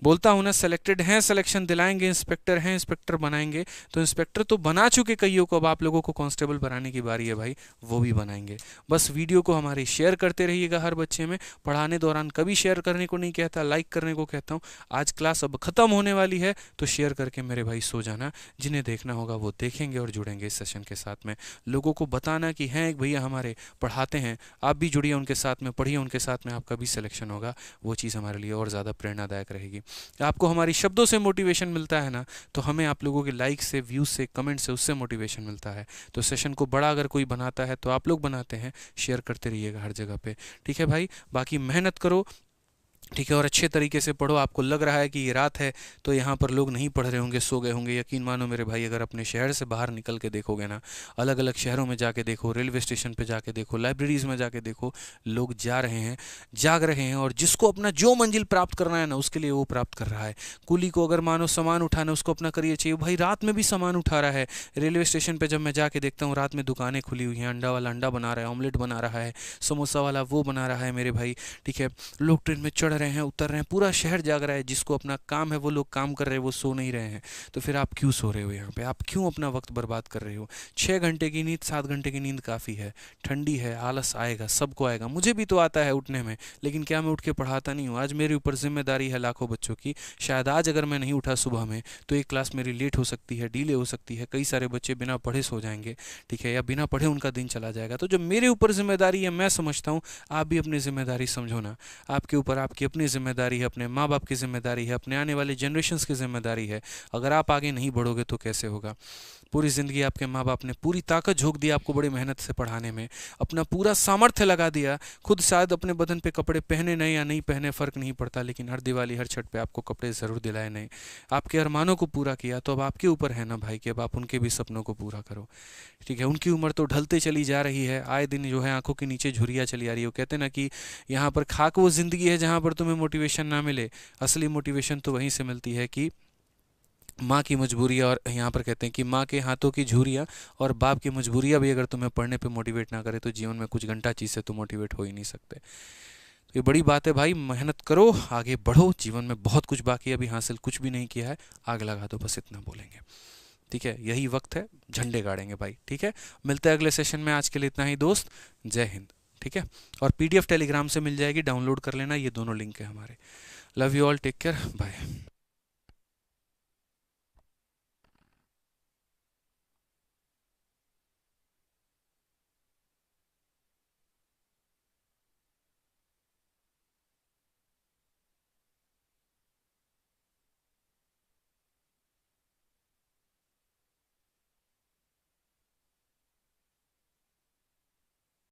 बोलता हूं ना, सेलेक्टेड हैं सिलेक्शन दिलाएंगे, इंस्पेक्टर हैं इंस्पेक्टर बनाएंगे। तो इंस्पेक्टर तो बना चुके कईयों को, अब आप लोगों को कांस्टेबल बनाने की बारी है भाई, वो भी बनाएंगे। बस वीडियो को हमारी शेयर करते रहिएगा हर बच्चे में। पढ़ाने दौरान कभी शेयर करने को नहीं कहता, लाइक करने को कहता हूँ। आज क्लास अब खत्म होने वाली है तो शेयर करके मेरे भाई सो जाना। जिन्हें देखना होगा वो देखेंगे और जुड़ेंगे इस सेशन के साथ में। लोगों को बताना कि हैं एक भैया हमारे पढ़ाते हैं, आप भी जुड़िए उनके साथ में, पढ़िए उनके साथ में, आपका भी सिलेक्शन होगा। वो चीज़ हमारे लिए और ज़्यादा प्रेरणादायक रहेगी। आपको हमारी शब्दों से मोटिवेशन मिलता है ना, तो हमें आप लोगों के लाइक से, व्यूज से, कमेंट से, उससे मोटिवेशन मिलता है। तो सेशन को बड़ा अगर कोई बनाता है तो आप लोग बनाते हैं, शेयर करते रहिएगा हर जगह पे। ठीक है भाई, बाकी मेहनत करो, ठीक है, और अच्छे तरीके से पढ़ो। आपको लग रहा है कि ये रात है तो यहाँ पर लोग नहीं पढ़ रहे होंगे, सो गए होंगे। यकीन मानो मेरे भाई, अगर अपने शहर से बाहर निकल के देखोगे ना, अलग अलग शहरों में जाके देखो, रेलवे स्टेशन पे जाके देखो, लाइब्रेरीज में जाके देखो, लोग जा रहे हैं, जाग रहे हैं, और जिसको अपना जो मंजिल प्राप्त करना है ना, उसके लिए वो प्राप्त कर रहा है। कुली को अगर मानो सामान उठाना, उसको अपना करियर चाहिए, भाई रात में भी सामान उठा रहा है। रेलवे स्टेशन पर जब मैं जाके देखता हूँ, रात में दुकानें खुली हुई हैं, अंडा वाला अंडा बना रहा है, ऑमलेट बना रहा है, समोसा वाला वो बना रहा है मेरे भाई। ठीक है, लोग ट्रेन में चढ़ रहे हैं, उतर रहे हैं, पूरा शहर जाग रहा है। जिसको अपना काम है वो लोग काम कर रहे हैं, वो सो नहीं रहे हैं। तो फिर आप क्यों सो रहे हो यहाँ पे? आप क्यों अपना वक्त बर्बाद कर रहे हो? 6 घंटे की नींद, 7 घंटे की नींद काफ़ी है। ठंडी है, आलस आएगा, सबको आएगा, मुझे भी तो आता है उठने में, लेकिन क्या मैं उठ के पढ़ाता नहीं हूँ? आज मेरे ऊपर जिम्मेदारी है लाखों बच्चों की। शायद आज अगर मैं नहीं उठा सुबह में तो एक क्लास मेरी लेट हो सकती है, डिले हो सकती है, कई सारे बच्चे बिना पढ़े सो जाएंगे। ठीक है, या बिना पढ़े उनका दिन चला जाएगा। तो जो मेरे ऊपर जिम्मेदारी है, मैं समझता हूँ आप भी अपनी जिम्मेदारी समझो ना। आपके ऊपर आपकी अपनी जिम्मेदारी है, अपने माँ बाप की जिम्मेदारी है, अपने आने वाले जनरेशन्स की जिम्मेदारी है। अगर आप आगे नहीं बढ़ोगे तो कैसे होगा? पूरी ज़िंदगी आपके माँ बाप ने पूरी ताकत झोंक दी आपको बड़ी मेहनत से पढ़ाने में, अपना पूरा सामर्थ्य लगा दिया। खुद शायद अपने बदन पे कपड़े पहने नहीं या नहीं पहने फ़र्क नहीं पड़ता, लेकिन हर दिवाली हर छठ पे आपको कपड़े ज़रूर दिलाए नहीं। आपके अरमानों को पूरा किया, तो अब आपके ऊपर है ना भाई कि अब आप उनके भी सपनों को पूरा करो। ठीक है, उनकी उम्र तो ढलते चली जा रही है, आए दिन जो है आंखों के नीचे झुर्रियाँ चली आ रही है। वो कहते हैं ना कि यहाँ पर खाक वो ज़िंदगी है जहाँ पर तुम्हें मोटिवेशन ना मिले। असली मोटिवेशन तो वहीं से मिलती है कि माँ की मजबूरियाँ, और यहाँ पर कहते हैं कि माँ के हाथों की झुर्रियाँ और बाप की मजबूरियाँ भी अगर तुम्हें पढ़ने पे मोटिवेट ना करे तो जीवन में कुछ घंटा चीज़ से तो मोटिवेट हो ही नहीं सकते। तो ये बड़ी बात है भाई, मेहनत करो, आगे बढ़ो, जीवन में बहुत कुछ बाकी है, अभी हासिल कुछ भी नहीं किया है, आग लगा दो, बस इतना बोलेंगे। ठीक है, यही वक्त है, झंडे गाड़ेंगे भाई। ठीक है, मिलते हैं अगले सेशन में, आज के लिए इतना ही दोस्त, जय हिंद। ठीक है, और पीडीएफ टेलीग्राम से मिल जाएगी, डाउनलोड कर लेना, ये दोनों लिंक है हमारे। Love you all, take care, bye.